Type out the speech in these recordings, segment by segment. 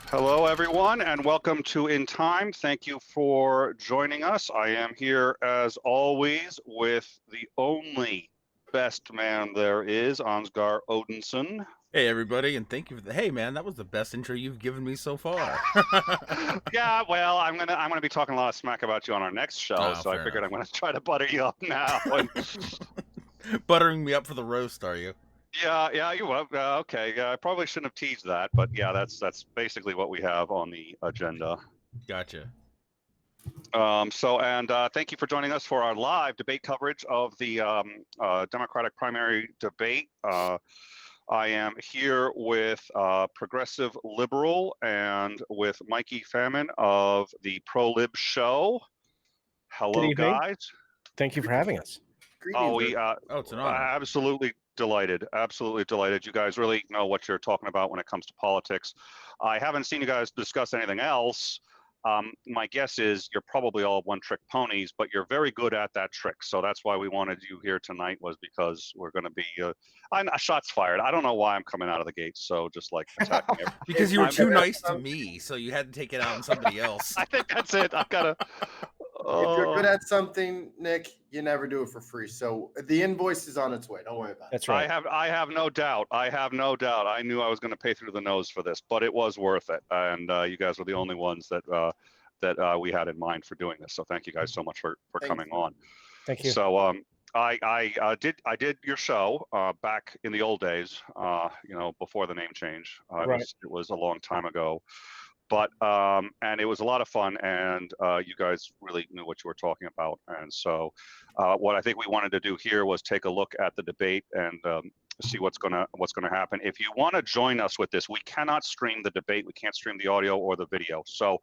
Hello, everyone, and welcome to In Time. Thank you for joining us. I am here, as always, with the only best man there is, Ansgar Odinson. Hey, everybody, and thank you for the. Hey, man, that was the best intro you've given me so far. Yeah, well, I'm gonna be talking a lot of smack about you on our next show, so I figured enough. I'm gonna try to butter you up now. Buttering me up for the roast, are you? Yeah, you will. Okay, yeah, I probably shouldn't have teased that, but yeah, that's basically what we have on the agenda. Gotcha. Thank you for joining us for our live debate coverage of the Democratic primary debate. I am here with Progressive Liberal and with Mikey Famine of the Pro-Lib Show. Hello, guys. Thank you for having us. Oh, it's an honor. Absolutely delighted. Absolutely delighted. You guys really know what you're talking about when it comes to politics. I haven't seen you guys discuss anything else. My guess is you're probably all one-trick ponies, but you're very good at that trick. So that's why we wanted you here tonight, was because we're going to be shots fired. I don't know why I'm coming out of the gate, so just like attacking it. Because you were too nice to me, so you had to take it out on somebody else. I think that's it. I've got to. If you're good at something, Nick, you never do it for free. So the invoice is on its way. Don't worry about it. That's right. I have no doubt. I have no doubt. I knew I was going to pay through the nose for this, but it was worth it. And you guys were the only ones that we had in mind for doing this. So thank you guys so much for coming on. Thank you. So I did your show back in the old days, before the name change. Right. It was a long time ago. But and it was a lot of fun, and you guys really knew what you were talking about. And so what I think we wanted to do here was take a look at the debate and see what's gonna happen. If you want to join us with this, we cannot stream the debate. We can't stream the audio or the video. So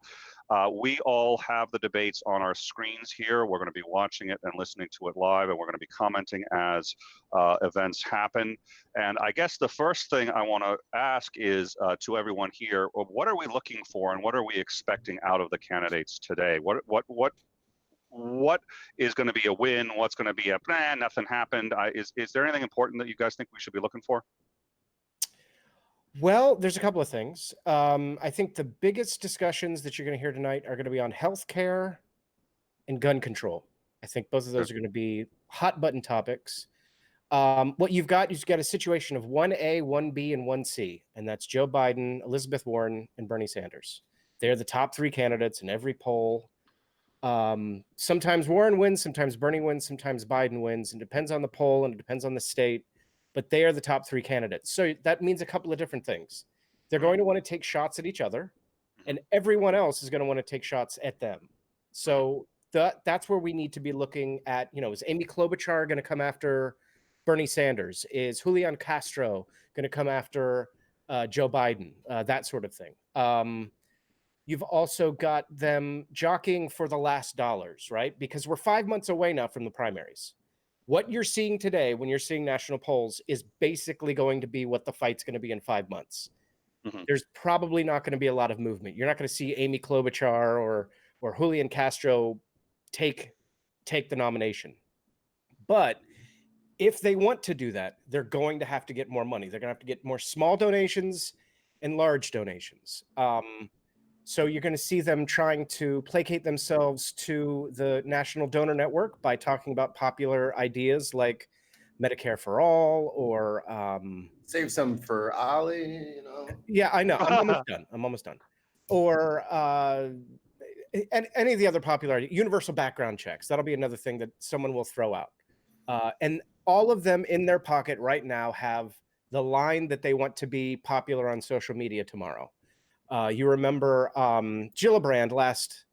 we all have the debates on our screens here. We're going to be watching it and listening to it live, and we're going to be commenting as events happen. And I guess the first thing I want to ask is to everyone here, what are we looking for and what are we expecting out of the candidates today? What is going to be a win? What's going to be a nothing happened? Is there anything important that you guys think we should be looking for? Well, there's a couple of things. I think the biggest discussions that you're going to hear tonight are going to be on healthcare and gun control. I think both of those are going to be hot button topics. What you've got a situation of 1A, 1B, and 1C, and that's Joe Biden, Elizabeth Warren, and Bernie Sanders. They're the top three candidates in every poll. Sometimes Warren wins, sometimes Bernie wins, sometimes Biden wins. It depends on the poll and it depends on the state, but they are the top three candidates. So that means a couple of different things. They're going to want to take shots at each other, and everyone else is going to want to take shots at them. So that's where we need to be looking at, is Amy Klobuchar going to come after Bernie Sanders? Is Julian Castro going to come after Joe Biden? That sort of thing. You've also got them jockeying for the last dollars, right? Because we're 5 months away now from the primaries. What you're seeing today when you're seeing national polls is basically going to be what the fight's going to be in 5 months. Mm-hmm. There's probably not going to be a lot of movement. You're not going to see Amy Klobuchar or Julian Castro take the nomination. But if they want to do that, they're going to have to get more money. They're going to have to get more small donations and large donations. So you're going to see them trying to placate themselves to the National Donor Network by talking about popular ideas like Medicare for all or save some for Ali, Yeah, I know. I'm almost done. Or any of the other popular ideas, universal background checks. That'll be another thing that someone will throw out. And all of them in their pocket right now have the line that they want to be popular on social media tomorrow. You remember Gillibrand last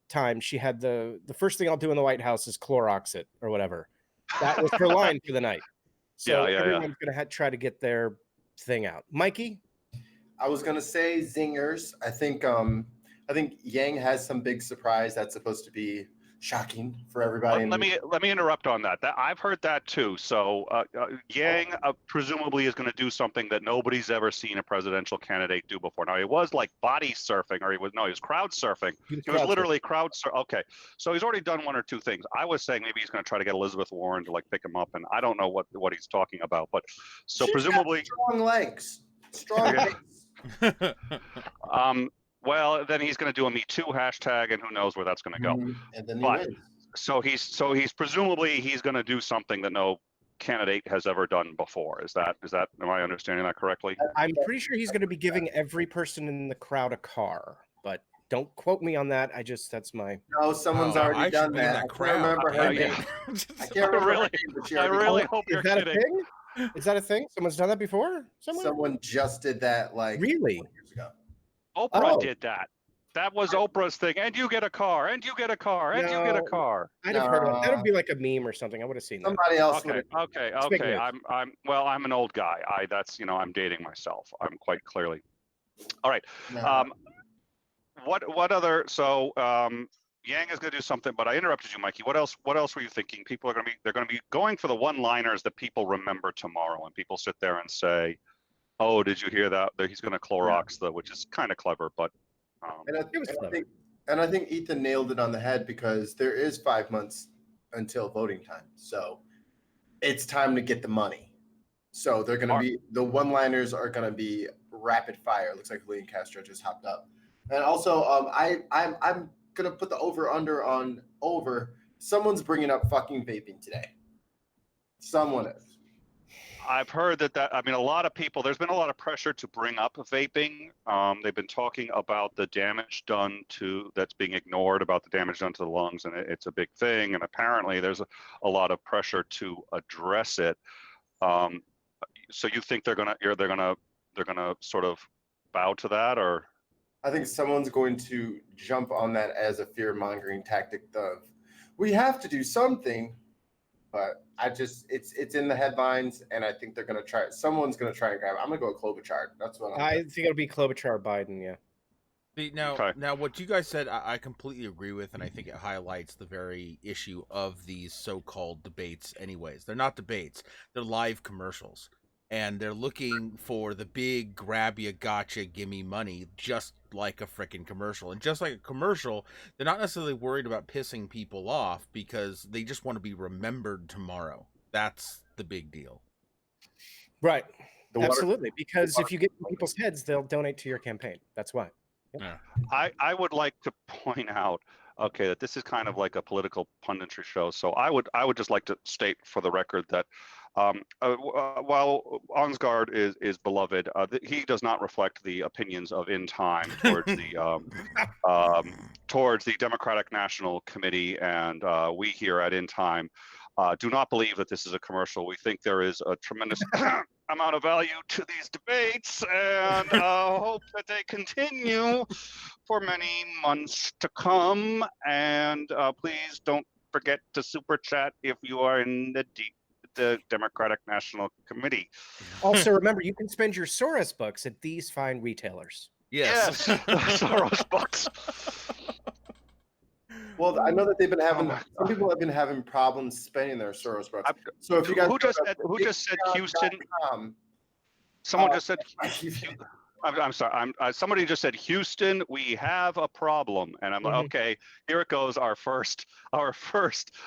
time she had the first thing I'll do in the White House is Clorox it or whatever. That was her line for the night. So everyone's going to try to get their thing out. Mikey? I was going to say zingers. I think Yang has some big surprise that's supposed to be shocking for everybody. Let me interrupt on that. I've heard that too. So Yang presumably is going to do something that nobody's ever seen a presidential candidate do before. Now, it was like body surfing, or he was crowd surfing. He was literally crowd surfing. Okay, so he's already done one or two things. I was saying maybe he's going to try to get Elizabeth Warren to pick him up, and I don't know what he's talking about. But so she's presumably strong legs, strong legs. Well, then he's going to do a Me Too hashtag, and who knows where that's going to go. And then he's presumably he's going to do something that no candidate has ever done before. Is that am I understanding that correctly? I'm pretty sure he's going to be giving every person in the crowd a car, but don't quote me on that. That's my. No, someone's already done that. I can't remember her name. I can't remember her name, but I really hope you're kidding. A thing? Is that a thing? Someone's done that before? Someone just did that really 4 years ago. Oprah did that. That was Oprah's thing. And you get a car. And you get a car. And you get a car. I'd have heard of it. That would be like a meme or something. I would have seen that. Somebody else. Okay. I'm an old guy. I'm dating myself. I'm quite clearly. All right. No. What other? So Yang is going to do something, but I interrupted you, Mikey. What else were you thinking? They're going to be going for the one-liners that people remember tomorrow, and people sit there and say, "Oh, did you hear that? That he's going to Clorox which is kind of clever, but." I think Ethan nailed it on the head because there is 5 months until voting time, so it's time to get the money. So they're going to be the one-liners are going to be rapid fire. Looks like Julian Castro just hopped up, and also I'm going to put the over/under on over. Someone's bringing up fucking vaping today. Someone is. I've heard that a lot of people, there's been a lot of pressure to bring up vaping. They've been talking about the damage that's being ignored, about the damage done to the lungs, and it's a big thing. And apparently there's a lot of pressure to address it. So you think they're gonna sort of bow to that, or? I think someone's going to jump on that as a fear-mongering tactic of, we have to do something. But it's in the headlines, and I think they're going to try. Someone's going to try and grab it. I'm going to go with Klobuchar. That's what I think it'll be Klobuchar Biden. Yeah. See, now what you guys said, I completely agree with, and I think it highlights the very issue of these so-called debates. Anyways, they're not debates; they're live commercials, and they're looking for the big grab you, gotcha, gimme money, just like a freaking commercial. And just like a commercial, they're not necessarily worried about pissing people off because they just want to be remembered tomorrow. That's the big deal. Right. Absolutely, because if you get in people's heads, they'll donate to your campaign. That's why. Yep. Yeah. I would like to point out, okay, that this is kind of like a political punditry show. So I would just like to state for the record that while Ansgar is beloved, he does not reflect the opinions of In Time towards the Democratic National Committee, and we here at In Time do not believe that this is a commercial. We think there is a tremendous amount of value to these debates, and hope that they continue for many months to come. And please don't forget to super chat if you are in the Democratic National Committee. Also, remember, you can spend your Soros bucks at these fine retailers. Yes, Soros bucks. Well, I know that they've been having some people have been having problems spending their Soros bucks. So if you guys who just said Houston? Someone just said. I'm sorry. Somebody just said Houston. We have a problem, and I'm like, okay, here it goes. Our first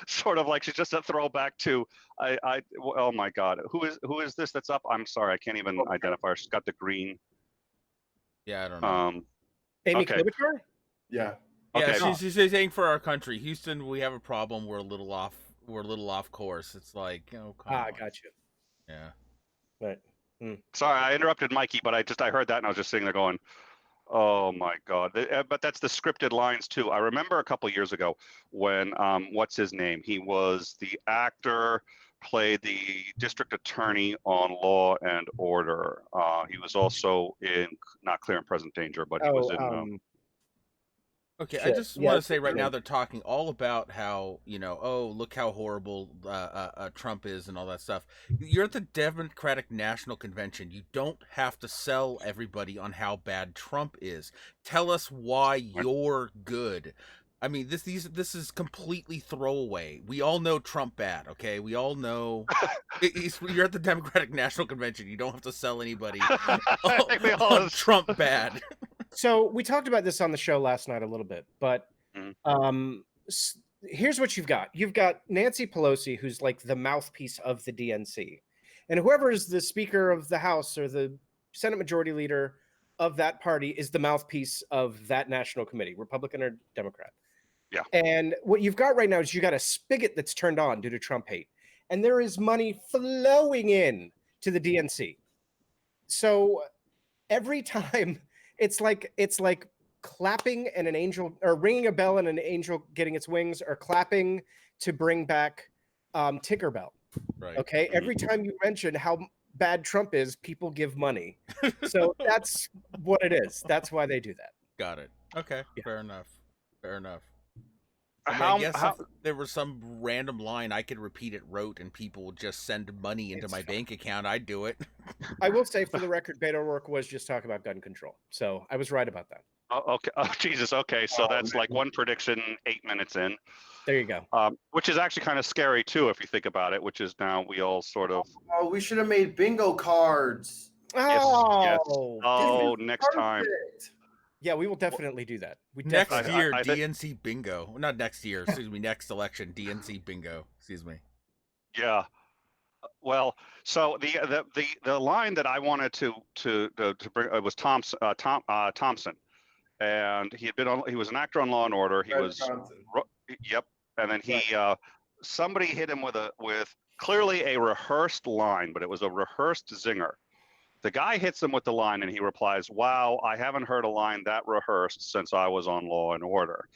sort of like she's just a throwback to. Oh my God, who is this that's up? I'm sorry, I can't even identify her. She's got the green. Yeah, I don't know. Amy Klobuchar? Yeah. Yeah, okay. She's saying for our country, Houston, we have a problem. We're a little off course. It's like, come on. I got you. Yeah. But sorry, I interrupted Mikey, but I heard that and I was just sitting there going, oh my God. But that's the scripted lines too. I remember a couple years ago when what's his name? He was the actor, played the district attorney on Law and Order. He was also in not Clear and Present Danger, but he was in. Okay, I just want to say right now they're talking all about how, look how horrible Trump is and all that stuff. You're at the Democratic National Convention. You don't have to sell everybody on how bad Trump is. Tell us why you're good. I mean, this is completely throwaway. We all know Trump bad, okay? We all know. You're at the Democratic National Convention. You don't have to sell anybody on Trump bad. So we talked about this on the show last night a little bit, but here's what you've got. You've got Nancy Pelosi, who's like the mouthpiece of the DNC. And whoever is the Speaker of the House or the Senate Majority Leader of that party is the mouthpiece of that national committee, Republican or Democrat. Yeah. And what you've got right now is you got a spigot that's turned on due to Trump hate. And there is money flowing in to the DNC. So every time it's like clapping and an angel, or ringing a bell and an angel getting its wings, or clapping to bring back Tinkerbell. Right. Okay. Every time you mention how bad Trump is, people give money. So that's what it is. That's why they do that. Got it. Okay. Yeah. Fair enough. I guess if there was some random line I could repeat it rote and people would just send money into my bank account, I'd do it. I will say, for the record, Beto O'Rourke was just talking about gun control. So I was right about that. Oh, okay. Oh, Jesus. Okay. So that's like one prediction 8 minutes in. There you go. Which is actually kind of scary too, if you think about it, which is now we all sort of. Oh, we should have made bingo cards. Yes. Oh, next time. Yeah, we will definitely do that. Next year, DNC bingo. Not next year. Excuse me. Next election, DNC bingo. Excuse me. Yeah. Well, so the line that I wanted to bring was Thompson, and he was an actor on Law and Order. He was yep, and then he somebody hit him with clearly a rehearsed line, but it was a rehearsed zinger. The guy hits him with the line and he replies, "Wow, I haven't heard a line that rehearsed since I was on Law and Order."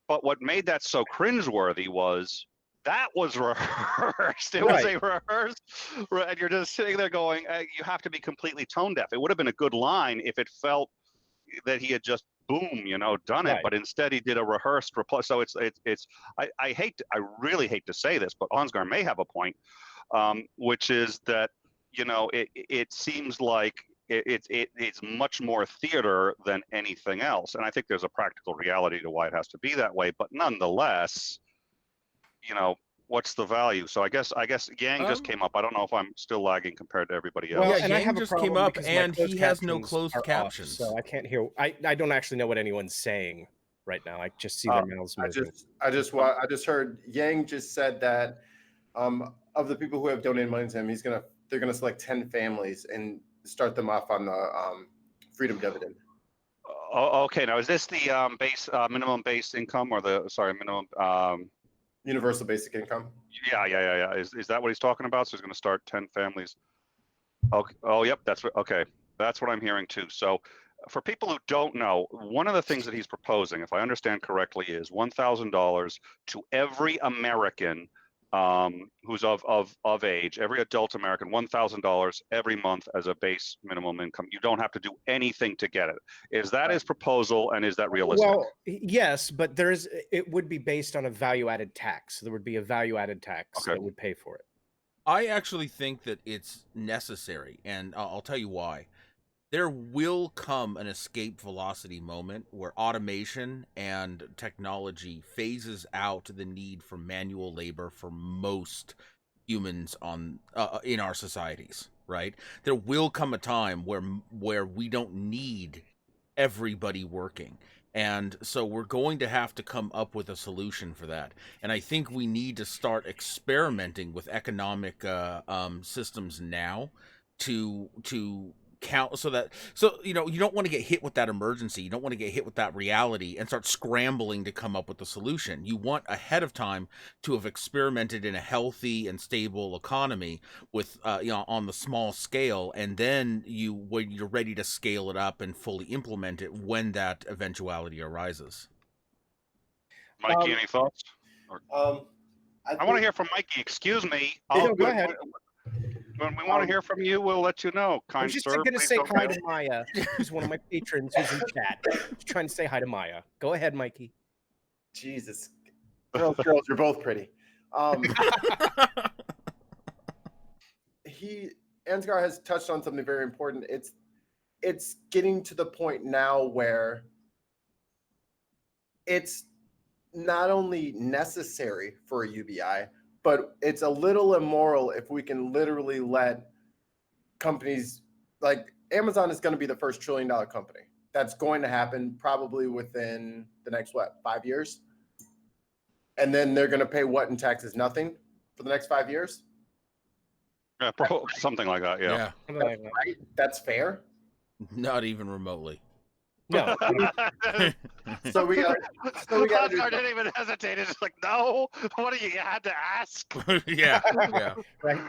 But what made that so cringeworthy was that was rehearsed. It was a rehearsed, and you're just sitting there going, you have to be completely tone deaf. It would have been a good line if it felt that he had just boom, done it. But instead he did a rehearsed reply. So I really hate to say this, but Ansgar may have a point, which is that, it seems like it's much more theater than anything else. And I think there's a practical reality to why it has to be that way. But nonetheless, what's the value? So I guess Yang just came up. I don't know if I'm still lagging compared to everybody else. Well, yeah, Yang just came up and he has no closed captions. So I can't hear. I don't actually know what anyone's saying right now. I just see their mouths moving. I just heard Yang just said that of the people who have donated money to him, they're going to select 10 families and start them off on the freedom dividend. Okay, now is this the base minimum base income or the minimum universal basic income? Yeah. Is that what he's talking about? So he's going to start 10 families. Okay. Oh, yep. Okay. That's what I'm hearing too. So for people who don't know, one of the things that he's proposing, if I understand correctly, is $1,000 to every American who's of age, every adult American, $1,000 every month as a base minimum income. You don't have to do anything to get it. Is that his proposal, and is that realistic? Well, yes, but it would be based on a value-added tax. There would be a value-added tax that would pay for it. I actually think that it's necessary, and I'll tell you why. There will come an escape velocity moment where automation and technology phases out the need for manual labor for most humans in our societies, right? There will come a time where we don't need everybody working. And so we're going to have to come up with a solution for that. And I think we need to start experimenting with economic systems now to count so you don't want to get hit with that emergency. You don't want to get hit with that reality and start scrambling to come up with a solution. You want ahead of time to have experimented in a healthy and stable economy with on the small scale, and then when you're ready to scale it up and fully implement it when that eventuality arises. Mikey, any thoughts? I want to hear from Mikey. Excuse me. Go ahead. When we want to hear from you, we'll let you know. I'm just going to say hi to Maya, who's one of my patrons who's in chat. Just trying to say hi to Maya. Go ahead, Mikey. Jesus. Girls, you're both pretty. Ansgar has touched on something very important. It's getting to the point now where it's not only necessary for a UBI, but it's a little immoral if we can literally let companies like Amazon is going to be the first $1 trillion company. That's going to happen probably within the next 5 years. And then they're going to pay what in taxes? Nothing for the next 5 years. Yeah, something like that. Yeah. Right? That's fair. Not even remotely. No. So we got. I didn't even hesitate. It's like, no. What do you had to ask? Yeah. Right.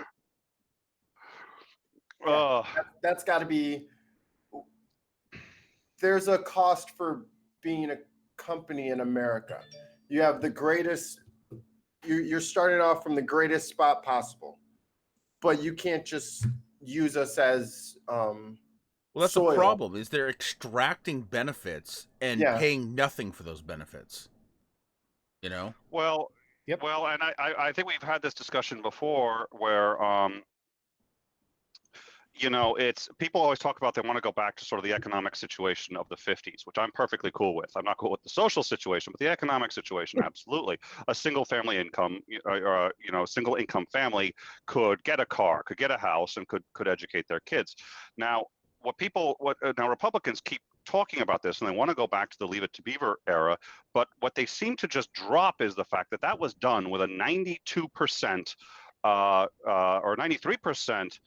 That's got to be. There's a cost for being a company in America. You have the greatest. You're starting off from the greatest spot possible, but you can't just use us as. Well, that's soil. The problem, is they're extracting benefits and paying nothing for those benefits. You know? Well, yep. Well, and I think we've had this discussion before where, it's people always talk about they want to go back to sort of the economic situation of the 50s, which I'm perfectly cool with. I'm not cool with the social situation, but the economic situation, absolutely. A single family income, single income family could get a car, could get a house, and could educate their kids. Now, now Republicans keep talking about this, and they want to go back to the Leave It to Beaver era, but what they seem to just drop is the fact that was done with a 92% or 93%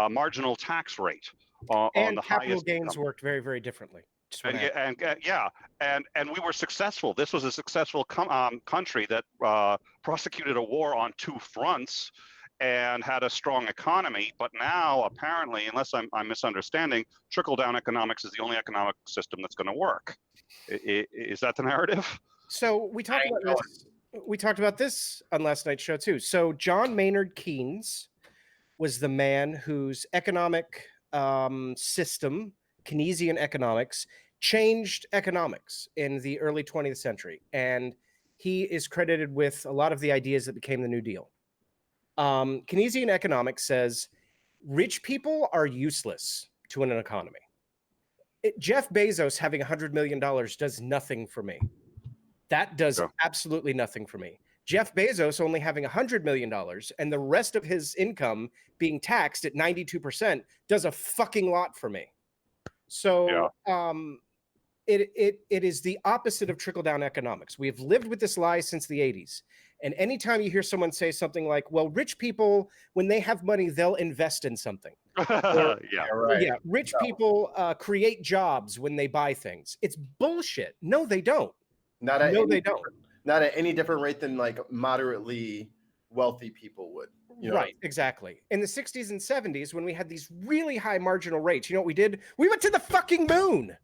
marginal tax rate on the capital highest gains income. Worked very, very differently. And we were successful. This was a successful country that prosecuted a war on two fronts and had a strong economy. But now, apparently, unless I'm misunderstanding, trickle-down economics is the only economic system that's going to work. Is that the narrative? So we talked about this. We talked about this on last night's show too. So John Maynard Keynes was the man whose economic system, Keynesian economics, changed economics in the early 20th century. And he is credited with a lot of the ideas that became the New Deal. Keynesian economics says rich people are useless to an economy. Jeff Bezos having $100 million does nothing for me. That does absolutely nothing for me. Jeff Bezos only having $100 million and the rest of his income being taxed at 92% does a fucking lot for me. So it is the opposite of trickle-down economics. We have lived with this lie since the 80s. And anytime you hear someone say something like, well, rich people, when they have money, they'll invest in something. Or, right. Rich people create jobs when they buy things. It's bullshit. No, they don't. Not at any different rate than like moderately wealthy people would. Right, exactly. In the 60s and 70s, when we had these really high marginal rates, you know what we did? We went to the fucking moon.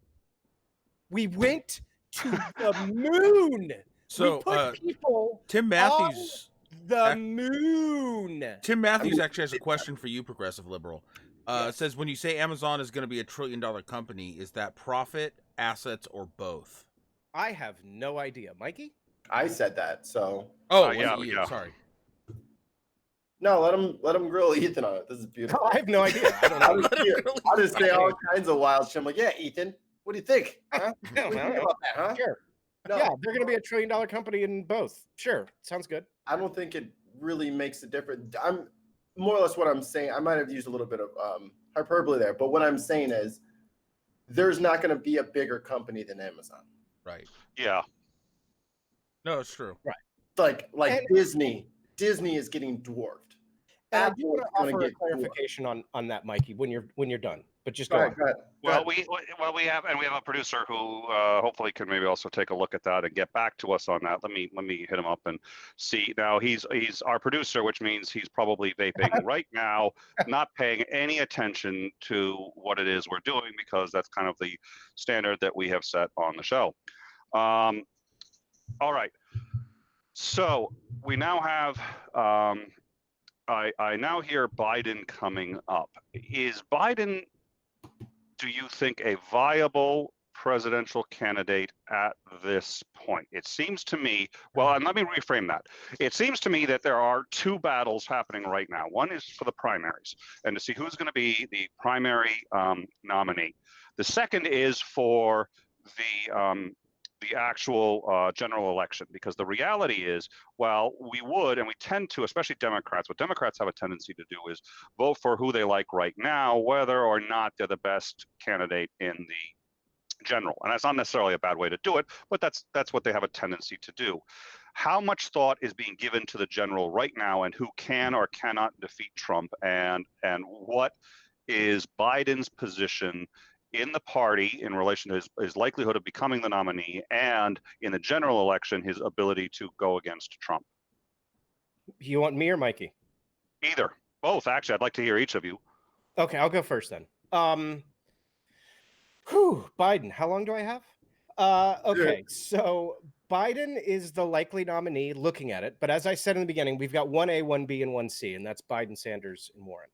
We went to the moon. So, we put people Tim Matthews on the moon. Tim Matthews actually has a question for you, progressive liberal. It says, when you say Amazon is going to be $1 trillion company, is that profit, assets, or both? I have no idea. Mikey? I said that, so. Oh, yeah. Sorry. No, let him grill Ethan on it. This is beautiful. No, I have no idea. I don't know. I'll just say all kinds of wild shit. I'm like, yeah, Ethan, what do you think? Huh? What do you think about that, huh? Sure. No. Yeah, they're going to be $1 trillion company in both. Sure. Sounds good. I don't think it really makes a difference. I'm more or less what I'm saying. I might have used a little bit of hyperbole there, but what I'm saying is there's not going to be a bigger company than Amazon. Right. Yeah. No, it's true. Right. Like Disney is getting dwarfed. And I do want to offer a clarification on that, Mikey, when you're done. But just go on. Go ahead. Well, we have a producer who hopefully can maybe also take a look at that and get back to us on that. Let me hit him up and see. Now he's our producer, which means he's probably vaping right now, not paying any attention to what it is we're doing, because that's kind of the standard that we have set on the show. All right. So we now have. I now hear Biden coming up. Is Biden, do you think, a viable presidential candidate at this point? It seems to me, well, and let me reframe that. It seems to me that there are two battles happening right now. One is for the primaries and to see who's going to be the primary nominee. The second is for the actual general election, because the reality is, well, we tend to, especially Democrats, what Democrats have a tendency to do is vote for who they like right now, whether or not they're the best candidate in the general. And that's not necessarily a bad way to do it, but that's what they have a tendency to do. How much thought is being given to the general right now, and who can or cannot defeat Trump, and what is Biden's position in the party in relation to his likelihood of becoming the nominee, and in the general election, his ability to go against Trump? You want me or Mikey? Either. Both, actually. I'd like to hear each of you. Okay, I'll go first then. Biden, how long do I have? Okay, so Biden is the likely nominee looking at it, but as I said in the beginning, we've got 1A, 1B, and 1C, and that's Biden, Sanders, and Warren.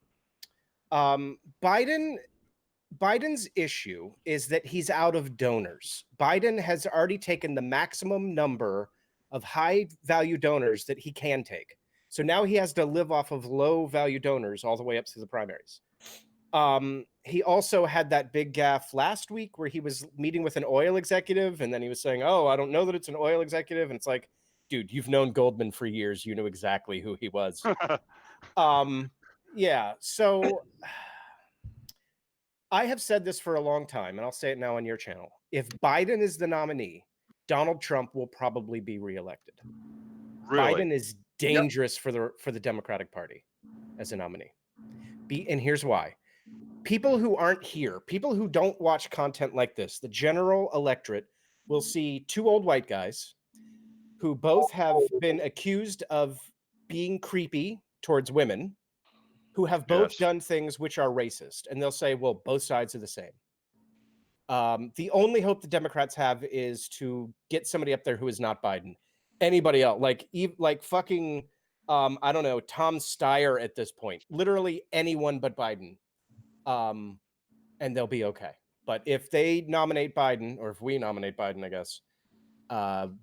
Biden's issue is that he's out of donors. Biden has already taken the maximum number of high value donors that he can take. So now he has to live off of low value donors all the way up to the primaries. He also had that big gaffe last week where he was meeting with an oil executive, and then he was saying, oh, I don't know that it's an oil executive. And it's like, dude, you've known Goldman for years. You knew exactly who he was. Yeah. So I have said this for a long time, and I'll say it now on your channel. If Biden is the nominee, Donald Trump will probably be reelected. Really? Biden is dangerous for the Democratic Party as a nominee. And here's why. People who aren't here, people who don't watch content like this, the general electorate will see two old white guys who both have been accused of being creepy towards women, who have both done things which are racist, and they'll say, well, both sides are the same. The only hope the Democrats have is to get somebody up there who is not Biden. Anybody else, like fucking, I don't know, Tom Steyer at this point. Literally anyone but Biden, and they'll be okay. But if they nominate Biden, or if we nominate Biden, I guess,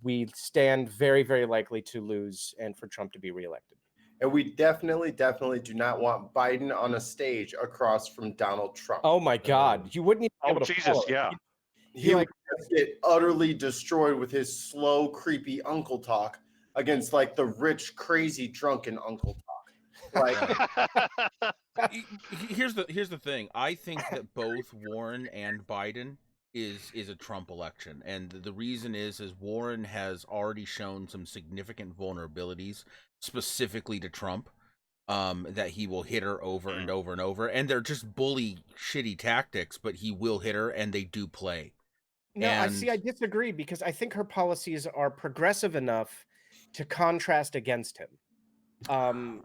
we stand very, very likely to lose and for Trump to be reelected. And we definitely do not want Biden on a stage across from Donald Trump. Oh my God. You wouldn't even be able to Jesus, yeah. He would get utterly destroyed with his slow, creepy uncle talk against like the rich, crazy, drunken uncle talk. Like here's the thing. I think that both Warren and Biden is a Trump election, and the reason is Warren has already shown some significant vulnerabilities specifically to Trump, that he will hit her over and over and over, and they're just bully shitty tactics, but he will hit her, and they do play. No, I disagree, because I think her policies are progressive enough to contrast against him. The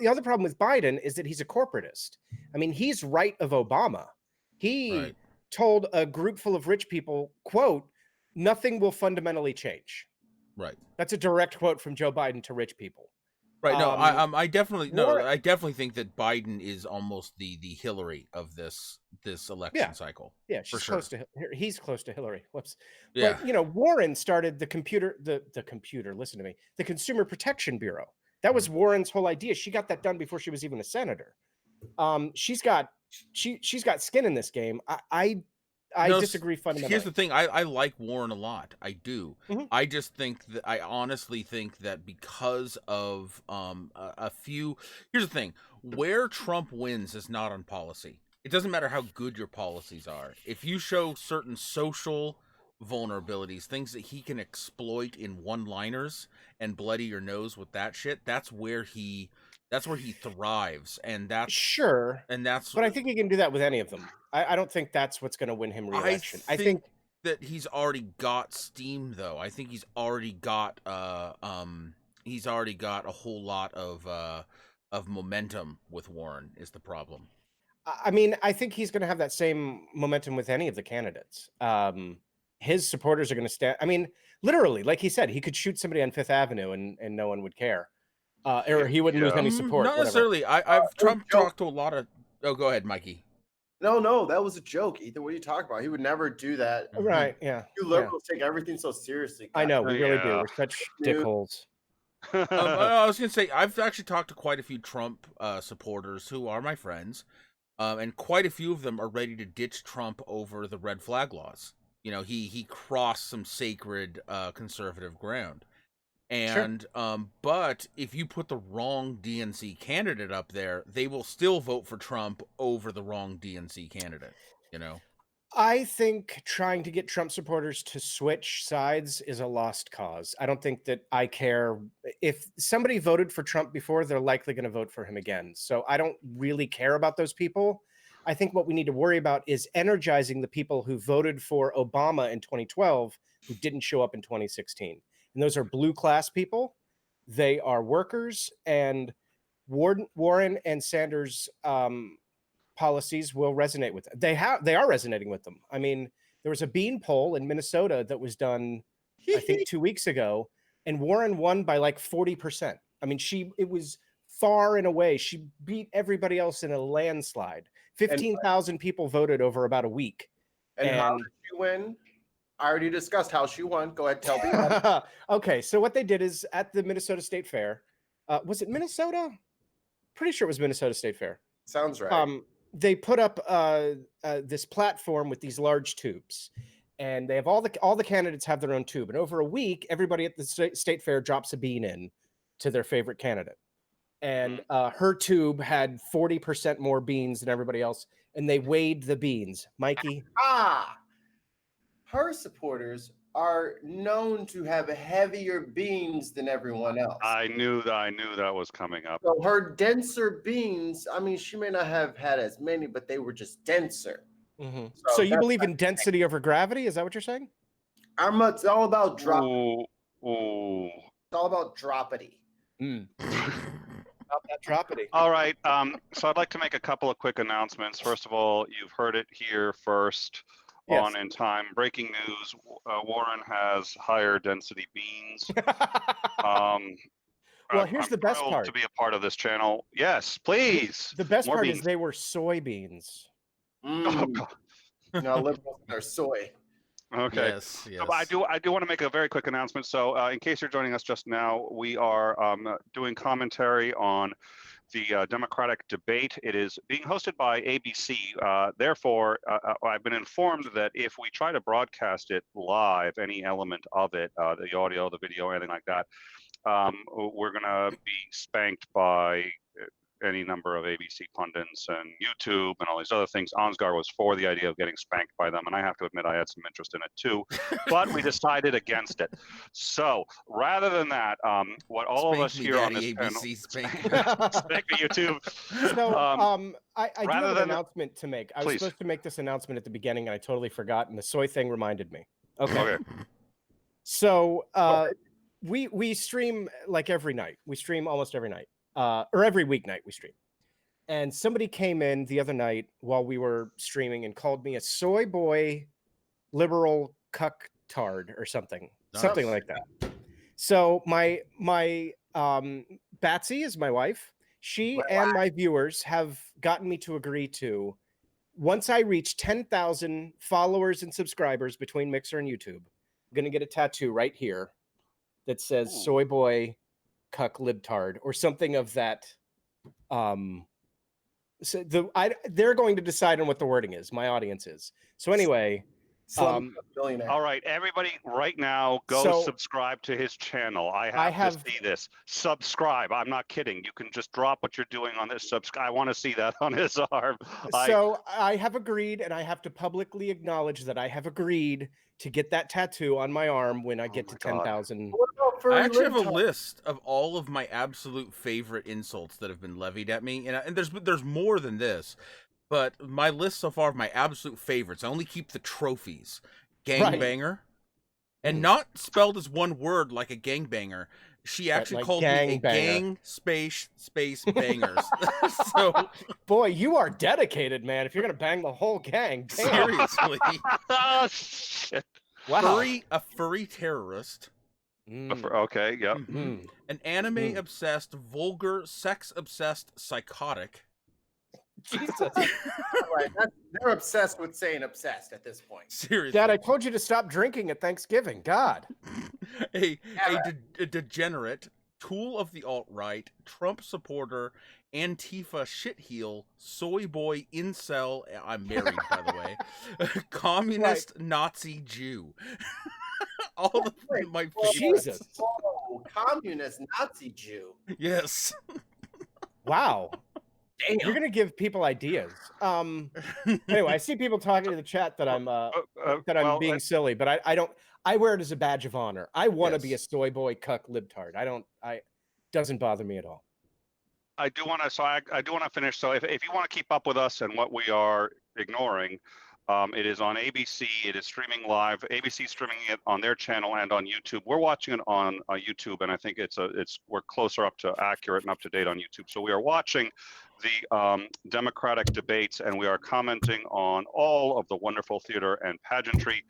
other problem with Biden is that he's a corporatist. I mean, he's right of Obama. He told a group full of rich people, quote, "Nothing will fundamentally change." Right. That's a direct quote from Joe Biden to rich people. Right. No, I definitely think that Biden is almost the Hillary of this election cycle. Yeah, she's close to. He's close to Hillary. Whoops. Yeah. But Warren started the computer. Listen to me. The Consumer Protection Bureau. That was Warren's whole idea. She got that done before she was even a senator. She's got skin in this game. I disagree fundamentally. Here's the thing. I like Warren a lot. I do. Mm-hmm. I honestly think that because of here's the thing. Where Trump wins is not on policy. It doesn't matter how good your policies are. If you show certain social vulnerabilities, things that he can exploit in one-liners and bloody your nose with that shit, that's where he thrives, and that's sure. And that's. But I think he can do that with any of them. I don't think that's what's going to win him re-election. I think that he's already got steam, though. I think he's already got a whole lot of momentum with Warren. Is the problem? I mean, I think he's going to have that same momentum with any of the candidates. His supporters are going to stand. I mean, literally, like he said, he could shoot somebody on Fifth Avenue and no one would care. Or he wouldn't lose any support. Not necessarily. Trump talked to a lot of. Oh, go ahead, Mikey. No, that was a joke, Ethan. What are you talking about? He would never do that. Right? Yeah. You liberals take everything so seriously. I know, we really do. We're such dickholes. I was gonna say, I've actually talked to quite a few Trump supporters who are my friends, and quite a few of them are ready to ditch Trump over the red flag laws. He crossed some sacred conservative ground. And but if you put the wrong DNC candidate up there, they will still vote for Trump over the wrong DNC candidate. I think trying to get Trump supporters to switch sides is a lost cause. I don't think that I care. If somebody voted for Trump before, they're likely going to vote for him again. So I don't really care about those people. I think what we need to worry about is energizing the people who voted for Obama in 2012 who didn't show up in 2016. And those are blue class people. They are workers, and Warren and Sanders' policies will resonate with them. They are resonating with them. I mean, there was a bean poll in Minnesota that was done, I think, 2 weeks ago, and Warren won by like 40%. I mean, it was far and away. She beat everybody else in a landslide. 15,000 people voted over about a week. And how did she win? I already discussed how she won. Go ahead, tell me. Okay, so what they did is at the Minnesota State Fair, was it Minnesota? Pretty sure it was Minnesota State Fair. Sounds right. They put up this platform with these large tubes, and they have all the candidates have their own tube. And over a week, everybody at the State Fair drops a bean in to their favorite candidate. And her tube had 40% more beans than everybody else, and they weighed the beans. Mikey? Her supporters are known to have heavier beans than everyone else. I knew that was coming up. So her denser beans, I mean, she may not have had as many, but they were just denser. Mm-hmm. So you believe in density over gravity? Is that what you're saying? It's all about drop. Ooh. It's all about droppity. About that droppity. All right. So I'd like to make a couple of quick announcements. First of all, you've heard it here first. Yes. On in time. Breaking news: Warren has higher density beans. Well, here's the best part. To be a part of this channel, yes, please. The best part is they were soybeans. No, liberals are soy. Okay. Yes. So I do want to make a very quick announcement. So, in case you're joining us just now, we are doing commentary on the Democratic debate. It is being hosted by ABC. Therefore, I've been informed that if we try to broadcast it live, any element of it, the audio, the video, anything like that, we're going to be spanked by any number of ABC pundits and YouTube and all these other things. Ansgar was for the idea of getting spanked by them, and I have to admit I had some interest in it too, but we decided against it. So rather than that, what all of us here on this panel, spank me YouTube. So I do have an announcement to make. I was Please. supposed to make this announcement at the beginning, and I totally forgot, and the soy thing reminded me. Okay. So we stream like every night. We stream almost every night, or every weeknight we stream. And somebody came in the other night while we were streaming and called me a soy boy, liberal cucktard or something, something like that. So my Batsy is my wife. She and my viewers have gotten me to agree to, once I reach 10,000 followers and subscribers between Mixer and YouTube, I'm going to get a tattoo right here that says soy boy cuck libtard or something of that. So they're going to decide on what the wording is. My audience is. So anyway, all right, everybody right now go subscribe to his channel. I have to see this. Subscribe. I'm not kidding. You can just drop what you're doing on this. Subscribe. I want to see that on his arm. So I have agreed, and I have to publicly acknowledge that I have agreed to get that tattoo on my arm when I get to 10,000. I actually have a list of all of my absolute favorite insults that have been levied at me, and there's more than this. But my list so far of my absolute favorites, I only keep the trophies. Gangbanger. And not spelled as one word like a gangbanger. She actually called me a gang space bangers. So, boy, you are dedicated, man. If you're going to bang the whole gang. Damn. Seriously. Oh, shit. Wow. A furry terrorist. Okay, yeah. An anime-obsessed, vulgar, sex-obsessed psychotic. Jesus. Right. They're obsessed with saying obsessed at this point. Seriously. Dad, I told you to stop drinking at Thanksgiving. God. A degenerate, tool of the alt-right, Trump supporter, Antifa shitheel, soy boy incel, I'm married, by the way, communist Nazi Jew. All of my favorites. Jesus. Oh, communist Nazi Jew. Yes. Wow. Damn. You're gonna give people ideas. Anyway, I see people talking in the chat that I'm being silly, but I don't. I wear it as a badge of honor. I want to be a soy boy cuck libtard. Doesn't bother me at all. I do want to. So I do want to finish. So if you want to keep up with us and what we are ignoring, it is on ABC. It is streaming live. ABC streaming it on their channel and on YouTube. We're watching it on YouTube, and I think we're closer up to accurate and up to date on YouTube. So we are watching the Democratic debates, and we are commenting on all of the wonderful theater and pageantry.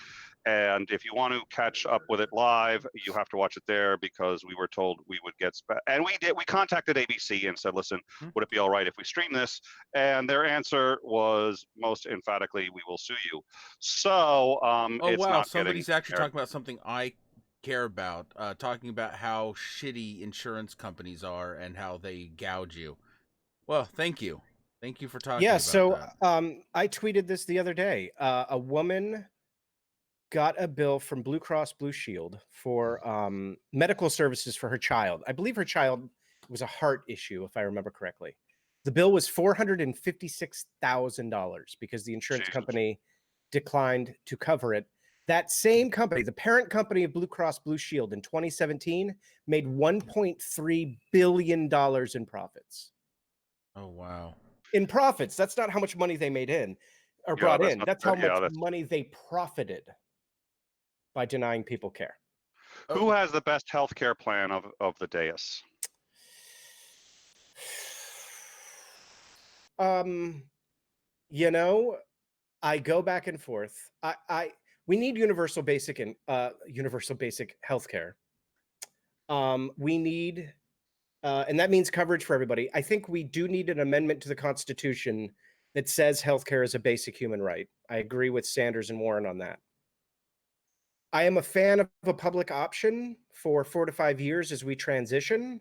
And if you want to catch up with it live, you have to watch it there, because we were told we would get and we did. We contacted ABC and said, listen, would it be all right if we stream this? And their answer was most emphatically, we will sue you. So it's not somebody's actually talking about something I care about, talking about how shitty insurance companies are and how they gouge you. Well, thank you for talking about that. I tweeted this the other day. A woman got a bill from Blue Cross Blue Shield for medical services for her child. I believe her child was a heart issue, if I remember correctly. The bill was $456,000 because the insurance company declined to cover it. That same company, the parent company of Blue Cross Blue Shield, in 2017 made $1.3 billion in profits. Oh, wow. In profits. That's not how much money they made in or brought in. That's how much money they profited by denying people care. Who has the best healthcare plan of the dais? I go back and forth. We need universal basic healthcare. We need, and that means coverage for everybody. I think we do need an amendment to the Constitution that says healthcare is a basic human right. I agree with Sanders and Warren on that. I am a fan of a public option for 4 to 5 years as we transition.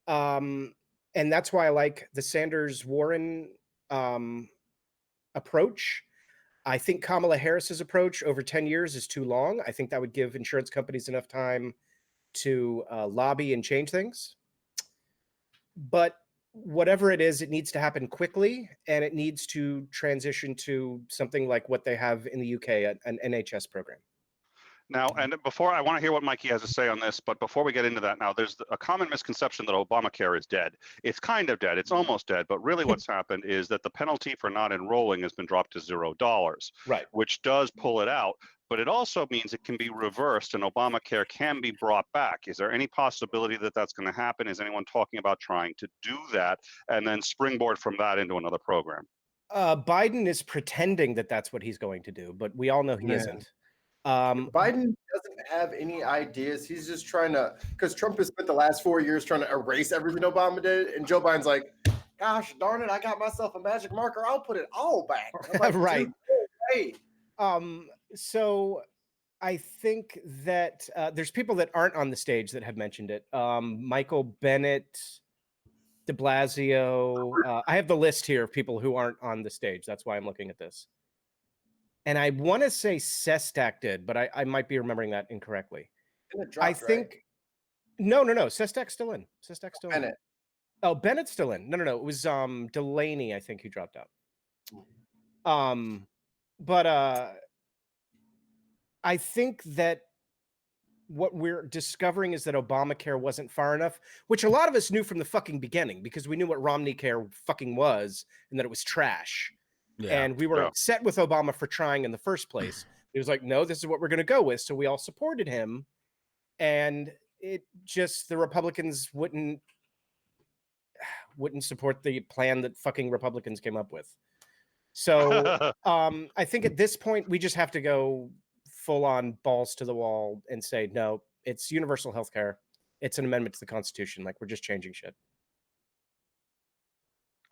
And that's why I like the Sanders-Warren approach. I think Kamala Harris's approach over 10 years is too long. I think that would give insurance companies enough time to lobby and change things. But whatever it is, it needs to happen quickly, and it needs to transition to something like what they have in the UK, an NHS program. Now, and before, I want to hear what Mikey has to say on this, but before we get into that, now there's a common misconception that Obamacare is dead. It's kind of dead. It's almost dead, but really what's happened is that the penalty for not enrolling has been dropped to $0, Right. which does pull it out. But it also means it can be reversed and Obamacare can be brought back. Is there any possibility that that's going to happen? Is anyone talking about trying to do that and then springboard from that into another program? Biden is pretending that that's what he's going to do, but we all know he isn't. Biden doesn't have any ideas. He's just trying to, because Trump has spent the last 4 years trying to erase everything Obama did, and Joe Biden's like, "Gosh darn it, I got myself a magic marker. I'll put it all back." I'm like, right. Hey. So I think that there's people that aren't on the stage that have mentioned it. Michael Bennett, de Blasio. I have the list here of people who aren't on the stage. That's why I'm looking at this. And I want to say Sestak did, but I might be remembering that incorrectly. I think no. Sestak's still in. Sestak's still in. Oh, Bennett's still in. No. It was Delaney, I think, who dropped out. But I think that what we're discovering is that Obamacare wasn't far enough, which a lot of us knew from the fucking beginning because we knew what Romney Care fucking was and that it was trash. Yeah. And we were upset with Obama for trying in the first place. He was like, no, this is what we're going to go with. So we all supported him. And it just, the Republicans wouldn't support the plan that fucking Republicans came up with. So I think at this point, we just have to go full on balls to the wall and say, no, it's universal health care. It's an amendment to the Constitution. Like, we're just changing shit.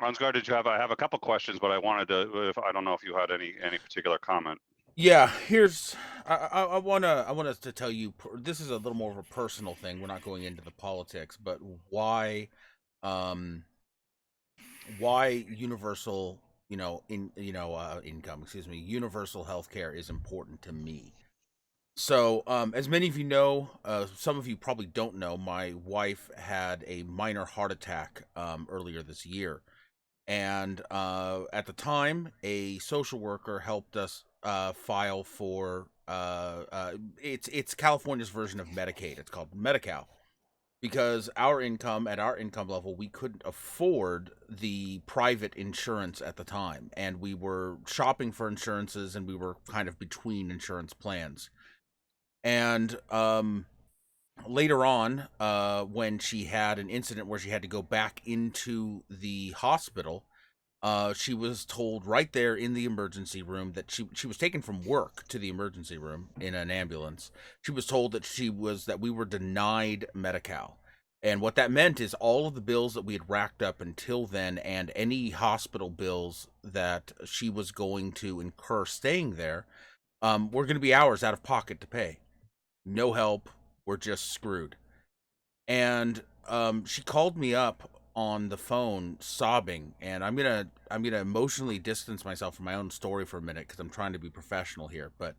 Ansgar, did you have? I have a couple questions, but I wanted to. I don't know if you had any particular comment. Yeah, here's. I want us to tell you. This is a little more of a personal thing. We're not going into the politics, but why universal, income. Excuse me, universal healthcare is important to me. So, as many of you know, some of you probably don't know, my wife had a minor heart attack earlier this year. And at the time, a social worker helped us file for it's California's version of Medicaid. It's called Medi-Cal, because at our income level, we couldn't afford the private insurance at the time, and we were shopping for insurances, and we were kind of between insurance plans. And later on, when she had an incident where she had to go back into the hospital, she was told right there in the emergency room that she was taken from work to the emergency room in an ambulance. She was told that we were denied Medi-Cal. And what that meant is all of the bills that we had racked up until then and any hospital bills that she was going to incur staying there were going to be ours out of pocket to pay. No help. We're just screwed. And she called me up on the phone sobbing, and I'm gonna emotionally distance myself from my own story for a minute because I'm trying to be professional here, but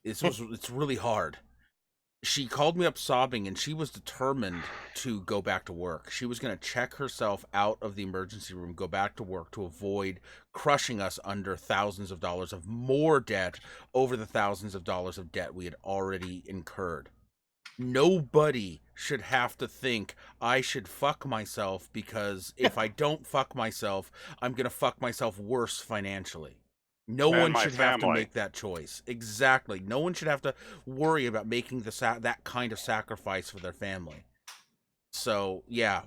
it's really hard. She called me up sobbing, and she was determined to go back to work. She was going to check herself out of the emergency room, go back to work to avoid crushing us under thousands of dollars of more debt over the thousands of dollars of debt we had already incurred. Nobody should have to think I should fuck myself, because if I don't fuck myself, I'm going to fuck myself worse financially. No one should have to make that choice. Exactly. No one should have to worry about making that kind of sacrifice for their family. So, yeah,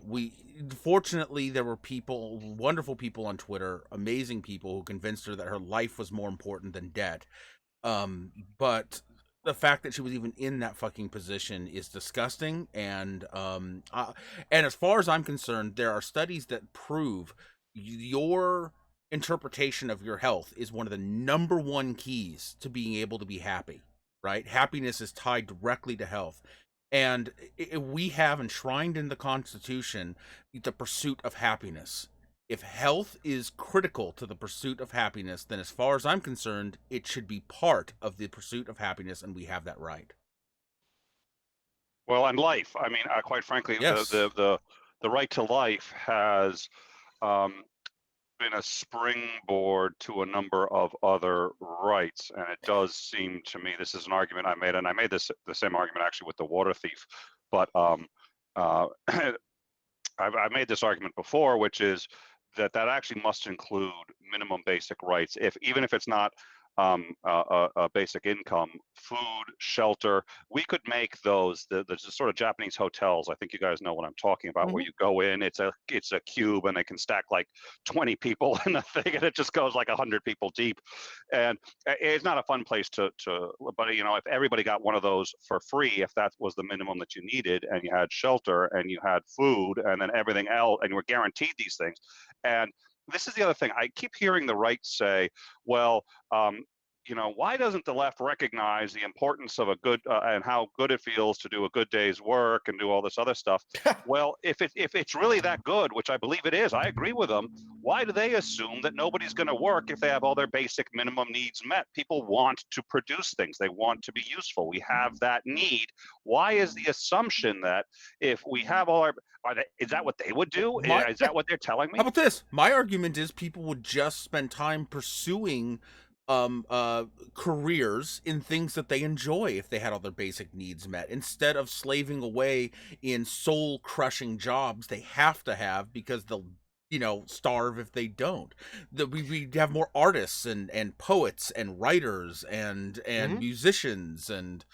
fortunately, there were people, wonderful people on Twitter, amazing people who convinced her that her life was more important than debt. But the fact that she was even in that fucking position is disgusting. And as far as I'm concerned, there are studies that prove your interpretation of your health is one of the number one keys to being able to be happy, right? Happiness is tied directly to health. And we have enshrined in the Constitution the pursuit of happiness. If health is critical to the pursuit of happiness, then as far as I'm concerned, it should be part of the pursuit of happiness, and we have that right. Well, and life. I mean, quite frankly, yes. The right to life has been a springboard to a number of other rights. And it does seem to me, this is an argument I made, and I made the same argument actually with the water thief, but I've made this argument before, which is that actually must include minimum basic rights, even if it's not a basic income, food, shelter. We could make those the sort of Japanese hotels. I think you guys know what I'm talking about, where you go in, it's a cube, and they can stack like 20 people in a thing, and it just goes like 100 people deep, and it's not a fun place to. But if everybody got one of those for free, if that was the minimum that you needed, and you had shelter and you had food, and then everything else, and you were guaranteed these things, and this is the other thing. I keep hearing the right say, well, why doesn't the left recognize the importance of a good and how good it feels to do a good day's work and do all this other stuff? Well, if it's really that good, which I believe it is, I agree with them. Why do they assume that nobody's going to work if they have all their basic minimum needs met? People want to produce things. They want to be useful. We have that need. Why is the assumption that if we have all our is that what they would do? Is that what they're telling me? How about this? My argument is people would just spend time pursuing careers in things that they enjoy if they had all their basic needs met, instead of slaving away in soul crushing jobs they have to have because they'll starve if they don't. We have more artists and poets and writers and musicians and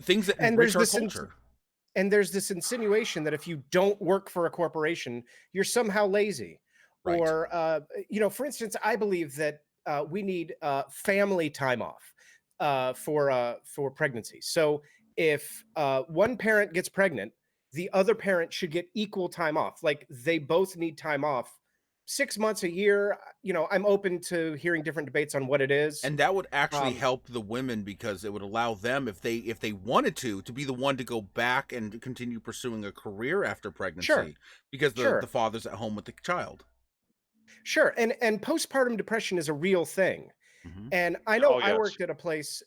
things that enrich our culture. And there's this insinuation that if you don't work for a corporation, you're somehow lazy. Right. Or, for instance, I believe that we need family time off for pregnancy. So if one parent gets pregnant, the other parent should get equal time off. Like they both need time off. 6 months, a year, I'm open to hearing different debates on what it is. And that would actually help the women, because it would allow them, if they wanted to be the one to go back and continue pursuing a career after pregnancy. Sure. Because the father's at home with the child. Sure. And postpartum depression is a real thing. Mm-hmm. And I know I worked at a place,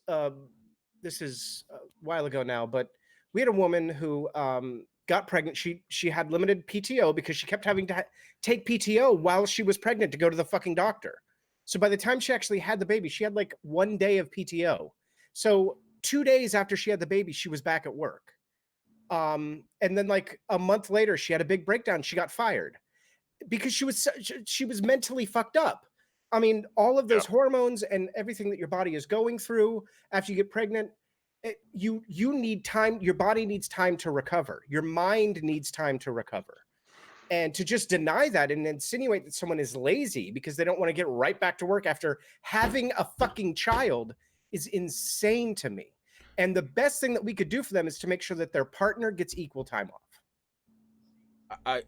this is a while ago now, but we had a woman who got pregnant. She had limited PTO because she kept having to take PTO while she was pregnant to go to the fucking doctor. So by the time she actually had the baby, she had like 1 day of PTO. So 2 days after she had the baby, she was back at work. And then like a month later, she had a big breakdown. She got fired because she was mentally fucked up. I mean, all of those hormones and everything that your body is going through after you get pregnant, you need time. Your body needs time to recover. Your mind needs time to recover. And to just deny that and insinuate that someone is lazy because they don't want to get right back to work after having a fucking child is insane to me. And the best thing that we could do for them is to make sure that their partner gets equal time off.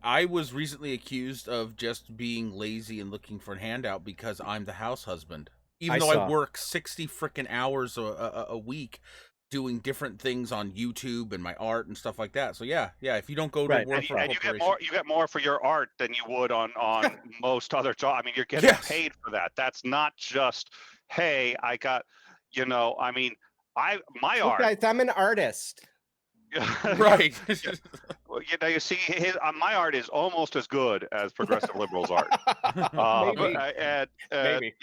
I was recently accused of just being lazy and looking for a handout because I'm the house husband. Even though I work 60 freaking hours a week doing different things on YouTube and my art and stuff like that. So yeah, if you don't go to work for a corporation, you get more for your art than you would on most other jobs. I mean, you're getting paid for that. That's not just, hey, I got, my art. Guys, I'm an artist. Right. Well, you see, my art is almost as good as progressive liberals' art. Maybe.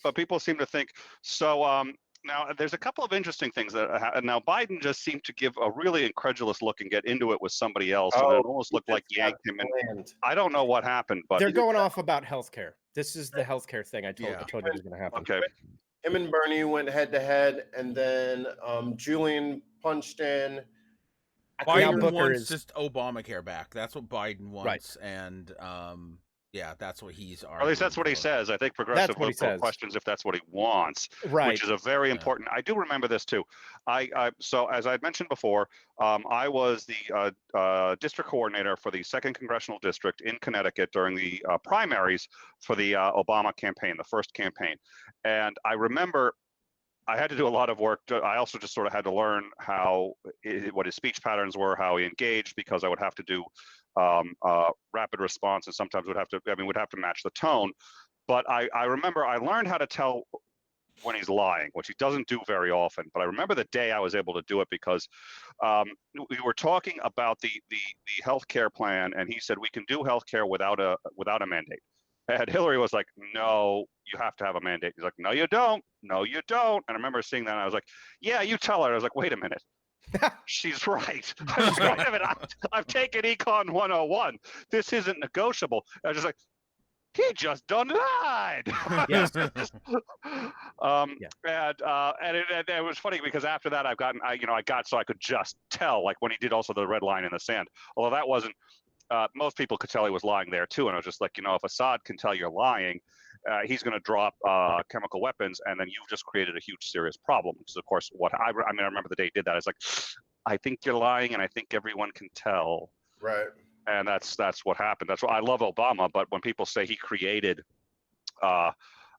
But people seem to think so. Now, there's a couple of interesting things that now Biden just seemed to give a really incredulous look and get into it with somebody else, and it almost looked like yanked him. And I don't know what happened, but they're going off about healthcare. This is the healthcare thing I told you was going to happen. Okay. Him and Bernie went head to head, and then Julian punched in. Biden wants just Obamacare back. That's what Biden wants, and that's what he's arguing. Or at least that's what he says. I think progressive liberal questions if that's what he wants, which is a very important. I do remember this too. So as I mentioned before, I was the district coordinator for the 2nd Congressional District in Connecticut during the primaries for the Obama campaign, the first campaign, and I remember I had to do a lot of work. I also just sort of had to learn what his speech patterns were, how he engaged, because I would have to do rapid response, and sometimes would have to match the tone. But I remember I learned how to tell when he's lying, which he doesn't do very often. But I remember the day I was able to do it because we were talking about the healthcare plan, and he said we can do healthcare without a mandate. And Hillary was like, "No, you have to have a mandate." He's like, "No, you don't. No, you don't." And I remember seeing that, and I was like, "Yeah, you tell her." I was like, "Wait a minute." She's right. I was like, wait a minute. I've taken Econ 101. This isn't negotiable. I was just like, he just done lied. Yeah. And it was funny because after that I got so I could just tell, like when he did also the red line in the sand, although that wasn't, most people could tell he was lying there too. And I was just like, if Assad can tell you're lying, he's going to drop chemical weapons, and then you've just created a huge serious problem, which is of course what I remember the day he did that. It's like, I think you're lying, and I think everyone can tell. Right. And that's what happened. That's why I love Obama. But when people say he created, not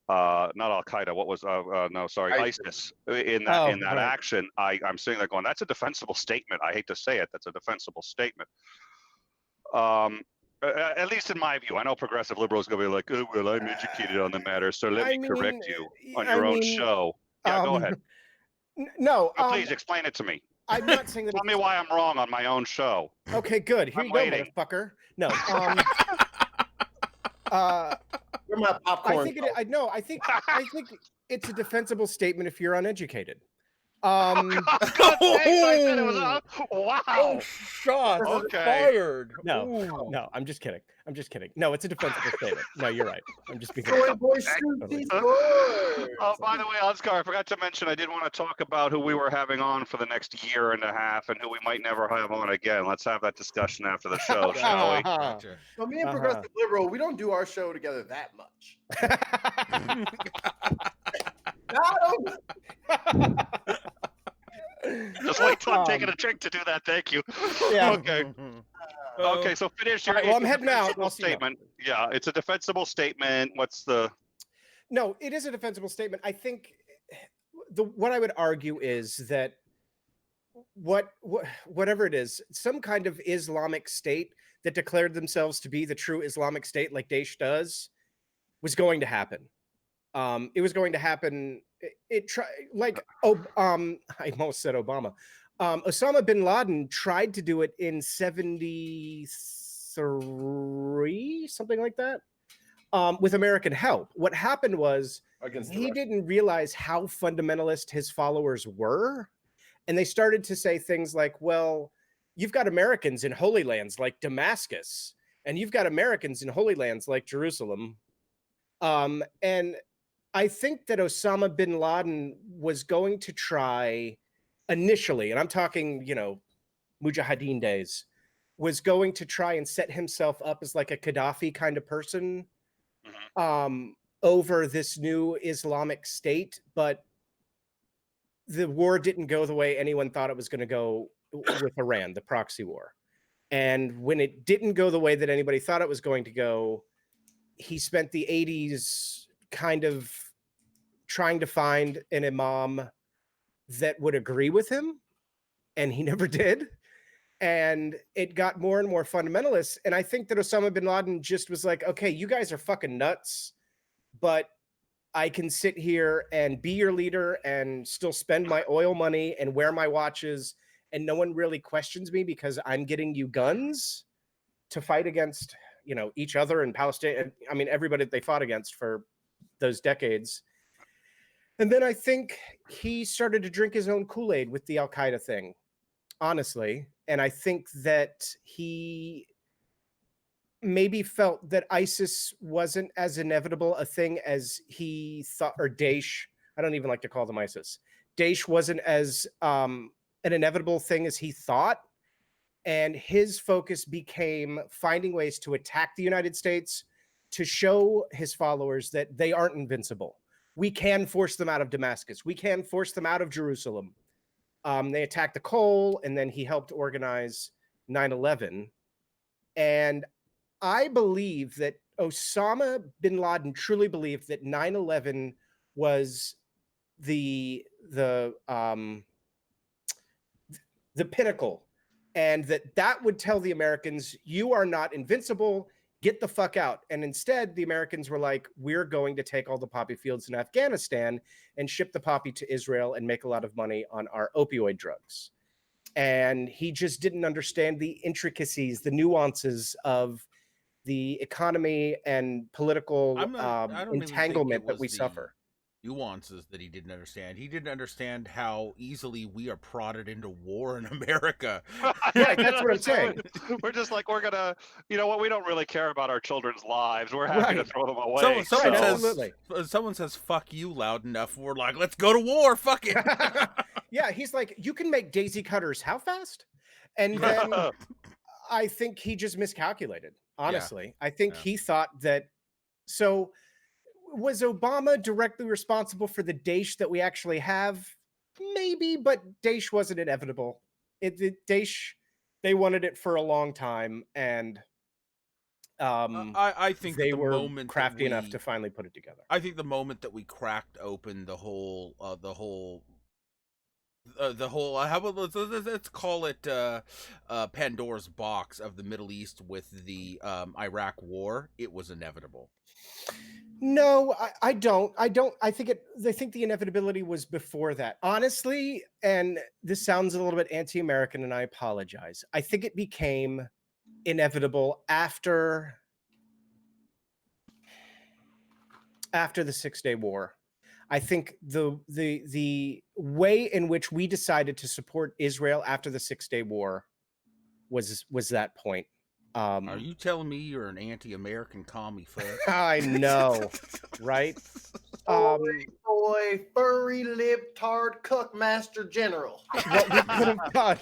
Al Qaeda, what was ISIS in that action, I'm sitting there going, that's a defensible statement. I hate to say it, that's a defensible statement. At least in my view. I know progressive liberals going to be like, "Oh, well, I'm educated on the matter, so let me correct you on your own show." Yeah, go ahead. No, please explain it to me. I'm not saying that. Tell me why I'm wrong on my own show. Okay, good. Here you go, motherfucker. No. You're my popcorn. I think it's a defensible statement if you're uneducated. God, I said it was wow. Oh, shots fired. No, I'm just kidding. No, it's a defensible statement. No, you're right. I'm just being. Oh, by the way, Ansgar, I forgot to mention I did want to talk about who we were having on for the next year and a half, and who we might never have on again. Let's have that discussion after the show, shall we? Gotcha. So me and progressive liberal, we don't do our show together that much. Just wait till I'm taking a drink to do that. Thank you. Yeah. Okay. Okay. So finish your. Right, well, I'm heading out. Statement. Yeah, it's a defensible statement. What's the? No, it is a defensible statement. I think what I would argue is that whatever it is, some kind of Islamic state that declared themselves to be the true Islamic state, like Daesh does, was going to happen. It was going to happen. I almost said Obama. Osama bin Laden tried to do it in 1973, something like that, with American help. What happened was he didn't realize how fundamentalist his followers were. And they started to say things like, well, you've got Americans in holy lands like Damascus, and you've got Americans in holy lands like Jerusalem. And I think that Osama bin Laden was going to try initially, and I'm talking, Mujahideen days, was going to try and set himself up as like a Gaddafi kind of person over this new Islamic state. But the war didn't go the way anyone thought it was going to go with Iran, the proxy war. And when it didn't go the way that anybody thought it was going to go, he spent the 80s kind of trying to find an imam that would agree with him, and he never did. And it got more and more fundamentalist. And I think that Osama bin Laden just was like, okay, you guys are fucking nuts, but I can sit here and be your leader and still spend my oil money and wear my watches, and no one really questions me because I'm getting you guns to fight against, each other in Palestine. I mean, everybody that they fought against for those decades. And then I think he started to drink his own Kool-Aid with the Al-Qaeda thing, honestly. And I think that he maybe felt that ISIS wasn't as inevitable a thing as he thought, or Daesh. I don't even like to call them ISIS. Daesh wasn't as an inevitable thing as he thought. And his focus became finding ways to attack the United States, to show his followers that they aren't invincible. We can force them out of Damascus. We can force them out of Jerusalem. They attacked the coal, and then he helped organize 9/11. And I believe that Osama bin Laden truly believed that 9/11 was the pinnacle, and that would tell the Americans, you are not invincible. get the fuck out. And instead, the Americans were like, we're going to take all the poppy fields in Afghanistan and ship the poppy to Israel and make a lot of money on our opioid drugs. And he just didn't understand the intricacies, the nuances of the economy and political entanglement that we suffer. Nuances that he didn't understand. He didn't understand how easily we are prodded into war in America. Yeah, that's what I'm saying. We're just like, we're gonna, you know what? We don't really care about our children's lives. We're happy to throw them away. Someone says "fuck you" loud enough. We're like, let's go to war. Fuck it. Yeah, he's like, you can make daisy cutters how fast? And then I think he just miscalculated. Honestly, I think he thought that. So was Obama directly responsible for the Daesh that we actually have? Maybe, but Daesh wasn't inevitable. Daesh, they wanted it for a long time, and I think they were crafty enough to finally put it together. I think the moment that we cracked open the whole how about let's call it Pandora's box of the Middle East with the Iraq war, it was inevitable. No, I don't. I think the inevitability was before that, honestly. And this sounds a little bit anti-American, and I apologize. I think it became inevitable after the 6-Day War. I think the way in which we decided to support Israel after the 6-Day War was that point. Are you telling me you're an anti-American commie fuck? I know, right? Boy, furry libtard cookmaster general. What we could have done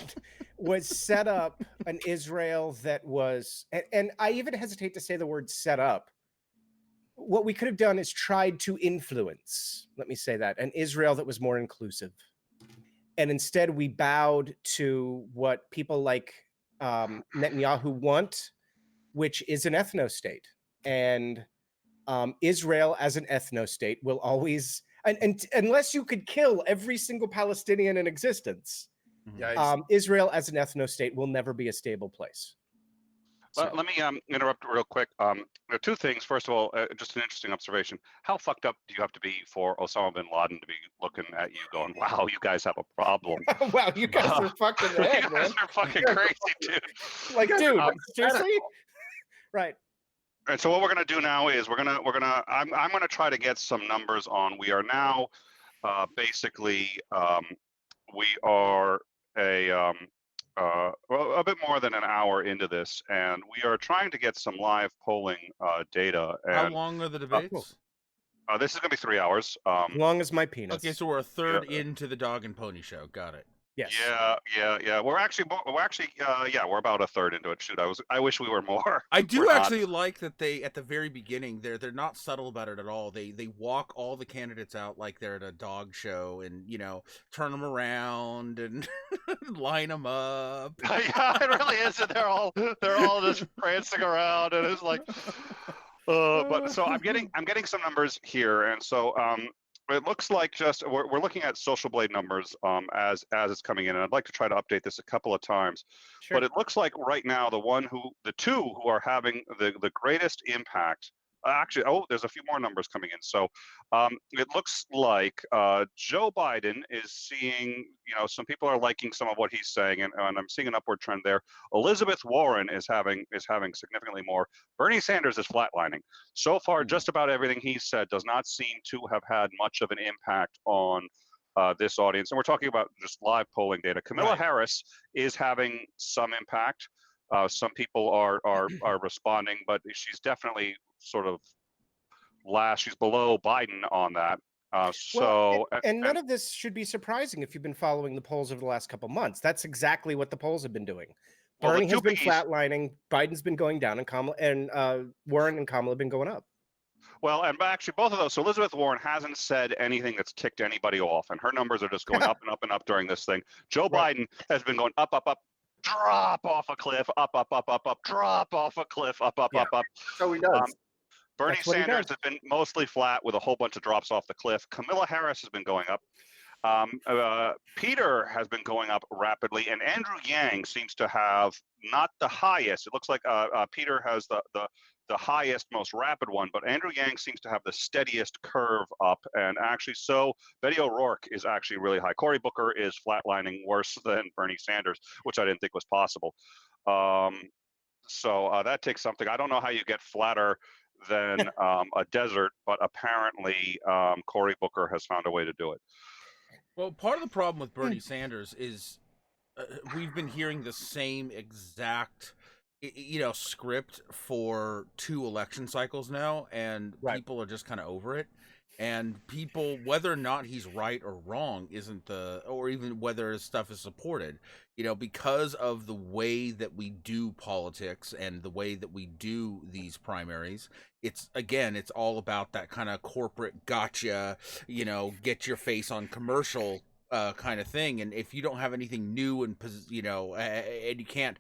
was set up an Israel that was, and I even hesitate to say the word set up. What we could have done is tried to influence, let me say that, an Israel that was more inclusive. And instead we bowed to what people like Netanyahu want, which is an ethno-state. And Israel as an ethno-state will always, and unless you could kill every single Palestinian in existence, Israel as an ethno-state will never be a stable place. So. Let me interrupt real quick. There are two things. First of all, just an interesting observation. How fucked up do you have to be for Osama bin Laden to be looking at you going, wow, you guys have a problem? Wow, you guys are fucking the head, you guys are fucking crazy, dude. Like, dude, seriously? Right. And so what we're going to do now is I'm going to try to get some numbers on. We are now basically, we are a bit more than an hour into this, and we are trying to get some live polling data. And, how long are the debates? This is going to be 3 hours. Long as my penis. Okay, so we're a third into the Dog and Pony Show. Got it. Yes. Yeah. We're about a third into it. Shoot, I wish we were more. I do actually like that they, at the very beginning, they're not subtle about it at all. They walk all the candidates out like they're at a dog show, and turn them around and line them up. Yeah, it really is. And they're all just prancing around, and it's like, but so I'm getting some numbers here, and so it looks like we're looking at Social Blade numbers as it's coming in, and I'd like to try to update this a couple of times. Sure. But it looks like right now the two who are having the greatest impact. Actually, there's a few more numbers coming in. So it looks like Joe Biden is seeing, some people are liking some of what he's saying, and I'm seeing an upward trend there. Elizabeth Warren is having significantly more. Bernie Sanders is flatlining. So far, just about everything he's said does not seem to have had much of an impact on this audience. And we're talking about just live polling data. Kamala Harris is having some impact. Some people are responding, but she's definitely sort of she's below Biden on that. None of this should be surprising if you've been following the polls over the last couple of months. That's exactly what the polls have been doing. Bernie has been flatlining, Biden's been going down, and Warren and Kamala have been going up. Well, and actually both of those. So Elizabeth Warren hasn't said anything that's ticked anybody off, and her numbers are just going up and up and up during this thing. Joe Biden has been going up, drop off a cliff, up, drop off a cliff, up. So he does. Bernie Sanders has been mostly flat with a whole bunch of drops off the cliff. Kamala Harris has been going up. Peter has been going up rapidly, and Andrew Yang seems to have not the highest. It looks like Peter has the the highest, most rapid one, but Andrew Yang seems to have the steadiest curve up. And actually, so Betty O'Rourke is actually really high. Cory Booker is flatlining worse than Bernie Sanders, which I didn't think was possible. So that takes something. I don't know how you get flatter than a desert, but apparently Cory Booker has found a way to do it. Well, part of the problem with Bernie Sanders is we've been hearing the same exact script for 2 election cycles now, and people are just kind of over it. And people, whether or not he's right or wrong isn't or even whether his stuff is supported, because of the way that we do politics and the way that we do these primaries, it's all about that kind of corporate gotcha, get your face on commercial kind of thing. And if you don't have anything new and and you can't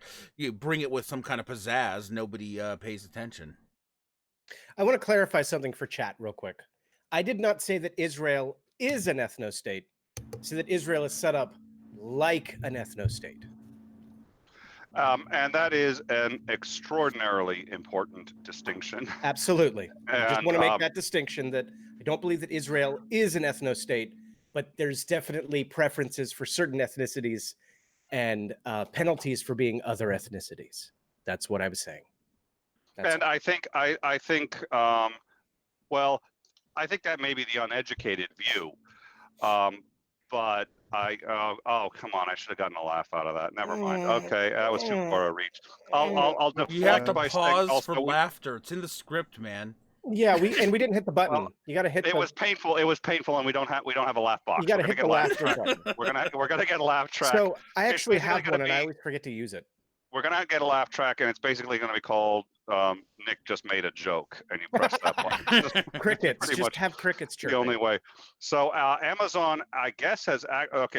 bring it with some kind of pizzazz, nobody pays attention. I want to clarify something for chat real quick. I did not say that Israel is an ethno-state. I said that Israel is set up like an ethno-state. And that is an extraordinarily important distinction. Absolutely. I just want to make that distinction, that I don't believe that Israel is an ethno-state, but there's definitely preferences for certain ethnicities and penalties for being other ethnicities. That's what I was saying. And I think I think that may be the uneducated view, but oh come on, I should have gotten a laugh out of that. Never mind. Okay, that was too far a reach. I'll you have to pause for laughter. It's in the script, man. Yeah, we didn't hit the button. Well, you got to hit. It was painful, and we don't have a laugh box. You got to hit the laughter button. We're gonna get a laugh track. So I actually have one, and I always forget to use it. We're gonna get a laugh track, and it's basically gonna be called Nick just made a joke, and you press that button. Crickets. Just have crickets chirping. The only way. So Amazon, I guess, has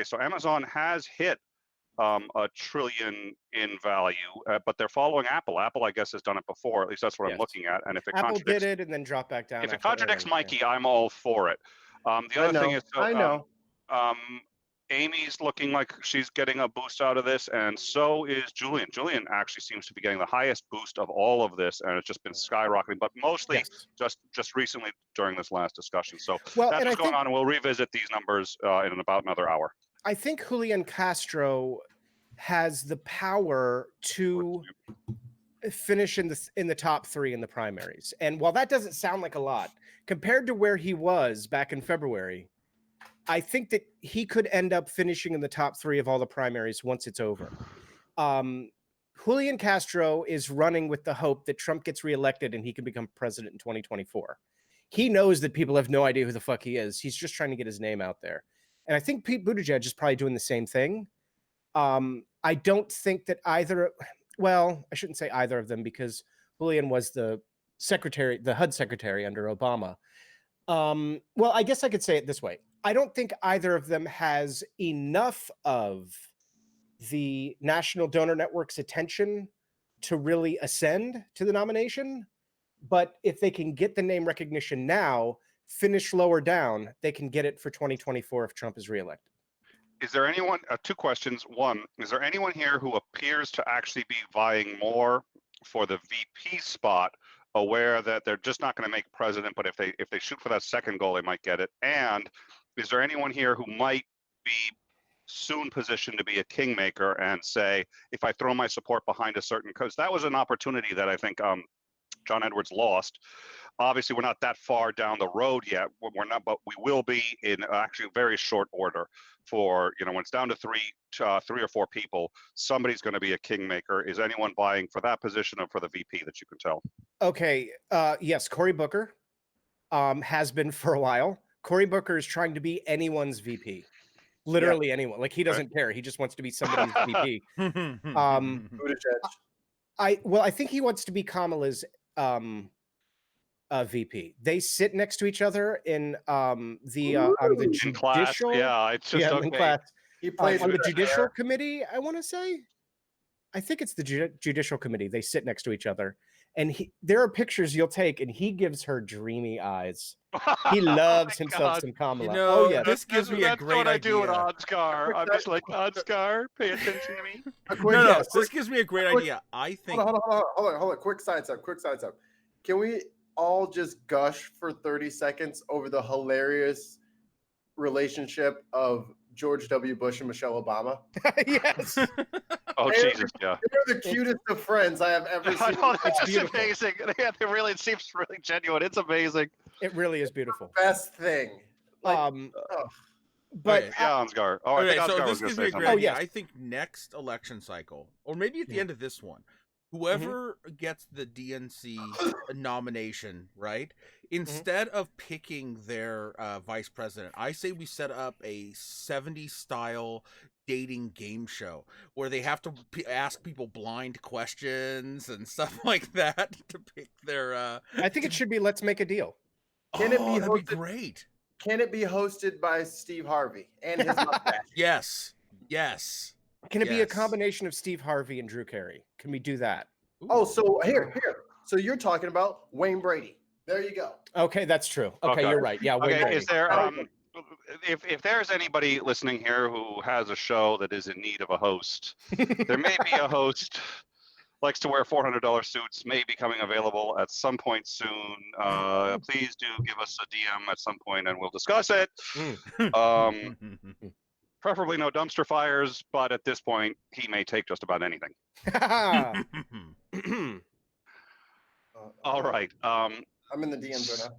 so Amazon has hit $1 trillion in value, but they're following Apple. Apple, I guess, has done it before. At least that's what I'm looking at. And if it Apple did it and then dropped back down. If it contradicts Mikey, I'm all for it. The other thing is, I know. Amy's looking like she's getting a boost out of this, and so is Julian. Julian actually seems to be getting the highest boost of all of this, and it's just been skyrocketing, but mostly just recently during this last discussion. So that's what's going on, and we'll revisit these numbers in about another hour. I think Julian Castro has the power to finish in the top 3 in the primaries. And while that doesn't sound like a lot, compared to where he was back in February, I think that he could end up finishing in the top 3 of all the primaries once it's over. Julian Castro is running with the hope that Trump gets reelected and he can become president in 2024. He knows that people have no idea who the fuck he is. He's just trying to get his name out there. And I think Pete Buttigieg is probably doing the same thing. I don't think that either, well, I shouldn't say either of them, because Julian was the HUD secretary under Obama. Well, I guess I could say it this way. I don't think either of them has enough of the National Donor Network's attention to really ascend to the nomination. But if they can get the name recognition now, finish lower down, they can get it for 2024 if Trump is reelected. Is there anyone, 2 questions. One, is there anyone here who appears to actually be vying more for the VP spot, aware that they're just not going to make president, but if they shoot for that second goal, they might get it? And is there anyone here who might be soon positioned to be a kingmaker and say, if I throw my support behind a certain, because that was an opportunity that I think John Edwards lost. Obviously, we're not that far down the road yet. We're not, but we will be in actually very short order. For when it's down to 3 or 4 people, somebody's going to be a kingmaker. Is anyone vying for that position or for the VP that you can tell? Okay. Yes, Cory Booker has been for a while. Cory Booker is trying to be anyone's VP. Literally anyone. Like, he doesn't care. He just wants to be somebody's VP. I think he wants to be Kamala's VP. They sit next to each other in the judicial class. Yeah, it's just okay. In class. He plays on the judicial committee, I want to say. I think it's the judicial committee. They sit next to each other, and there are pictures you'll take, and he gives her dreamy eyes. He loves himself some Kamala. This gives me a great idea. That's what I do with Ansgar. I'm just like, Ansgar, pay attention to me. This gives me a great idea. I think. Hold on. Quick side up. Can we all just gush for 30 seconds over the hilarious relationship of George W. Bush and Michelle Obama? Yes. Jesus, yeah. They're the cutest of friends I have ever seen. It's amazing. Yeah, it seems really genuine. It's amazing. It really is beautiful. Best thing. Like, but yeah, Ansgar. Oh, I think Ansgar was going to say something. Oh, yeah. I think next election cycle, or maybe at the end of this one, whoever gets the DNC nomination, right? Instead of picking their vice president, I say we set up a 70s style dating game show where they have to ask people blind questions and stuff like that to pick their. I think it should be Let's Make a Deal. Can it be that'd be great. Can it be hosted by Steve Harvey and his mustache? Yes. Can it be a combination of Steve Harvey and Drew Carey? Can we do that? Ooh. Oh, so here. So you're talking about Wayne Brady. There you go. Okay, that's true. Okay, you're right. Yeah, Wayne Brady. Is there if there's anybody listening here who has a show that is in need of a host, there may be a host likes to wear $400 suits, may be coming available at some point soon. Please do give us a DM at some point and we'll discuss it. Preferably no dumpster fires, but at this point, he may take just about anything. All right. I'm in the DMs right now.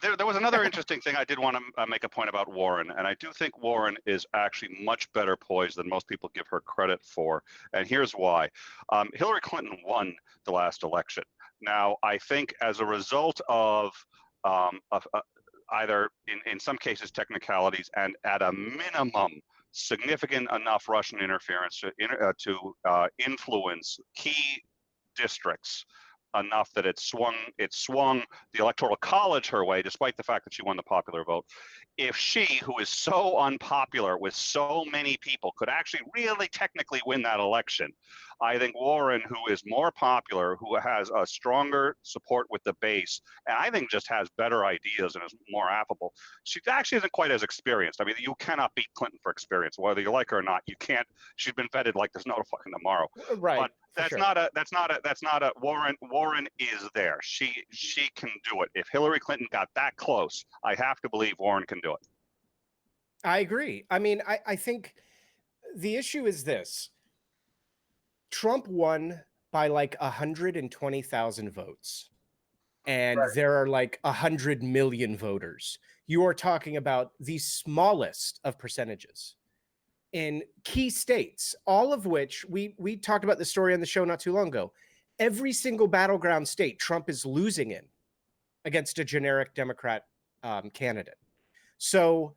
There was another interesting thing I did want to make a point about Warren, and I do think Warren is actually much better poised than most people give her credit for, and here's why. Hillary Clinton won the last election. Now, I think as a result of either, in some cases, technicalities, and at a minimum, significant enough Russian interference to influence key districts enough that it swung the Electoral College her way, despite the fact that she won the popular vote. If she, who is so unpopular with so many people, could actually really technically win that election, I think Warren, who is more popular, who has a stronger support with the base, and I think just has better ideas and is more affable, she actually isn't quite as experienced. I mean, you cannot beat Clinton for experience, whether you like her or not. You can't. She's been vetted like there's no fucking tomorrow. Right. But that's not a Warren is there. She can do it. If Hillary Clinton got that close, I have to believe Warren can do it. I agree. I mean, I think the issue is this. Trump won by like 120,000 votes. And there are like 100 million voters. You are talking about the smallest of percentages in key states, all of which we talked about the story on the show not too long ago. Every single battleground state Trump is losing in against a generic Democrat candidate. So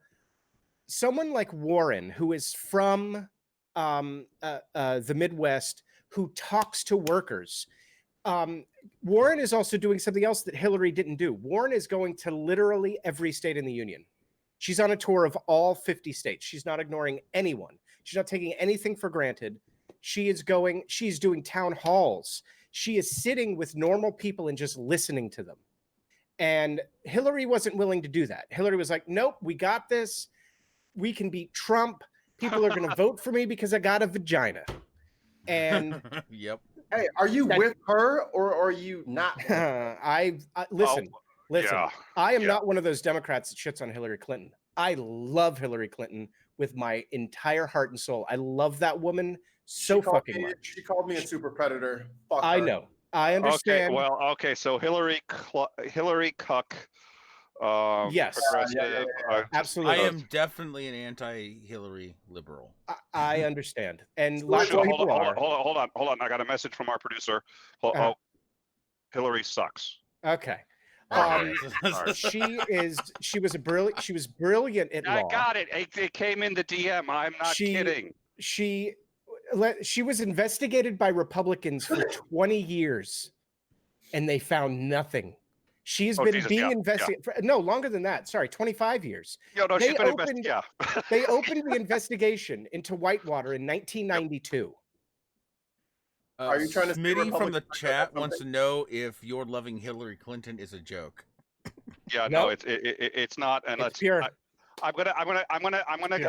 someone like Warren, who is from the Midwest, who talks to workers, Warren is also doing something else that Hillary didn't do. Warren is going to literally every state in the union. She's on a tour of all 50 states. She's not ignoring anyone. She's not taking anything for granted. She's doing town halls. She is sitting with normal people and just listening to them. And Hillary wasn't willing to do that. Hillary was like, nope, we got this. We can beat Trump. People are going to vote for me because I got a vagina. And yep. Hey, are you with her or are you not? Listen. Yeah, I am not one of those Democrats that shits on Hillary Clinton. I love Hillary Clinton with my entire heart and soul. I love that woman so fucking much. She called me a super predator. Fuck her. I know. I understand. Okay, so Hillary Cuck. Yes. Absolutely. I am definitely an anti-Hillary liberal. I understand. And lots of people are. Hold on. I got a message from our producer. Hillary sucks. Okay. She was brilliant at law. I got it. It came in the DM. I'm not kidding. She was investigated by Republicans for 20 years and they found nothing. She's been being investigated. No, longer than that. Sorry, 25 years. She's been investigated. They opened the investigation into Whitewater in 1992. Are you trying to? Smitty from the chat wants to know if you're loving Hillary Clinton is a joke. Yeah, no, it's not. And it's pure. I'm gonna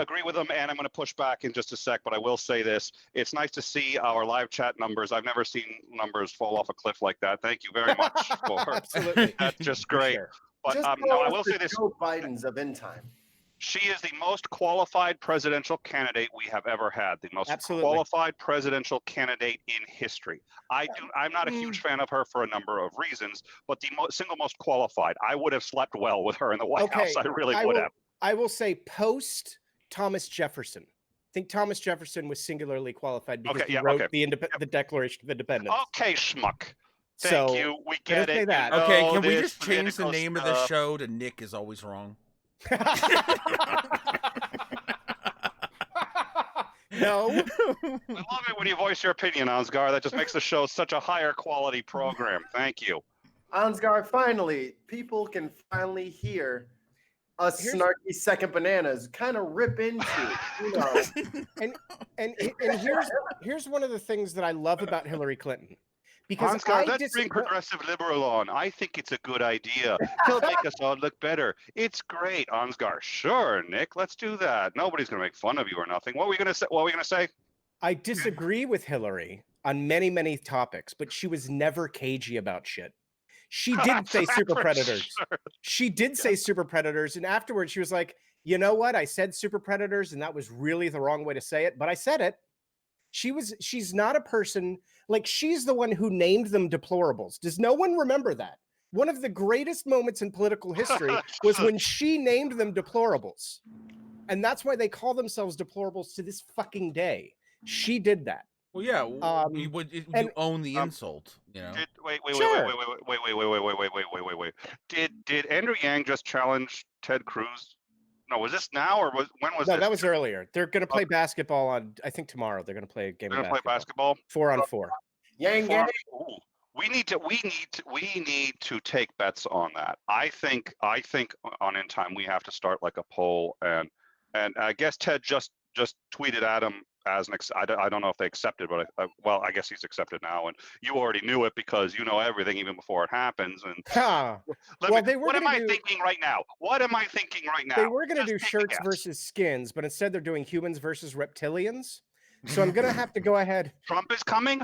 agree with him, and I'm gonna push back in just a sec. But I will say this: it's nice to see our live chat numbers. I've never seen numbers fall off a cliff like that. Thank you very much for Absolutely. that's just great. Sure. But Just no, I will say this: Joe Biden's of end time. she is the most qualified presidential candidate we have ever had. The most qualified presidential candidate in history. I'm not a huge fan of her for a number of reasons, but the single most qualified. I would have slept well with her in the White House. I really would have. I will say post Thomas Jefferson. I think Thomas Jefferson was singularly qualified because he wrote the Declaration of Independence. Okay, schmuck. Thank you. We get it. That. Okay, can we just change the name of the show to Nick is Always Wrong? No. I love it when you voice your opinion, Ansgar. That just makes the show such a higher quality program. Thank you. Ansgar, finally, people can finally hear us snarky second bananas kind of rip into, you know. and here's one of the things that I love about Hillary Clinton. Because Ansgar, let's bring progressive liberal on. I think it's a good idea. He'll make us all look better. It's great, Ansgar. Sure, Nick, let's do that. Nobody's going to make fun of you or nothing. What were we going to say? I disagree with Hillary on many, many topics, but she was never cagey about shit. She did say super predators. Sure. She did say super predators. And afterwards, she was like, you know what? I said super predators, and that was really the wrong way to say it, but I said it. She's not a person, like, she's the one who named them deplorables. Does no one remember that? One of the greatest moments in political history was when she named them deplorables. And that's why they call themselves deplorables to this fucking day. She did that. Well, yeah, you own the insult, you know. Wait. Did Andrew Yang just challenge Ted Cruz? No, was this now or when was this? No, that was earlier. They're going to play basketball on, I think tomorrow. They're going to play a game of basketball. Play basketball? 4-on-4. Yang. We need to take bets on that. I think on In Time we have to start like a poll, and I guess Ted just tweeted at him as I don't know if they accepted, but I guess he's accepted now, and you already knew it because you know everything even before it happens. And what am I thinking right now? They were going to do shirts versus skins, but instead they're doing humans versus reptilians. So I'm going to have to go ahead. Trump is coming.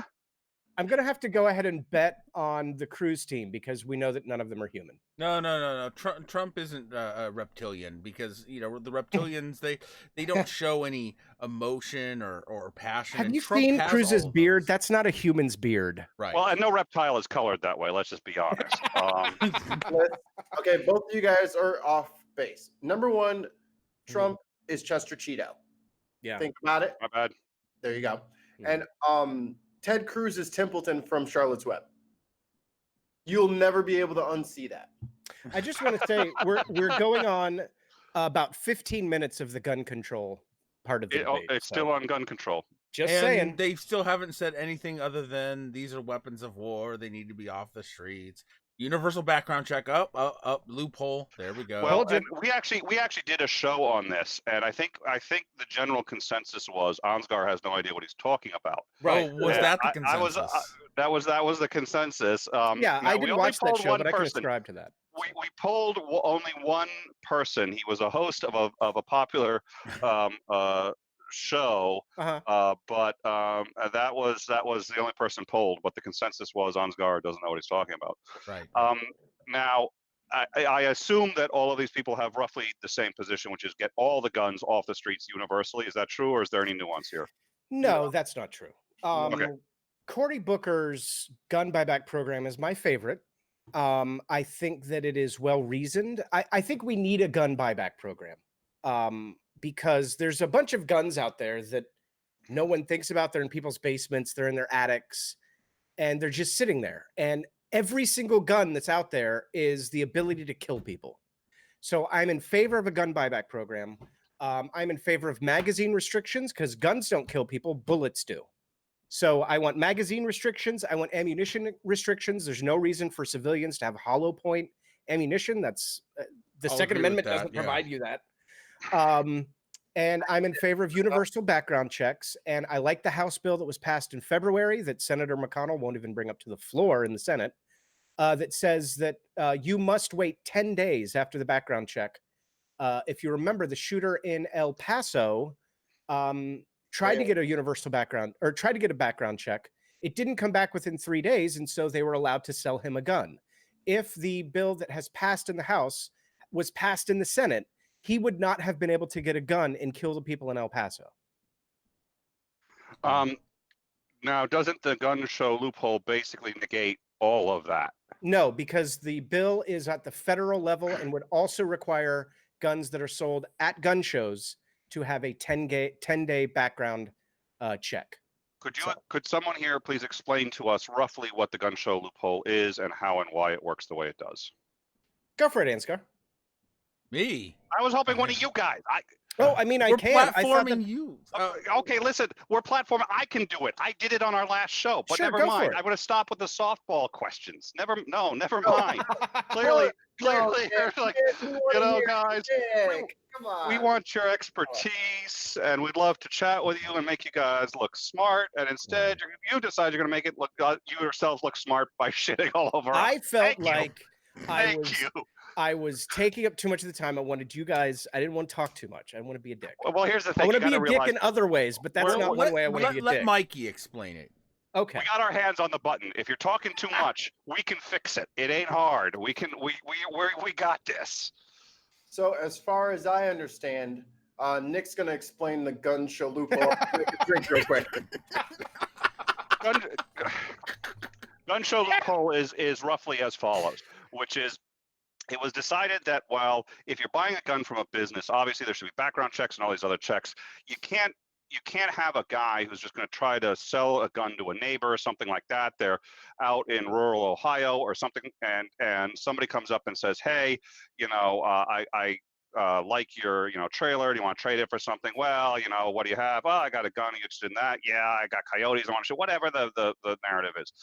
I'm going to have to go ahead and bet on the Cruz team because we know that none of them are human. No. Trump isn't a reptilian because, you know, the reptilians, they don't show any emotion or passion. Have you seen Cruz's beard? That's not a human's beard. Right. Well, and no reptile is colored that way. Let's just be honest. Okay, both of you guys are off base. Number one, Trump is Chester Cheeto. Yeah. Think about it. My bad. There you go. And Ted Cruz is Templeton from Charlotte's Web. You'll never be able to unsee that. I just want to say we're going on about 15 minutes of the gun control part of the debate. It's still on gun control. Just saying. They still haven't said anything other than these are weapons of war. They need to be off the streets. Universal background check. Up, loophole. There we go. Well, and we actually did a show on this, and I think the general consensus was Ansgar has no idea what he's talking about. Right? Was that the consensus? That was the consensus. Yeah, I didn't watch that show, but I can subscribe to that. We polled only one person. He was a host of a popular show, but that was the only person polled. But the consensus was Ansgar doesn't know what he's talking about. Right. Now, I assume that all of these people have roughly the same position, which is get all the guns off the streets universally. Is that true, or is there any nuance here? No, that's not true. Cory Booker's gun buyback program is my favorite. I think that it is well reasoned. I think we need a gun buyback program. Because there's a bunch of guns out there that no one thinks about. They're in people's basements, they're in their attics, and they're just sitting there. And every single gun that's out there is the ability to kill people. So I'm in favor of a gun buyback program. I'm in favor of magazine restrictions because guns don't kill people, bullets do. So I want magazine restrictions. I want ammunition restrictions. There's no reason for civilians to have hollow point ammunition. That's the Second Amendment doesn't provide you that. And I'm in favor of universal background checks. And I like the House bill that was passed in February that Senator McConnell won't even bring up to the floor in the Senate, that says that you must wait 10 days after the background check if you remember, the shooter in El Paso tried to get a universal background, or tried to get a background check. It didn't come back within 3 days, and so they were allowed to sell him a gun. If the bill that has passed in the House was passed in the Senate, he would not have been able to get a gun and kill the people in El Paso. Now, doesn't the gun show loophole basically negate all of that? No, because the bill is at the federal level and would also require guns that are sold at gun shows to have a 10-day background check. Could someone here please explain to us roughly what the gun show loophole is and how and why it works the way it does? Go for it, Ansgar. Me? I was hoping one of you guys. I mean, we're can. platforming you. Okay, listen, we're platforming. I can do it. I did it on our last show, but sure, never mind. I'm going to stop with the softball questions. Never mind. Clearly, like, guys, come on. We want your expertise, and we'd love to chat with you and make you guys look smart. And instead, you decide you're going to make it look you yourselves look smart by shitting all over. I felt like Thank you. I was taking up too much of the time. I wanted you guys. I didn't want to talk too much. I want to be a dick. Well, here's the thing. I want to be a dick in other ways, but that's not one way I want to be a dick. Let Mikey explain it. Okay. We got our hands on the button. If you're talking too much, we can fix it. It ain't hard. We got this. So as far as I understand, Nick's going to explain the gun show loophole. Drink real quick. Gun show loophole is roughly as follows, which is, it was decided that, well, if you're buying a gun from a business, obviously there should be background checks and all these other checks. You can't have a guy who's just going to try to sell a gun to a neighbor or something like that. They're out in rural Ohio or something, and somebody comes up and says, hey, I like your trailer. Do you want to trade it for something? Well, what do you have? Oh, I got a gun. Are you interested in that? Yeah, I got coyotes. I want to shoot, whatever the narrative is.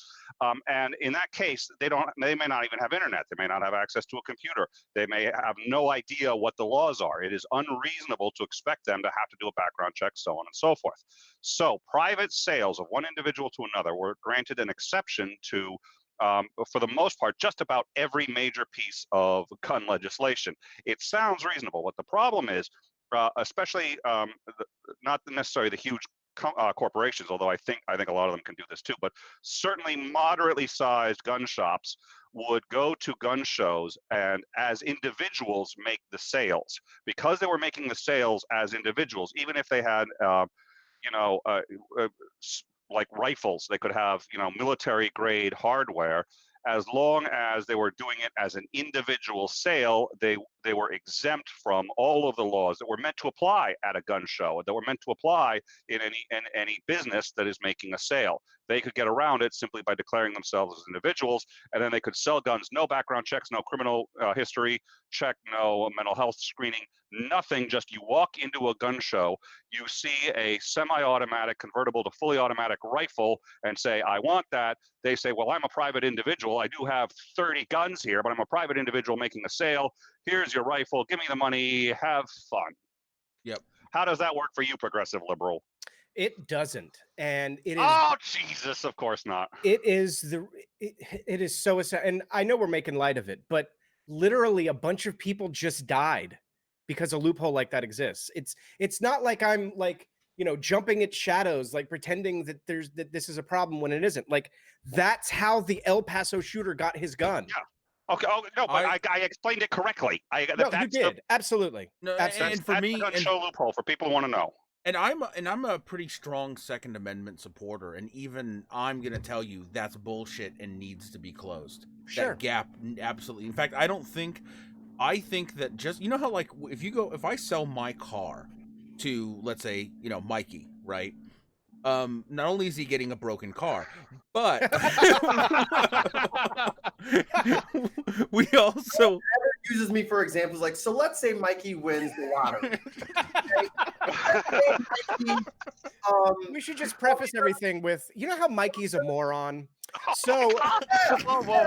And in that case, they may not even have internet. They may not have access to a computer. They may have no idea what the laws are. It is unreasonable to expect them to have to do a background check, so on and so forth. So private sales of one individual to another were granted an exception to, for the most part, just about every major piece of gun legislation. It sounds reasonable. What the problem is, especially not necessarily the huge corporations, although I think a lot of them can do this too, but certainly moderately sized gun shops would go to gun shows and as individuals make the sales. Because they were making the sales as individuals, even if they had like rifles, they could have military grade hardware. As long as they were doing it as an individual sale, they were exempt from all of the laws that were meant to apply at a gun show, that were meant to apply in any business that is making a sale. They could get around it simply by declaring themselves as individuals, and then they could sell guns, no background checks, no criminal history check, no mental health screening, nothing. Just you walk into a gun show, you see a semi-automatic convertible to fully automatic rifle and say, I want that. They say, well, I'm a private individual. I do have 30 guns here, but I'm a private individual making a sale. Here's your rifle. Give me the money. Have fun. Yep. How does that work for you, progressive liberal? It doesn't. And it is. Oh, Jesus. Of course not. It is it is so, and I know we're making light of it, but literally a bunch of people just died because a loophole like that exists. It's not like I'm like, jumping at shadows, like pretending that this is a problem when it isn't. Like, that's how the El Paso shooter got his gun. Yeah. Okay. Oh, no, but I explained it correctly. You did. Absolutely. No, absolutely. And for me, gun show loophole for people who want to know. And I'm a pretty strong Second Amendment supporter, and even I'm gonna tell you that's bullshit and needs to be closed. Sure. That gap, absolutely. In fact, I think that just how like if I sell my car to, let's say, Mikey, right? Not only is he getting a broken car, but we also uses me for examples. Like, so let's say Mikey wins the lottery. We should just preface everything with, how Mikey's a moron. So,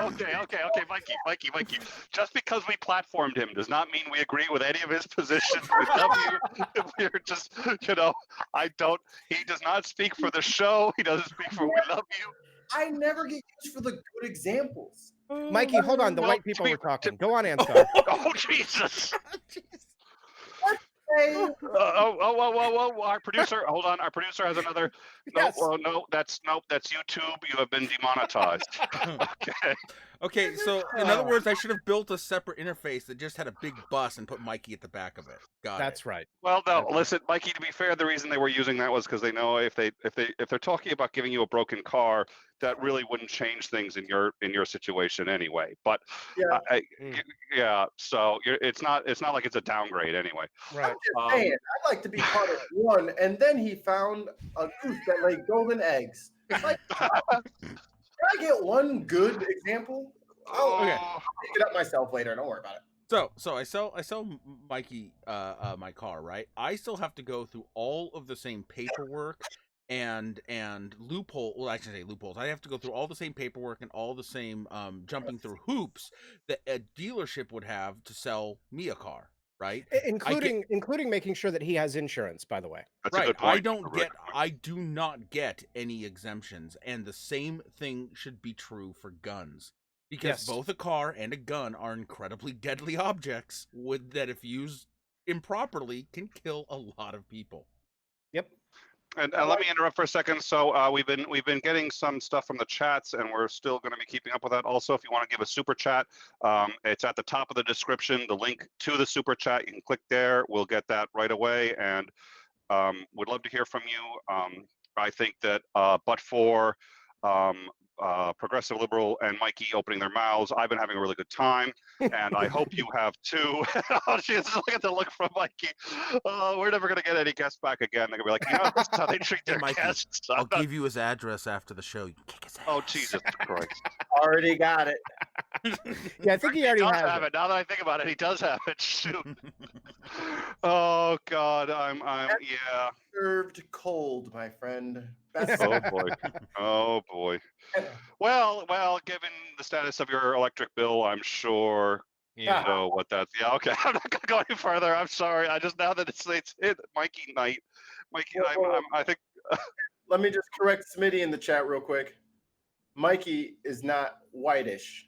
okay, Mikey. Just because we platformed him does not mean we agree with any of his positions. We love you. We're just, he does not speak for the show. He doesn't speak for we love you. I never get used for the good examples. Mikey, hold on. The white people were talking. Go on, Ansgar. Oh, Jesus. Our producer, hold on. Our producer has another. Yes. No, that's YouTube. You have been demonetized. Okay. Okay, so in other words, I should have built a separate interface that just had a big bus and put Mikey at the back of it. That's right. Well, no, listen, Mikey. To be fair, the reason they were using that was because they know if they're talking about giving you a broken car, that really wouldn't change things in your situation anyway. But yeah, so it's not like it's a downgrade anyway. Right. I'm just saying, I'd like to be part of one. And then he found a goose that laid golden eggs. Like, can I get one good example? I'll pick it up myself later. Don't worry about it. So I sell Mikey my car, right? I still have to go through all of the same paperwork and loophole. Well, I should say loopholes. I have to go through all the same paperwork and all the same jumping through hoops that a dealership would have to sell me a car, right? Including making sure that he has insurance, by the way. That's a good point. I do not get any exemptions, and the same thing should be true for guns. Because both a car and a gun are incredibly deadly objects that, if used improperly, can kill a lot of people. Yep. And let me interrupt for a second. So we've been getting some stuff from the chats, and we're still going to be keeping up with that. Also, if you want to give a super chat, it's at the top of the description. The link to the super chat, you can click there. We'll get that right away, and would love to hear from you. I think that but for Progressive Liberal and Mikey opening their mouths, I've been having a really good time, and I hope you have too. Oh, jeez, look at the look from Mikey. We're never going to get any guests back again. They're going to be like, this is how they treat their guests. I'll give you his address after the show. You can kick his ass. Oh, Jesus Christ. Already got it. Yeah, I think he already does has have it. Now that I think about it, he does have it. Shoot. Oh, God. Yeah. Served cold, my friend. Oh boy. Oh boy. Well, given the status of your electric bill, I'm sure you know what that's. Yeah, okay. I'm not gonna go any further. I'm sorry. I just, now that it's Mikey night. Mikey, I think. Let me just correct Smitty in the chat real quick. Mikey is not whitish.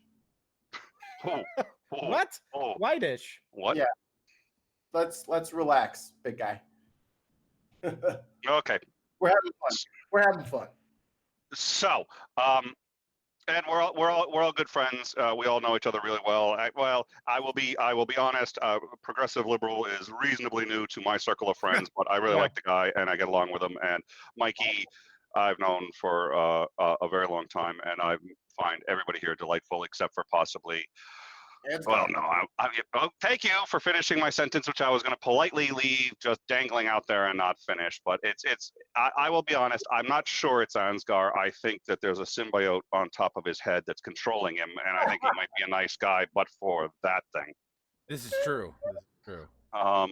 What? Whitish? What? Yeah. Let's relax, big guy. Okay. We're having fun. So, and we're all good friends. We all know each other really well. I will be honest. Progressive Liberal is reasonably new to my circle of friends, but I really like the guy and I get along with him. And Mikey, I've known for a very long time, and I find everybody here delightful except for possibly. Well, no. Thank you for finishing my sentence, which I was going to politely leave just dangling out there and not finish. But I will be honest. I'm not sure it's Ansgar. I think that there's a symbiote on top of his head that's controlling him, and I think he might be a nice guy, but for that thing. This is true. All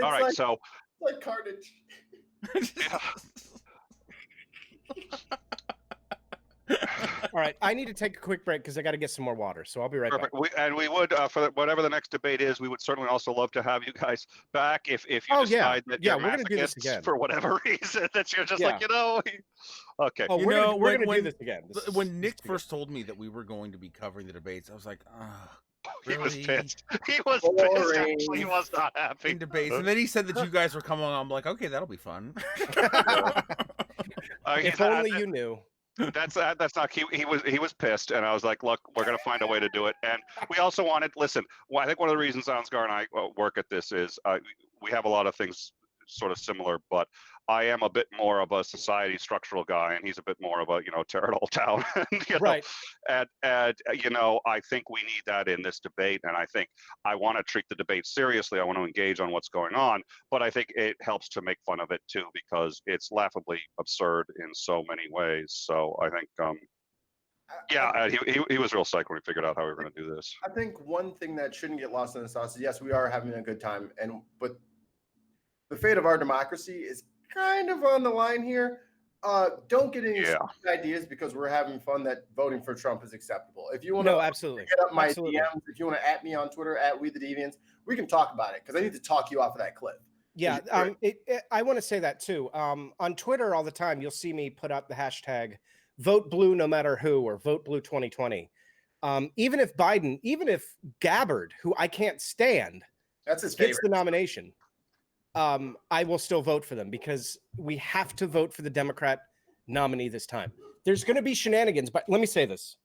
right. Like, so. It's like Carnage. Yeah. All right, I need to take a quick break because I got to get some more water, so I'll be right back. We would, for whatever the next debate is, we would certainly also love to have you guys back if you decide that you're we're going to do this again for whatever reason, that you're just like, okay. Oh, we're going to do this again. When Nick first told me that we were going to be covering the debates, I was like, He was pissed. He was pissed. Actually, he was not happy. In debates, and then he said that you guys were coming on. I'm like, okay, that'll be fun. If only you knew. That's not. He was pissed, and I was like, look, we're gonna find a way to do it. And we also wanted. Listen, I think one of the reasons Ansgar and I work at this is we have a lot of things sort of similar, but I am a bit more of a society structural guy, and he's a bit more of a tear it all down. Right. And I think we need that in this debate, and I think I want to treat the debate seriously. I want to engage on what's going on, but I think it helps to make fun of it too, because it's laughably absurd in so many ways. So I think he was real psyched when we figured out how we were going to do this. I think one thing that shouldn't get lost in the sauce is, yes, we are having a good time, but the fate of our democracy is kind of on the line here. Don't get any ideas because we're having fun that voting for Trump is acceptable. If you want to absolutely hit up my DMs, if you want to at me on Twitter at WeTheDeviants, we can talk about it because I need to talk you off of that cliff. Yeah, I want to say that too. On Twitter all the time, you'll see me put out the hashtag vote blue no matter who, or vote blue 2020. Even if Gabbard, who I can't stand, that's his favorite, gets the nomination. I will still vote for them because we have to vote for the Democrat nominee this time. There's going to be shenanigans, but let me say this.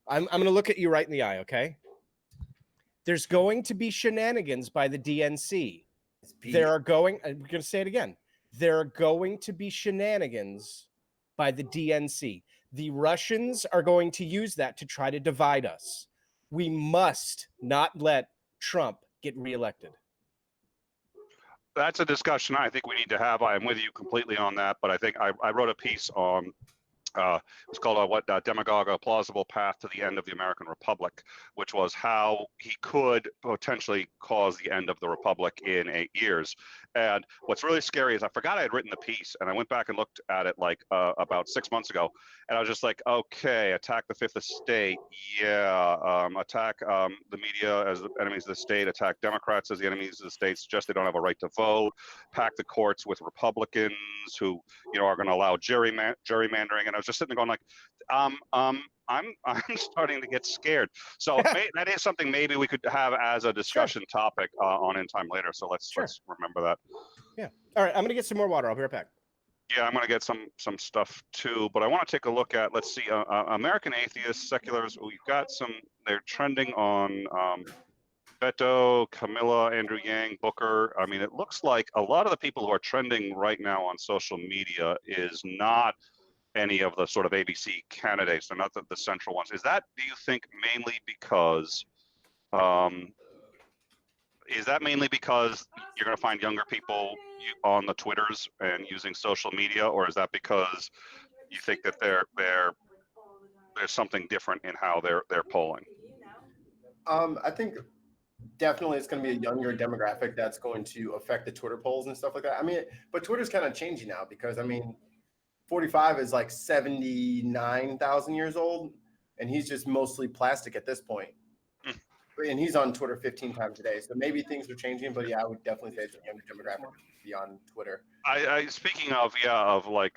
I'm going to look at you right in the eye, okay? There's going to be shenanigans by the DNC. I'm going to say it again. There are going to be shenanigans by the DNC. The Russians are going to use that to try to divide us. We must not let Trump get reelected. That's a discussion I think we need to have. I am with you completely on that, but I think I wrote a piece on it's called Demagogue, a Plausible Path to the End of the American Republic, which was how he could potentially cause the end of the Republic in 8 years. And what's really scary is I forgot I had written the piece, and I went back and looked at it like about 6 months ago, and I was just like, okay, attack the fifth estate, yeah, attack the media as the enemies of the state, attack Democrats as the enemies of the state, suggest they don't have a right to vote, pack the courts with Republicans who are going to allow gerrymandering. And I was just sitting there going like, I'm starting to get scared. So that is something maybe we could have as a discussion topic on In Time Later. So let's remember that. Yeah. All right. I'm gonna get some more water. I'll be right back. Yeah, I'm gonna get some stuff too. But I want to take a look at, let's see, American atheists, seculars. We've got some. They're trending on Beto, Camilla, Andrew Yang, Booker. I mean, it looks like a lot of the people who are trending right now on social media is not any of the sort of ABC candidates. They're not the central ones. Is that, do you think, mainly because you're going to find younger people on the Twitters and using social media, or is that because you think that there's something different in how they're polling? I think definitely it's going to be a younger demographic that's going to affect the Twitter polls and stuff like that. I mean, but Twitter's kind of changing now because, I mean, 45 is like 79,000 years old, and he's just mostly plastic at this point. And he's on Twitter 15 times a day, so maybe things are changing. But yeah, I would definitely say it's a younger demographic beyond Twitter. Speaking of like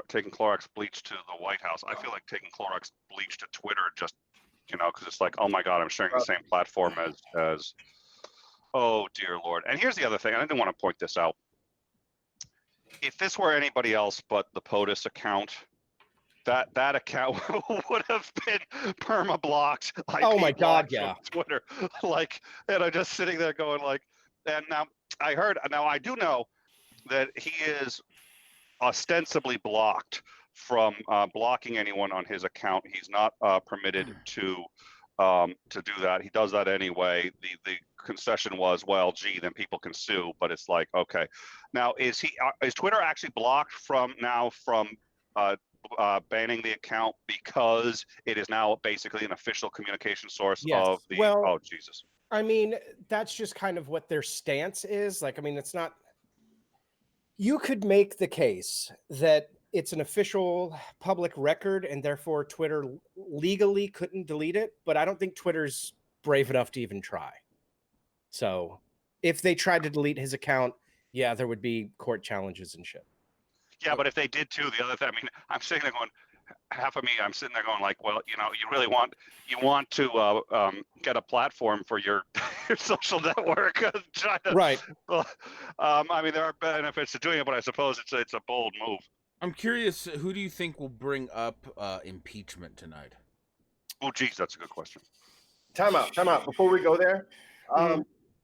taking Clorox bleach to the White House, I feel like taking Clorox bleach to Twitter just because it's like, oh my God, I'm sharing the same platform as oh dear Lord. And here's the other thing, and I didn't want to point this out. If this were anybody else but the POTUS account, that account would have been perma-blocked. Oh my God, yeah. Twitter, and I'm just sitting there going like, and now I do know that he is ostensibly blocked from blocking anyone on his account. He's not permitted to do that. He does that anyway. The concession was, well, gee, then people can sue. But it's like, okay, now is Twitter actually blocked from banning the account because it is now basically an official communication source of the? Well, oh Jesus. I mean, that's just kind of what their stance is. Like, I mean, it's not. You could make the case that it's an official public record and therefore Twitter legally couldn't delete it, but I don't think Twitter's brave enough to even try. So if they tried to delete his account, yeah, there would be court challenges and shit. Yeah, but if they did too, the other thing, I mean, I'm sitting there going, I'm sitting there going like, well, you really want to get a platform for your social network. Right. I mean, there are benefits to doing it, but I suppose it's a bold move. I'm curious, who do you think will bring up impeachment tonight? Oh, geez, that's a good question. Time out. Before we go there,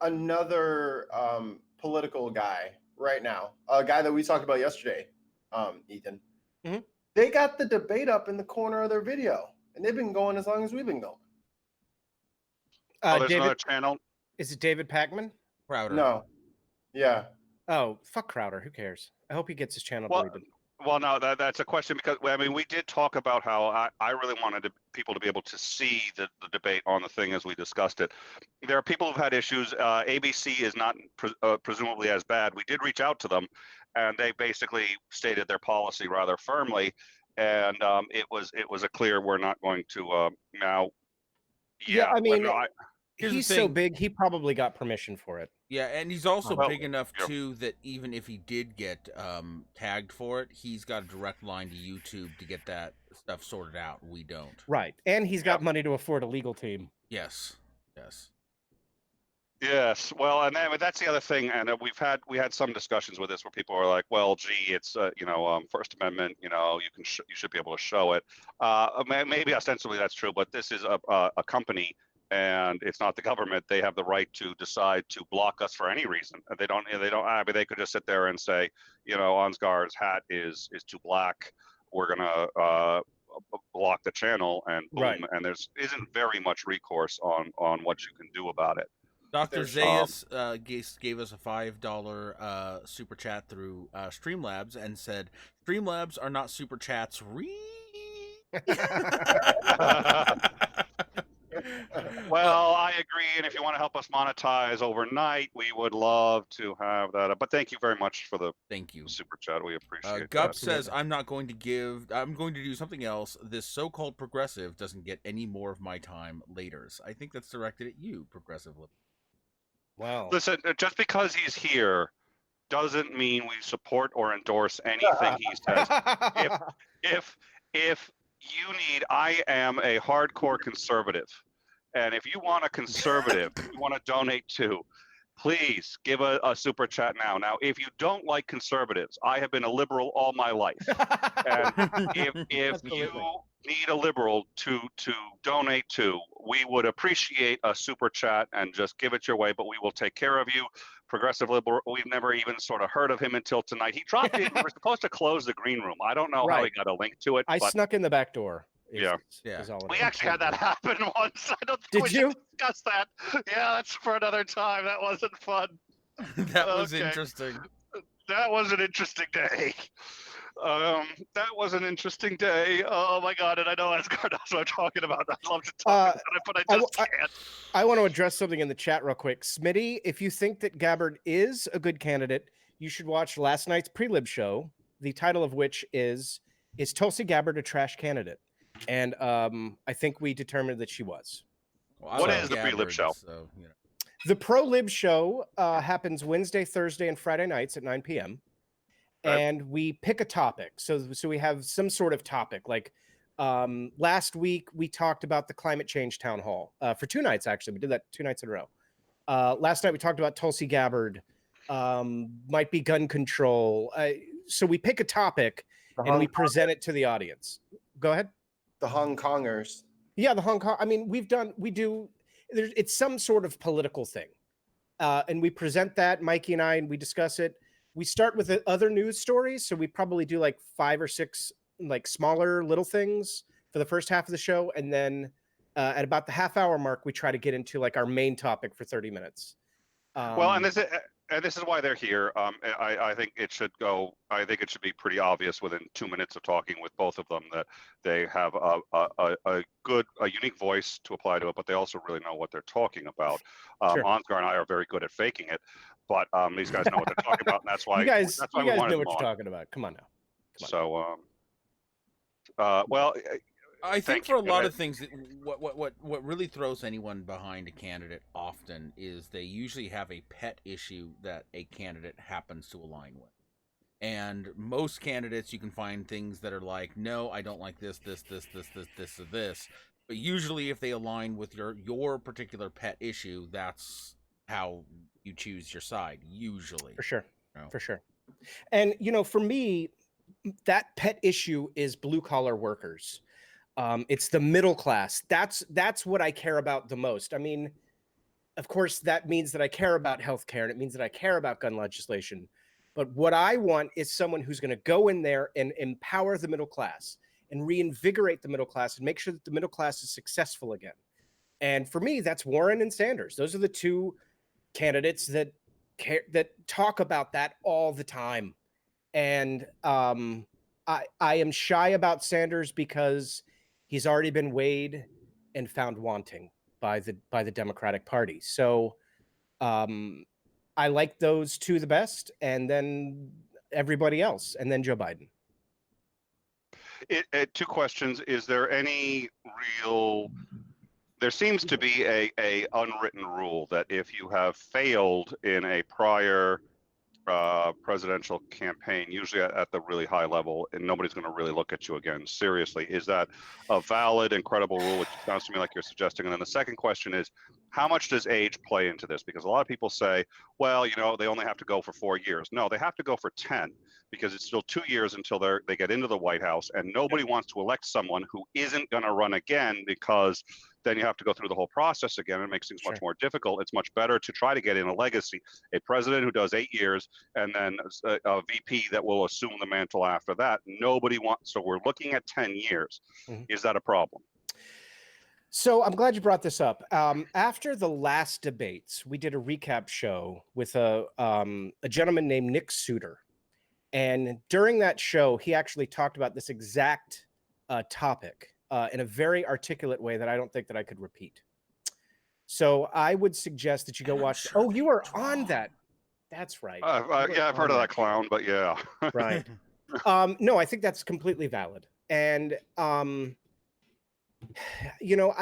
another political guy right now, a guy that we talked about yesterday, Ethan. Mm-hmm. They got the debate up in the corner of their video, and they've been going as long as we've been going. There's another channel. Is it David Pakman? Crowder. No. Yeah. Oh, fuck Crowder. Who cares? I hope he gets his channel deleted. Well, no, that's a question because, I mean, we did talk about how I really wanted people to be able to see the debate on the thing as we discussed it. There are people who've had issues. ABC is not presumably as bad. We did reach out to them, and they basically stated their policy rather firmly, and it was a clear we're not going to now. Yeah, I mean, he's so big, he probably got permission for it. Yeah, and he's also big enough too that even if he did get tagged for it, he's got a direct line to YouTube to get that stuff sorted out. We don't. Right, and he's got money to afford a legal team. Yes. Yes, well, and then that's the other thing, and we had some discussions with this where people are like, well, gee, it's First Amendment, you should be able to show it. Maybe ostensibly that's true, but this is a company, and it's not the government. They have the right to decide to block us for any reason. They don't. I mean, they could just sit there and say, Ansgar's hat is too black. We're gonna block the channel, and boom, Right. and there's isn't very much recourse on what you can do about it. Dr. Zayas gave us a $5 super chat through Streamlabs and said, Streamlabs are not super chats. Well, I agree, and if you want to help us monetize overnight, we would love to have that. But thank you very much for the super chat. We appreciate Gup that. says, I'm going to do something else. This so-called progressive doesn't get any more of my time laters. I think that's directed at you, progressive. Wow. Listen, just because he's here doesn't mean we support or endorse anything he says. If you need, I am a hardcore conservative, and if you want a conservative, you want to donate to, please give a super chat now. Now, if you don't like conservatives, I have been a liberal all my life, and if you need a liberal to donate to, we would appreciate a super chat and just give it your way, but we will take care of you. Progressive liberal, we've never even sort of heard of him until tonight. He dropped in. We were supposed to close the green room. I don't know how he got a link to it. I snuck in the back door. Yeah. We actually had that happen once. I don't think we should discuss that. Yeah, that's for another time. That wasn't fun. That was interesting. That was an interesting day. That was an interesting day. Oh my God! And I know Ansgar knows what I'm talking about. I'd love to talk about it, but I just can't. I want to address something in the chat real quick. Smitty, if you think that Gabbard is a good candidate, you should watch last night's pre-lib show, the title of which is Tulsi Gabbard a trash candidate? And I think we determined that she was. Well, what is the pre-lib show? So, the pro-lib show happens Wednesday, Thursday, and Friday nights at 9 p.m. And we pick a topic. So we have some sort of topic. Like last week, we talked about the climate change town hall for 2 nights, actually. We did that 2 nights in a row. Last night, we talked about Tulsi Gabbard, might be gun control. So we pick a topic and we present it to the audience. Go ahead. The Hong Kongers. Yeah, the Hong Kong. I mean, it's some sort of political thing. And we present that, Mikey and I, and we discuss it. We start with the other news stories. So we probably do like 5 or 6 like smaller little things for the first half of the show. And then at about the half-hour mark, we try to get into like our main topic for 30 minutes. Well, and this is why they're here. I think it should go. I think it should be pretty obvious within 2 minutes of talking with both of them that they have a unique voice to apply to it, but they also really know what they're talking about. Sure. Ansgar and I are very good at faking it, but these guys know what they're talking about, and that's why you guys we know what you're on. talking about. Come on now. Well. I think for a lot of things, what really throws anyone behind a candidate often is they usually have a pet issue that a candidate happens to align with. And most candidates, you can find things that are like, no, I don't like this, or this. But usually if they align with your particular pet issue, that's how you choose your side, usually. For sure. For sure. And, for me, that pet issue is blue-collar workers. It's the middle class. That's what I care about the most. I mean, of course, that means that I care about healthcare, and it means that I care about gun legislation. But what I want is someone who's going to go in there and empower the middle class and reinvigorate the middle class and make sure that the middle class is successful again. And for me, that's Warren and Sanders. Those are the 2 candidates that talk about that all the time. And I am shy about Sanders because he's already been weighed and found wanting by the Democratic Party. So I like those 2 the best, and then everybody else, and then Joe Biden. 2 questions. Is there any real... There seems to be a unwritten rule that if you have failed in a prior presidential campaign, usually at the really high level, and nobody's going to really look at you again seriously. Is that a valid and credible rule, which sounds to me like you're suggesting? And then the second question is, how much does age play into this? Because a lot of people say, well, they only have to go for 4 years. No, they have to go for 10 because it's still 2 years until they get into the White House, and nobody wants to elect someone who isn't going to run again, because then you have to go through the whole process again. It makes things much more difficult. It's much better to try to get in a legacy, a president who does 8 years, and then a VP that will assume the mantle after that. Nobody wants, so we're looking at 10 years. Is that a problem? So I'm glad you brought this up. After the last debates, we did a recap show with a gentleman named Nick Soutter. And during that show, he actually talked about this exact topic in a very articulate way that I don't think that I could repeat. So I would suggest that you go watch. Oh, you were on that. That's right. Yeah, I've heard of that clown, but yeah. Right. No, I think that's completely valid. And I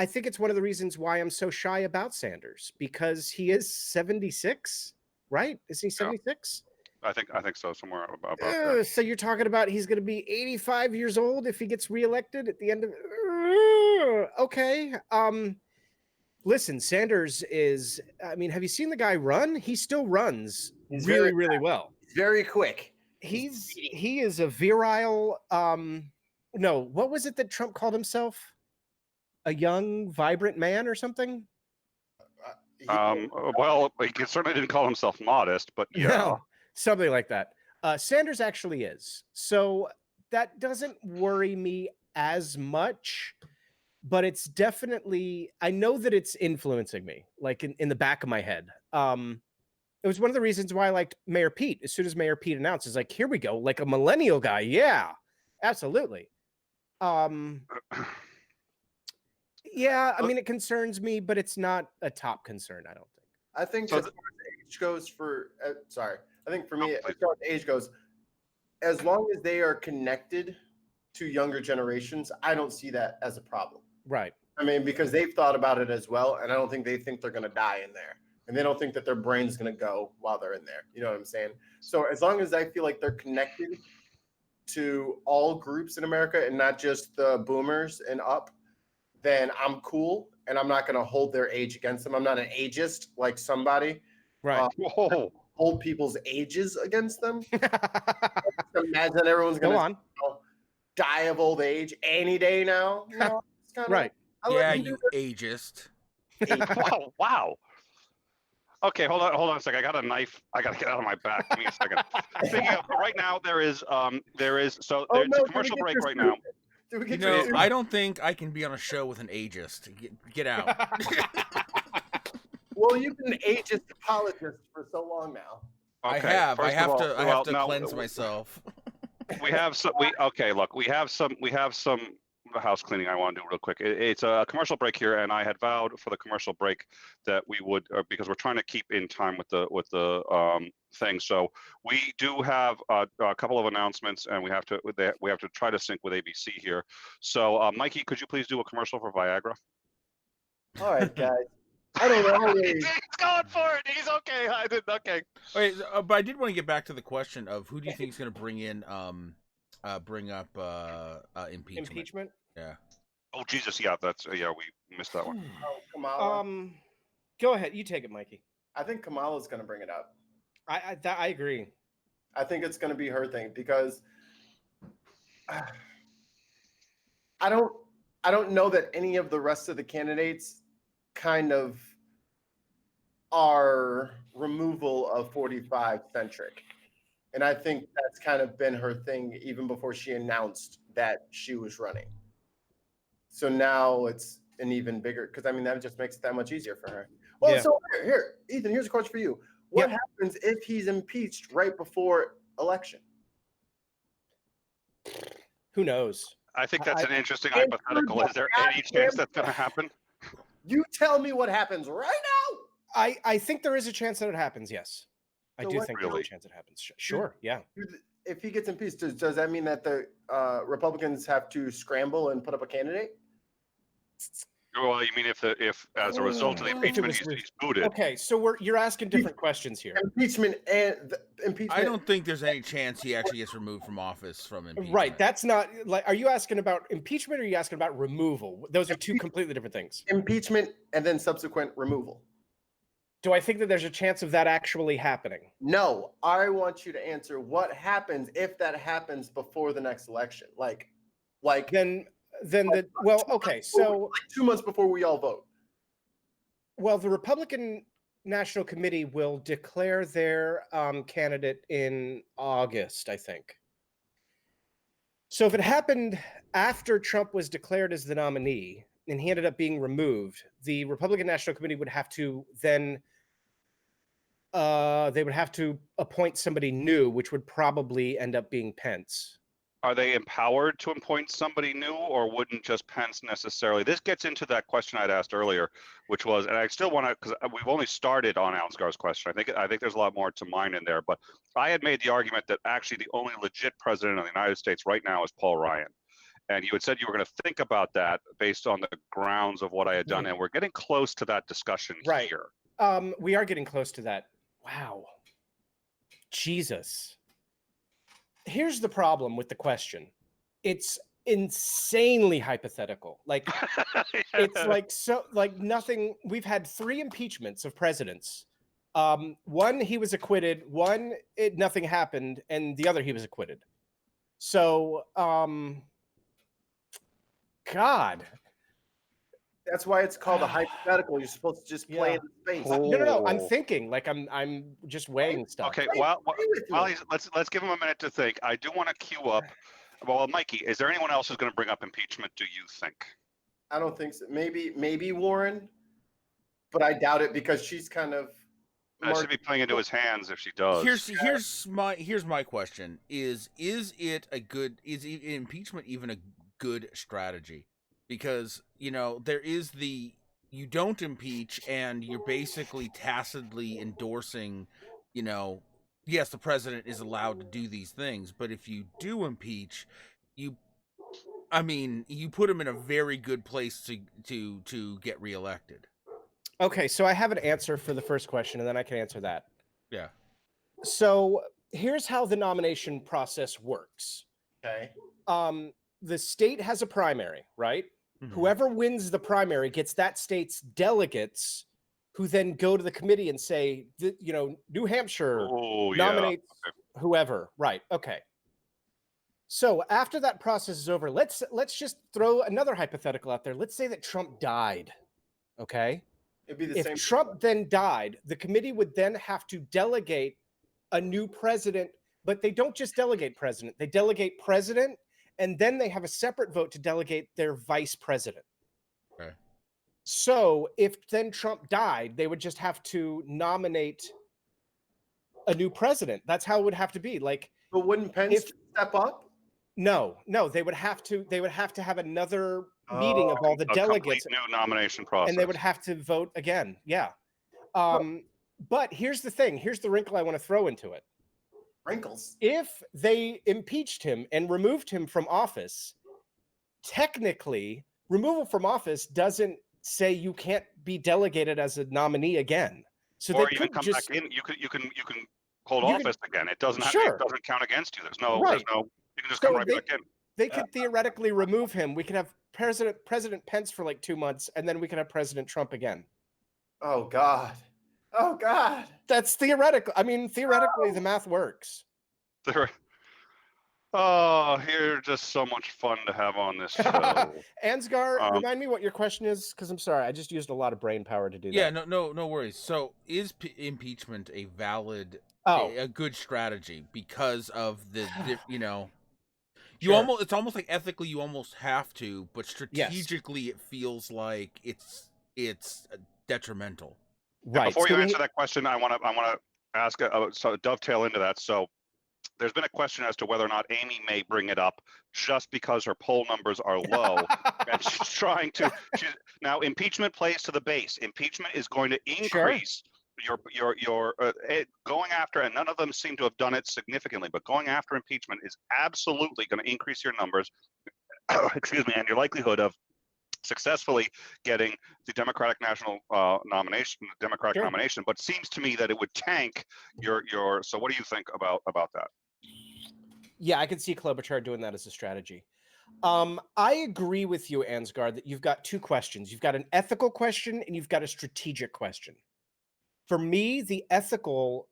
think it's one of the reasons why I'm so shy about Sanders, because he is 76, right? Is he 76? I think so, somewhere about there. So you're talking about he's going to be 85 years old if he gets reelected at the end of okay. Listen, Sanders is, have you seen the guy run? He still runs really well. He's very quick. He is a virile no, what was it that Trump called himself? A young, vibrant man or something? Well, he certainly didn't call himself modest, but yeah. No, something like that. Sanders actually is. So that doesn't worry me as much, but it's definitely, I know that it's influencing me, like in the back of my head. It was one of the reasons why I liked Mayor Pete. As soon as Mayor Pete announced, it's like, here we go, like a millennial guy. Yeah, absolutely. Yeah, it concerns me, but it's not a top concern, I don't think. I think as far as age goes I think for me, as far as age goes, as long as they are connected to younger generations, I don't see that as a problem. Right. Because they've thought about it as well, and I don't think they think they're going to die in there. And they don't think that their brain's going to go while they're in there. You know what I'm saying? So as long as I feel like they're connected to all groups in America and not just the boomers and up, then I'm cool, and I'm not going to hold their age against them. I'm not an ageist like somebody. Right. Hold people's ages against them. Imagine everyone's going to die of old age any day now. It's kind of right. Yeah, you ageist. Wow. Okay, hold on a second. I got a knife. I got to get out of my back. Give me a second. Right now, there's a commercial break right now. I don't think I can be on a show with an ageist. Get out. Well, you've been an ageist apologist for so long now. Okay, I have to cleanse myself. We have some house cleaning I want to do real quick. It's a commercial break here, and I had vowed for the commercial break that we would, because we're trying to keep in time with the thing. So we do have a couple of announcements, and we have to try to sync with ABC here. So Mikey, could you please do a commercial for Viagra? All right, guys. I don't know. He's going for it. He's okay. I did okay. Wait, but I did want to get back to the question of who do you think is going to bring up impeachment? Impeachment? Yeah. Oh Jesus, yeah, we missed that one. Kamala. Go ahead, you take it, Mikey. I think Kamala's going to bring it up. I agree. I think it's going to be her thing, because I don't know that any of the rest of the candidates kind of are removal of 45 centric. And I think that's kind of been her thing even before she announced that she was running. So now it's an even bigger, because that just makes it that much easier for her. Well, So here, Ethan, here's a question for you. What happens if he's impeached right before election? Who knows? I think that's an interesting hypothetical. Is there any chance that's going to happen? You tell me what happens right now. I think there is a chance that it happens, yes. So I do think there's a chance it happens. Sure, yeah. If he gets impeached, does that mean that the Republicans have to scramble and put up a candidate? Well, you mean if as a result of the impeachment he's booted? Okay, so you're asking different questions here. Impeachment and impeachment. I don't think there's any chance he actually gets removed from office from impeachment. Right, that's not like. Are you asking about impeachment or are you asking about removal? Those are two completely different things. Impeachment and then subsequent removal. Do I think that there's a chance of that actually happening? No, I want you to answer what happens if that happens before the next election. Like okay, so 2 months before we all vote. Well, the Republican National Committee will declare their candidate in August, I think. So if it happened after Trump was declared as the nominee and he ended up being removed, the Republican National Committee would have to then they would have to appoint somebody new, which would probably end up being Pence. Are they empowered to appoint somebody new, or wouldn't just Pence necessarily? This gets into that question I'd asked earlier, which was, and I still want to, because we've only started on Ansgar's question. I think there's a lot more to mine in there, but I had made the argument that actually the only legit president of the United States right now is Paul Ryan. And you had said you were going to think about that based on the grounds of what I had done, and we're getting close to that discussion here. We are getting close to that. Wow. Jesus. Here's the problem with the question. It's insanely hypothetical. Like it's like nothing. We've had 3 impeachments of presidents. One he was acquitted, one nothing happened, and the other he was acquitted. So God. That's why it's called a hypothetical. You're supposed to just play in space. No. I'm thinking. Like I'm just weighing stuff. Okay. Well, let's give him a minute to think. I do want to queue up. Well, Mikey, is there anyone else who's going to bring up impeachment? Do you think? I don't think so. Maybe Warren, but I doubt it because she's kind of. That should be playing into his hands if she does. Here's my question: Is impeachment even a good strategy? Because, there is you don't impeach and you're basically tacitly endorsing, yes, the president is allowed to do these things, but if you do impeach, you put him in a very good place to get reelected. Okay, so I have an answer for the first question and then I can answer that. Yeah. So here's how the nomination process works. Okay. The state has a primary, right? Mm-hmm. Whoever wins the primary gets that state's delegates who then go to the committee and say, New Hampshire nominates whoever. Right. Okay. So after that process is over, let's just throw another hypothetical out there. Let's say that Trump died. Okay. It'd be the same. If Trump then died, the committee would then have to delegate a new president, but they don't just delegate president. They delegate president, and then they have a separate vote to delegate their vice president. Okay. So if then Trump died, they would just have to nominate a new president. That's how it would have to be. Like, but wouldn't Pence step up? No, they would have to have another meeting of all the delegates. New nomination process. And they would have to vote again. Yeah. But here's the thing. Here's the wrinkle I want to throw into it. Wrinkles. If they impeached him and removed him from office, technically, removal from office doesn't say you can't be delegated as a nominee again. So or they even could come just, back in. You can hold office again. It doesn't Sure. It doesn't count against you. There's no. You can just So come right back in. They could theoretically remove him. We could have President Pence for like 2 months, and then we could have President Trump again. Oh God. Oh God. That's theoretical. I mean, theoretically, the math works. Oh, you're just so much fun to have on this show. Ansgar, remind me what your question is, because I'm sorry, I just used a lot of brain power to do that. Yeah, no worries. So, is impeachment a valid, a good strategy because of the it's almost like ethically you almost have to, but strategically it feels like it's detrimental. Right. Before you answer that question, I want to ask so dovetail into that. So there's been a question as to whether or not Amy may bring it up just because her poll numbers are low, and she's trying to. Now impeachment plays to the base. Impeachment is going to increase your going after, and none of them seem to have done it significantly, but going after impeachment is absolutely going to increase your numbers. Excuse me, and your likelihood of successfully getting the Democratic national nomination, but it seems to me that it would tank your. So what do you think about that? Yeah, I could see Klobuchar doing that as a strategy. I agree with you, Ansgar, that you've got two questions. You've got an ethical question and you've got a strategic question. For me, the ethical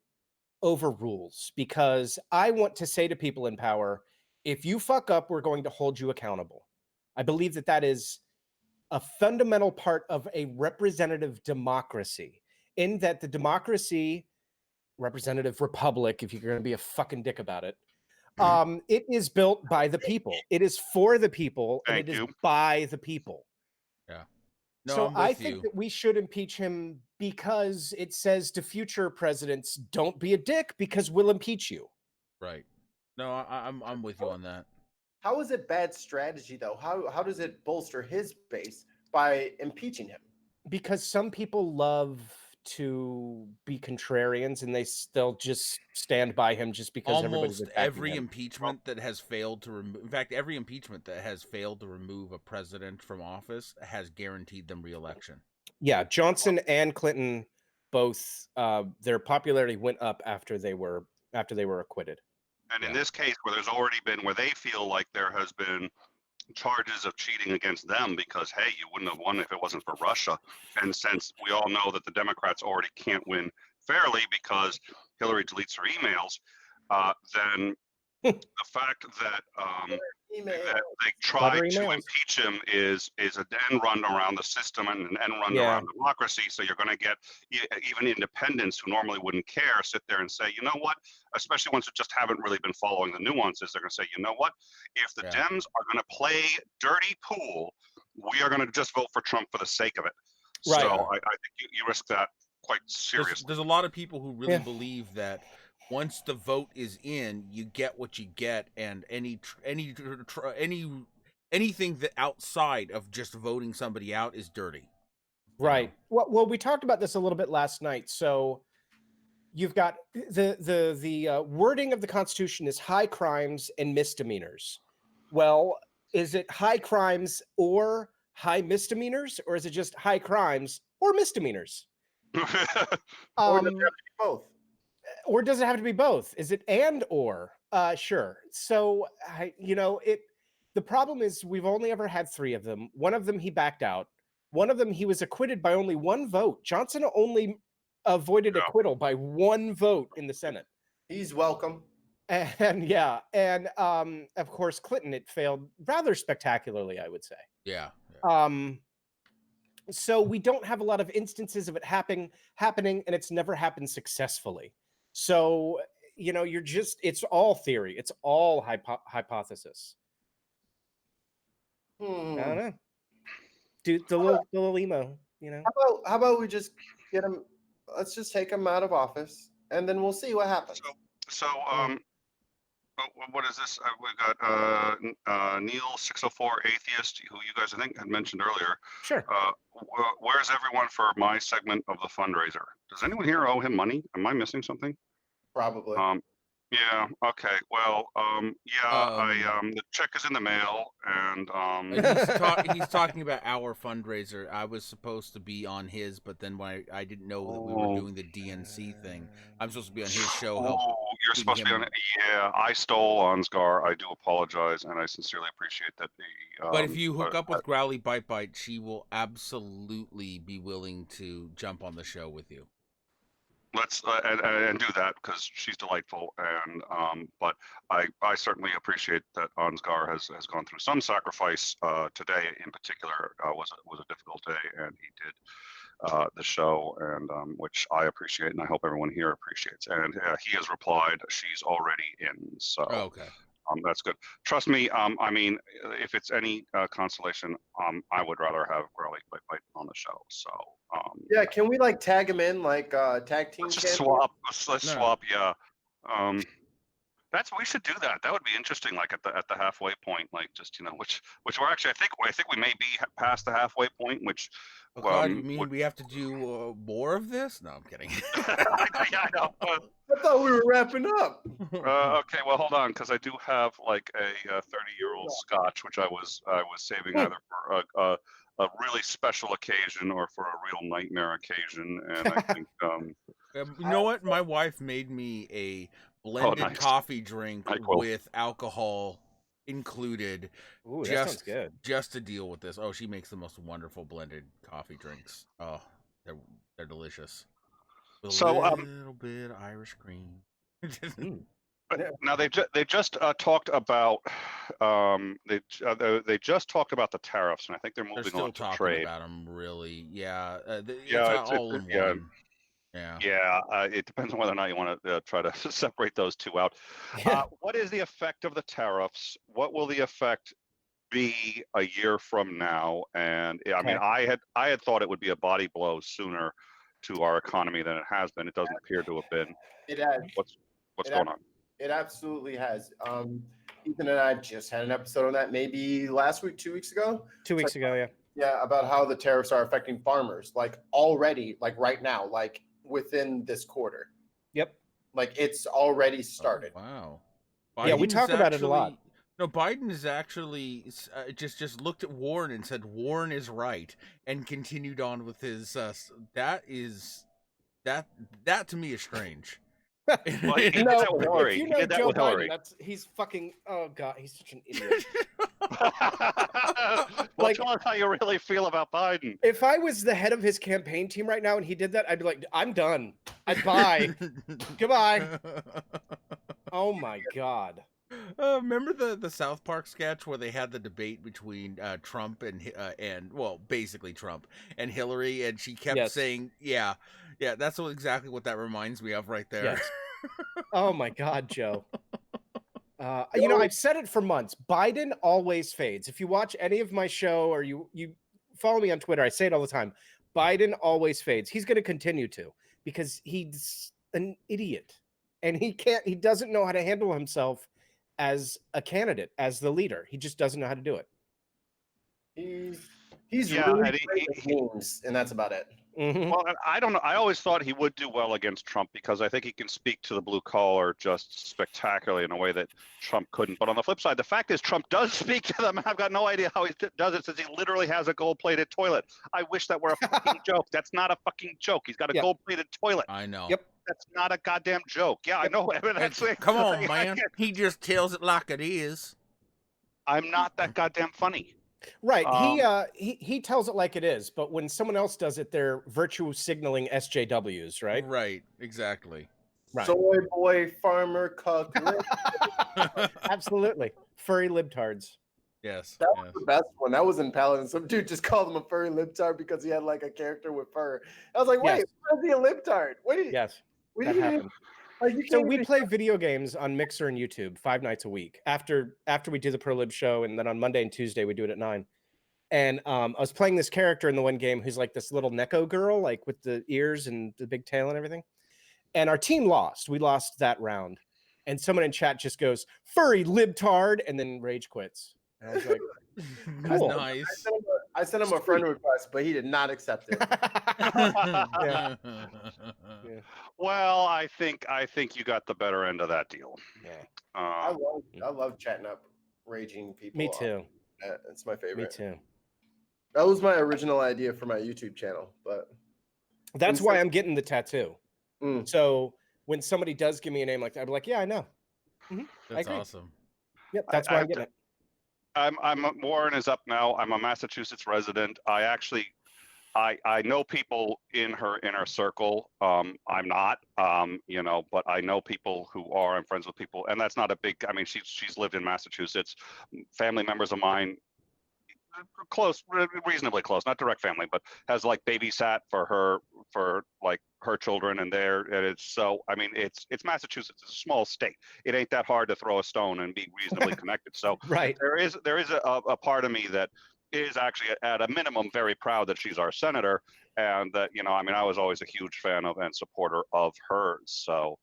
overrules, because I want to say to people in power, if you fuck up, we're going to hold you accountable. I believe that that is a fundamental part of a representative democracy, in that the democracy, representative republic, if you're going to be a fucking dick about it, it is built by the people. It is for the people, and it is by the people. Yeah. No, so I think that we should impeach him because it says to future presidents, don't be a dick because we'll impeach you. Right. No, I'm with you on that. How is it bad strategy though? How does it bolster his base by impeaching him? Because some people love to be contrarians and they'll just stand by him just because almost every impeachment that has failed to remove, in fact, every impeachment that has failed to remove a president from office has guaranteed them re-election. Yeah, Johnson and Clinton both their popularity went up after they were acquitted. And in this case, where they feel like there has been charges of cheating against them because, hey, you wouldn't have won if it wasn't for Russia. And since we all know that the Democrats already can't win fairly because Hillary deletes her emails, then the fact that they tried to impeach him is an end run around the system and an end run around democracy. So you're going to get even independents who normally wouldn't care sit there and say, you know what, especially ones who just haven't really been following the nuances, they're going to say, you know what, if the Dems are going to play dirty pool, we are going to just vote for Trump for the sake of it. Right. So I think you risk that quite seriously. There's a lot of people who really believe that once the vote is in, you get what you get, and anything that outside of just voting somebody out is dirty. Right. Well, we talked about this a little bit last night. So you've got the wording of the Constitution is high crimes and misdemeanors. Well, is it high crimes or high misdemeanors, or is it just high crimes or misdemeanors? Or does it have to be both? Or does it have to be both? Is it and or? Sure. So, the problem is we've only ever had 3 of them. One of them he backed out. One of them he was acquitted by only 1 vote. Johnson only avoided acquittal by 1 vote in the Senate. He's welcome. And of course, Clinton, it failed rather spectacularly, I would say. Yeah. So we don't have a lot of instances of it happening, and it's never happened successfully. So, it's all theory. It's all hypothesis. I don't know. Dude, the little emo, How about we just get him, let's just take him out of office and then we'll see what happens. So what is this? We've got Neil 604 Atheist, who you guys I think had mentioned earlier. Sure. Where's everyone for my segment of the fundraiser? Does anyone here owe him money? Am I missing something? Probably. Yeah. Okay. Well. The check is in the mail, and he's talking about our fundraiser. I was supposed to be on his, but then when I didn't know that we were doing the DNC thing, I'm supposed to be on his show. You're supposed to be on it. Yeah, I stole Ansgar. I do apologize, and I sincerely appreciate that. But if you hook up with Growly Bite, she will absolutely be willing to jump on the show with you. Let's and do that because she's delightful, and but I certainly appreciate that Ansgar has gone through some sacrifice. Today in particular was a difficult day, and he did the show, and which I appreciate, and I hope everyone here appreciates. And he has replied, she's already in. So okay. That's good. Trust me. I mean, if it's any consolation, I would rather have Growly Bite on the show. So. Yeah, can we tag him in tag team? Let's swap. Let's swap. Yeah. We should do that. That would be interesting. Like at the halfway point, like just which we're actually I think we may be past the halfway point. Which oh God, you mean we have to do more of this? No, I'm kidding. Yeah, I know. I thought we were wrapping up. Okay, well hold on, because I do have like a 30-year-old Scotch, which I was saving either for a really special occasion or for a real nightmare occasion, and I think you know what? My wife made me a blended coffee drink with alcohol included. Ooh, that sounds good. Just to deal with this. Oh, she makes the most wonderful blended coffee drinks. Oh, they're delicious. With a little bit of Irish cream. Now they just talked about they just talked about the tariffs, and I think they're moving on to trade. About them, really. Yeah, it's all in one. Yeah. It depends on whether or not you want to try to separate those two out. What is the effect of the tariffs? What will the effect be a year from now? And I mean, I had thought it would be a body blow sooner to our economy than it has been. It doesn't appear to have been. It has. What's going on? It absolutely has. Ethan and I just had an episode on that maybe last week, 2 weeks ago. 2 weeks ago, yeah. Yeah, about how the tariffs are affecting farmers, like already, like right now, like within this quarter. Yep. Like it's already started. Oh, wow. Yeah, we talk about it a lot. No, Biden is actually just looked at Warren and said Warren is right, and continued on with his. That to me is strange. Well, he did that with Hillary. He did that with Hillary. He's fucking. Oh God, he's such an idiot. Well, tell us how you really feel about Biden. If I was the head of his campaign team right now and he did that, I'd be like, I'm done. I'd buy. Goodbye. Oh my God. Remember the South Park sketch where they had the debate between Trump and well, basically Trump and Hillary, and she kept saying, yeah, that's exactly what that reminds me of right there. Yes. Oh my God, Joe. I've said it for months. Biden always fades. If you watch any of my show or you follow me on Twitter, I say it all the time. Biden always fades. He's going to continue to, because he's an idiot and he doesn't know how to handle himself as a candidate, as the leader. He just doesn't know how to do it. He's really great with memes, and that's about it. Mm-hmm. Well, I don't know. I always thought he would do well against Trump because I think he can speak to the blue collar just spectacularly in a way that Trump couldn't. But on the flip side, the fact is Trump does speak to them. I've got no idea how he does it, since he literally has a gold-plated toilet. I wish that were a fucking joke. That's not a fucking joke. He's got a gold-plated toilet. I know. Yep. That's not a goddamn joke. Yeah, I know. Come on, man. He just tells it like it is. I'm not that goddamn funny. Right. He tells it like it is, but when someone else does it, they're virtue signaling SJWs, right? Right. Exactly. Right. Soy boy, farmer, cuck. Absolutely. Furry libtards. Yes. That was the best one. That was in Paladin. Some dude just called him a furry libtard because he had like a character with fur. I was like, wait, why is he a libtard? Yes. That happened. So we play video games on Mixer and YouTube 5 nights a week after we do the Pro Lib show, and then on Monday and Tuesday we do it at 9. And I was playing this character in the one game who's like this little Neko girl, like with the ears and the big tail and everything. And our team lost. We lost that round. And someone in chat just goes, "Furry libtard," and then rage quits. And I was like, cool. Nice. I sent him a friend request, but he did not accept it. Yeah. Well, I think you got the better end of that deal. Yeah. I love chatting up raging people. Me too. It's my favorite. Me too. That was my original idea for my YouTube channel, but that's why I'm getting the tattoo. Mm. So when somebody does give me a name like that, I'd be like, yeah, I know. Mm-hmm. That's awesome. Yep, that's why I'm getting it. Warren is up now. I'm a Massachusetts resident. I know people in her inner circle. I'm not, but I know people who are. I'm friends with people, and that's not a big. I mean, she's lived in Massachusetts. Family members of mine, close, reasonably close, not direct family, but has like babysat for like her children, and it's so. I mean, it's Massachusetts. It's a small state. It ain't that hard to throw a stone and be reasonably connected. So right. there is a part of me that is actually at a minimum very proud that she's our senator, and that I was always a huge fan of and supporter of hers. So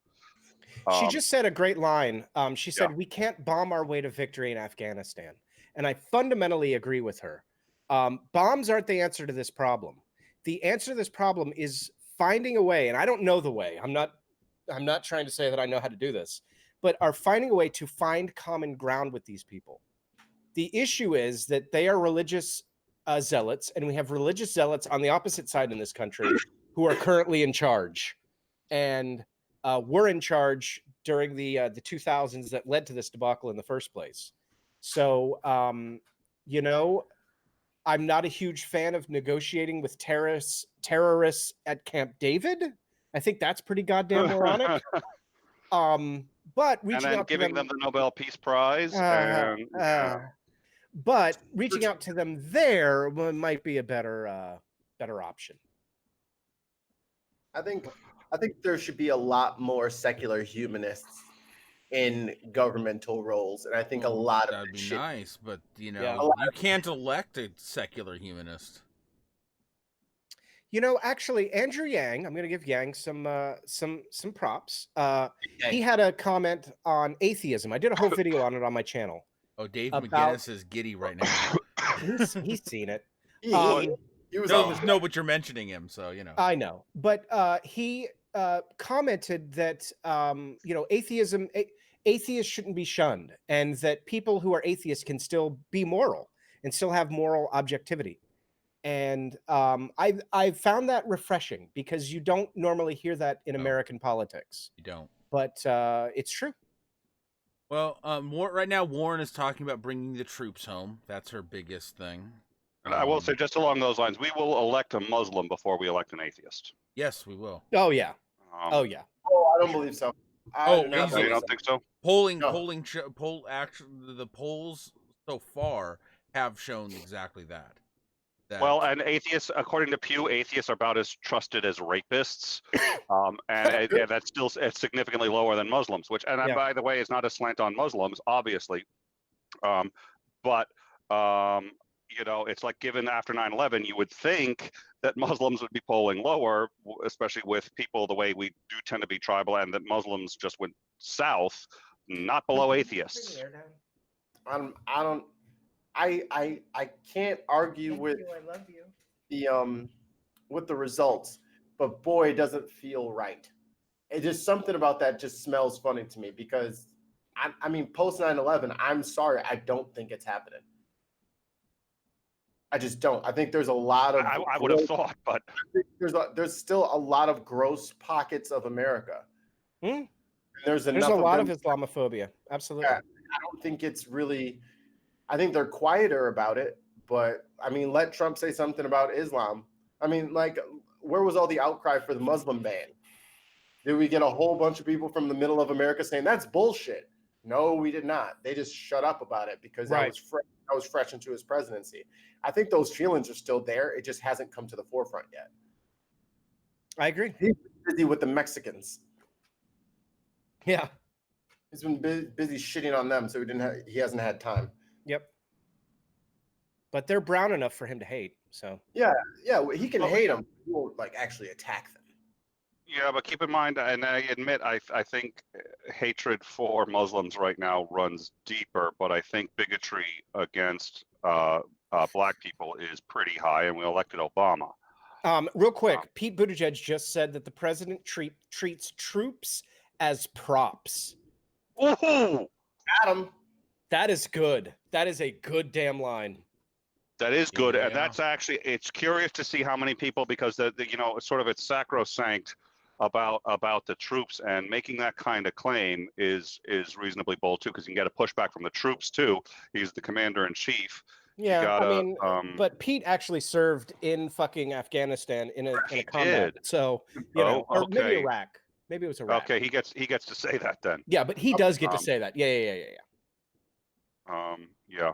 She just said a great line. She said, Yeah. "We can't bomb our way to victory in Afghanistan." And I fundamentally agree with her. Bombs aren't the answer to this problem. The answer to this problem is finding a way, and I don't know the way. I'm not trying to say that I know how to do this, but are finding a way to find common ground with these people. The issue is that they are religious zealots, and we have religious zealots on the opposite side in this country who are currently in charge. And were in charge during the 2000s that led to this debacle in the first place. So, you know, I'm not a huge fan of negotiating with terrorists at Camp David. I think that's pretty goddamn moronic. But reaching out to giving them the Nobel Peace Prize, but reaching out to them there might be a better option. I think there should be a lot more secular humanists in governmental roles, and I think a lot of that'd be nice, but you can't elect a secular humanist. You know, actually, Andrew Yang, I'm going to give Yang some props. He had a comment on atheism. I did a whole video on it on my channel. Oh, Dave McGinnis is giddy right now. He's seen it. He was but you're mentioning him, so you know. I know, but he commented that atheists shouldn't be shunned, and that people who are atheists can still be moral and still have moral objectivity. And I found that refreshing because you don't normally hear that in American politics. You don't, but it's true. Well, right now Warren is talking about bringing the troops home. That's her biggest thing. And I will say, just along those lines, we will elect a Muslim before we elect an atheist. Yes, we will. Oh yeah. Oh, I don't believe so. You don't think so? The polls so far have shown exactly that. Well, and atheists, according to Pew, atheists are about as trusted as rapists, and that's still significantly lower than Muslims. Which, and by the way, is not a slant on Muslims, obviously, but you know, it's like given after 9/11, you would think that Muslims would be polling lower, especially with people the way we do tend to be tribal, and that Muslims just went south, not below atheists. I can't argue with the results, but boy, it doesn't feel right. It just something about that just smells funny to me because I mean, post 9/11, I'm sorry, I don't think it's happening. I just don't. I think there's a lot of. I would have thought, but there's still a lot of gross pockets of America. There's a lot of Islamophobia. Absolutely. Yeah, I don't think it's really. I think they're quieter about it, but I mean, let Trump say something about Islam. I mean, like, where was all the outcry for the Muslim ban? Did we get a whole bunch of people from the middle of America saying that's bullshit? No, we did not. They just shut up about it because that was fresh into his presidency. I think those feelings are still there. It just hasn't come to the forefront yet. I agree. He's busy with the Mexicans. Yeah. He's been busy shitting on them, so he hasn't had time. Yep. But they're brown enough for him to hate. So yeah, he can hate them. He won't like actually attack them. Yeah, but keep in mind, and I admit, I think hatred for Muslims right now runs deeper. But I think bigotry against black people is pretty high, and we elected Obama. Real quick, Pete Buttigieg just said that the president treats troops as props. Woohoo! Got him. That is good. That is a good damn line. That is good, and that's actually, it's curious to see how many people, because the sort of it's sacrosanct about the troops, and making that kind of claim is reasonably bold too, because you can get a pushback from the troops too. He's the commander in chief. Yeah, I mean, but Pete actually served in fucking Afghanistan in a combat. So or maybe Iraq. Maybe it was Iraq. Okay, he gets to say that then. Yeah, but he does get to say that. Yeah. Yeah.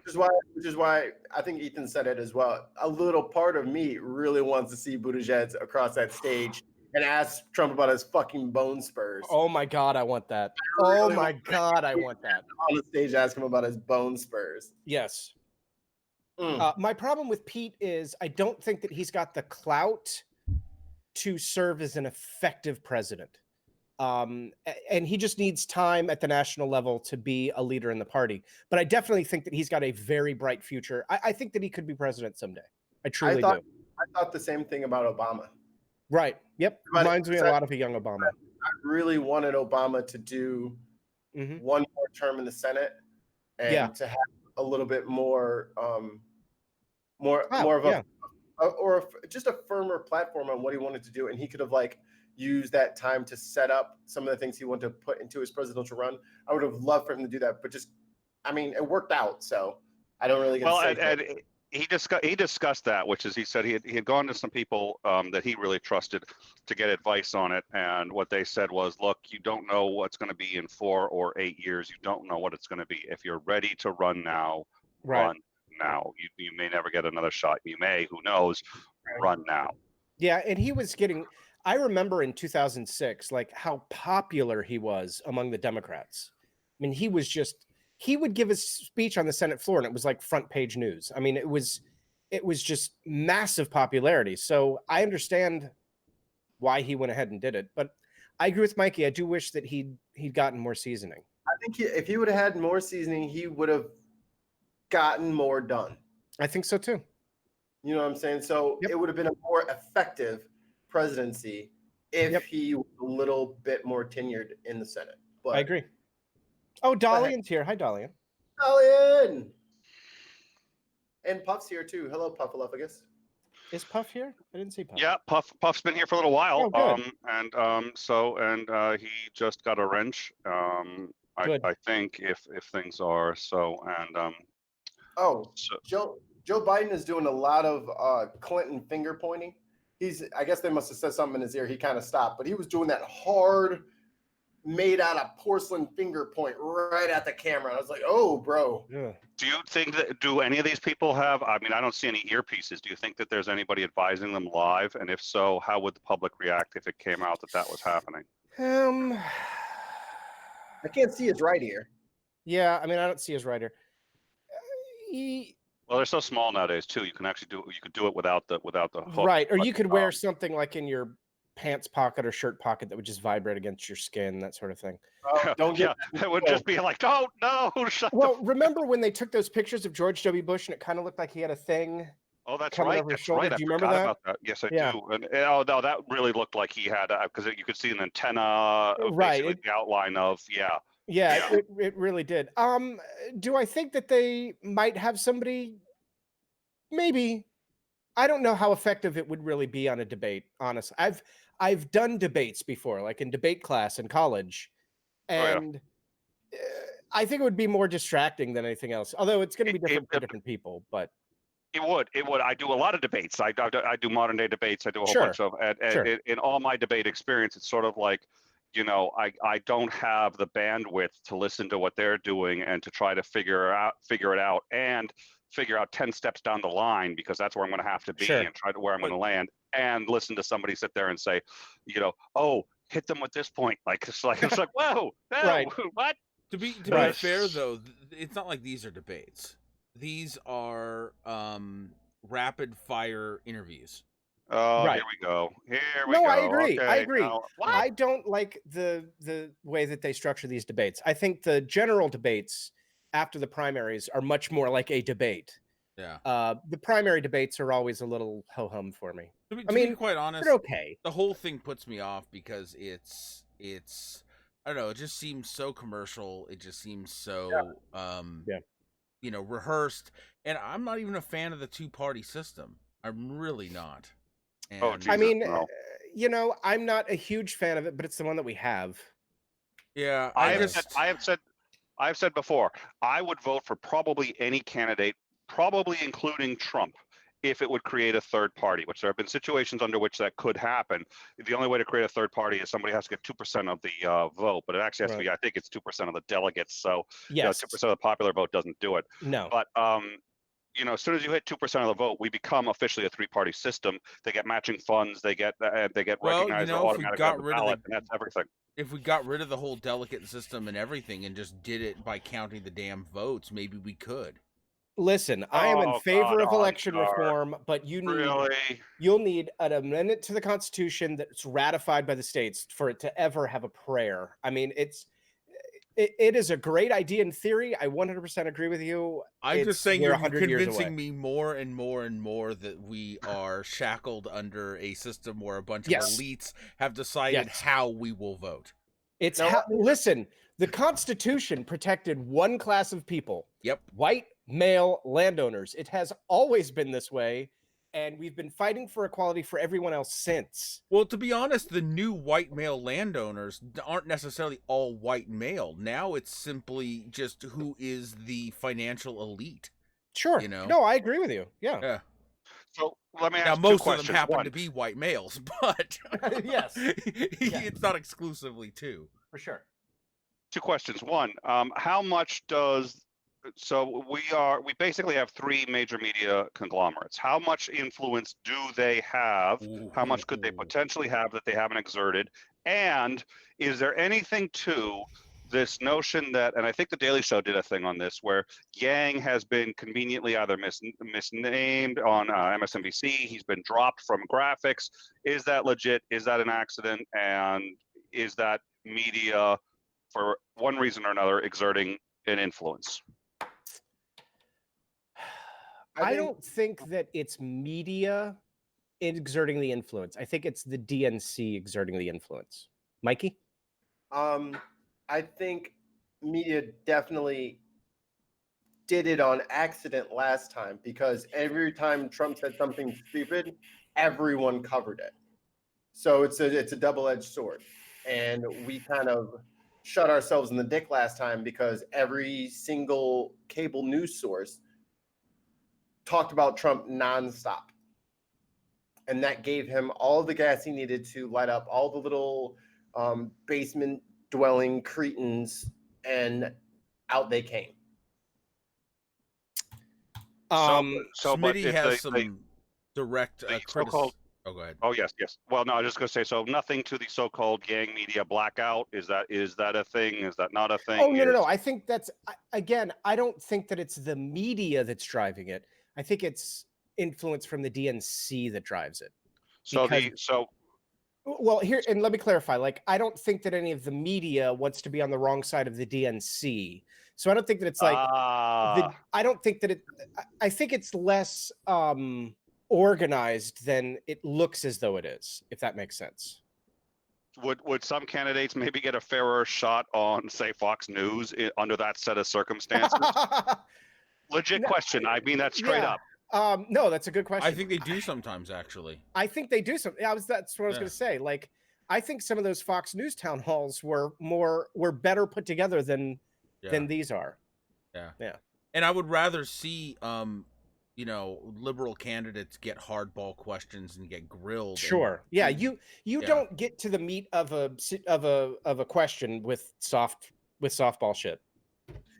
Which is why I think Ethan said it as well. A little part of me really wants to see Buttigieg across that stage and ask Trump about his fucking bone spurs. Oh my God, I want that. Oh my God, I want that. On the stage, ask him about his bone spurs. Yes. My problem with Pete is I don't think that he's got the clout to serve as an effective president. And he just needs time at the national level to be a leader in the party. But I definitely think that he's got a very bright future. I think that he could be president someday. I truly do. I thought the same thing about Obama. Right. Yep. Reminds me a lot of a young Obama. I really wanted Obama to do one more term in the Senate and to have a little bit more, just a firmer platform on what he wanted to do, and he could have like used that time to set up some of the things he wanted to put into his presidential run. I would have loved for him to do that, but it worked out. So I don't really get to say he discussed that, which is he said he had gone to some people that he really trusted to get advice on it, and what they said was, look, you don't know what's going to be in 4 or 8 years. You don't know what it's going to be. If you're ready to run now, run now. You may never get another shot. You may, who knows, run now. Yeah, and he was getting. I remember in 2006, like how popular he was among the Democrats. I mean, he would give his speech on the Senate floor and it was like front page news. I mean, it was just massive popularity. So I understand why he went ahead and did it, but I agree with Mikey. I do wish that he'd gotten more seasoning. I think if he would have had more seasoning, he would have gotten more done. I think so too. You know what I'm saying? So it would have been a more effective presidency if he was a little bit more tenured in the Senate. But I agree. Oh, Dalian's here. Hi, Dalian. Dalian! And Puff's here too. Hello, Puffalophagus. Is Puff here? I didn't see Puff. Yeah, Puff's been here for a little while. Oh, he just got a wrench. I think if things are so, and Joe Biden is doing a lot of Clinton finger pointing. I guess they must have said something in his ear. He kind of stopped, but he was doing that hard, made out of porcelain finger point right at the camera. I was like, oh, bro. Yeah. Do you think do any of these people have, I mean, I don't see any earpieces. Do you think that there's anybody advising them live? And if so, how would the public react if it came out that was happening? I can't see his right ear. Yeah, I mean, I don't see his right ear. Well, they're so small nowadays too. You can actually do it without the hook. Right, or you could wear something like in your pants pocket or shirt pocket that would just vibrate against your skin, that sort of thing. It would just be like, oh no! Remember when they took those pictures of George W. Bush and it kind of looked like he had a thing? Oh, that's right. That's right. Do you remember that? About that? Yes, I do. And no, that really looked like he had because you could see an antenna, right? The outline of Yeah, it really did. Do I think that they might have somebody? Maybe. I don't know how effective it would really be on a debate, honestly. I've done debates before, like in debate class in college, and I think it would be more distracting than anything else. Although it's going to be different for different people, but it would. I do a lot of debates. I do modern day debates. I do a whole bunch of, in all my debate experience, it's sort of like, I don't have the bandwidth to listen to what they're doing and to try to figure it out and figure out 10 steps down the line, because that's where I'm going to have to be and try to where I'm going to land, and listen to somebody sit there and say, oh, hit them with this point. It's like, whoa, right. What? To be fair though, it's not like these are debates. These are rapid fire interviews. Oh, Here we go. I agree. Okay, I agree. now, I don't like the way that they structure these debates. I think the general debates after the primaries are much more like a debate. Yeah. The primary debates are always a little ho-hum for me. To be quite honest, they're okay. The whole thing puts me off because it's I don't know, it just seems so commercial. It just seems so rehearsed. And I'm not even a fan of the two-party system. I'm really not. And, I mean, I'm not a huge fan of it, but it's the one that we have. Yeah, I've said before, I would vote for probably any candidate, probably including Trump, if it would create a third party, which there have been situations under which that could happen. The only way to create a third party is somebody has to get 2% of the vote, but it actually has to be, I think it's 2% of the delegates. So 2% of the popular vote doesn't do it. No. But as soon as you hit 2% of the vote, we become officially a three-party system. They get matching funds. They get recognized automatically on the ballot, and that's everything. If we got rid of the whole delegate system and everything and just did it by counting the damn votes, maybe we could. Listen, I am in favor of election reform, but you'll need an amendment to the Constitution that's ratified by the states for it to ever have a prayer. I mean, it is a great idea in theory. I 100% agree with you. I'm just saying you're convincing me more and more and more that we are shackled under a system where a bunch of elites have decided how we will vote. Listen, the Constitution protected one class of people. Yep. White male landowners. It has always been this way, and we've been fighting for equality for everyone else since. Well, to be honest, the new white male landowners aren't necessarily all white male. Now it's simply just who is the financial elite. Sure. You know? No, I agree with you. Yeah. So let me ask now, most of them happen to be white males, but yes, it's not exclusively two. For sure. Two questions. One, how much does we basically have three major media conglomerates. How much influence do they have? How much could they potentially have that they haven't exerted? And is there anything to this notion that, and I think the Daily Show did a thing on this, where Yang has been conveniently either misnamed on MSNBC, he's been dropped from graphics. Is that legit? Is that an accident? And is that media, for one reason or another, exerting an influence? I don't think that it's media exerting the influence. I think it's the DNC exerting the influence. Mikey? I think media definitely did it on accident last time, because every time Trump said something stupid, everyone covered it. So it's a double-edged sword. And we kind of shut ourselves in the dick last time because every single cable news source talked about Trump nonstop. And that gave him all the gas he needed to light up all the little basement dwelling cretins, and out they came. Smitty has some direct criticism. Oh, go ahead. Oh, yes. Well, no, I was just going to say, so nothing to the so-called gang media blackout. Is that a thing? Is that not a thing? Oh, no. I think that's, again, I don't think that it's the media that's driving it. I think it's influence from the DNC that drives it. Well, here, and let me clarify, like, I don't think that any of the media wants to be on the wrong side of the DNC. So I don't think that it's like, I don't think that I think it's less organized than it looks as though it is, if that makes sense. Would some candidates maybe get a fairer shot on, say, Fox News under that set of circumstances? Legit question. I mean that straight up. No, that's a good question. I think they do sometimes, actually. I think they do some. That's what I was going to say. Like, I think some of those Fox News town halls were better put together than these are. Yeah. And I would rather see, liberal candidates get hardball questions and get grilled. Sure. You don't get to the meat of a question with softball shit.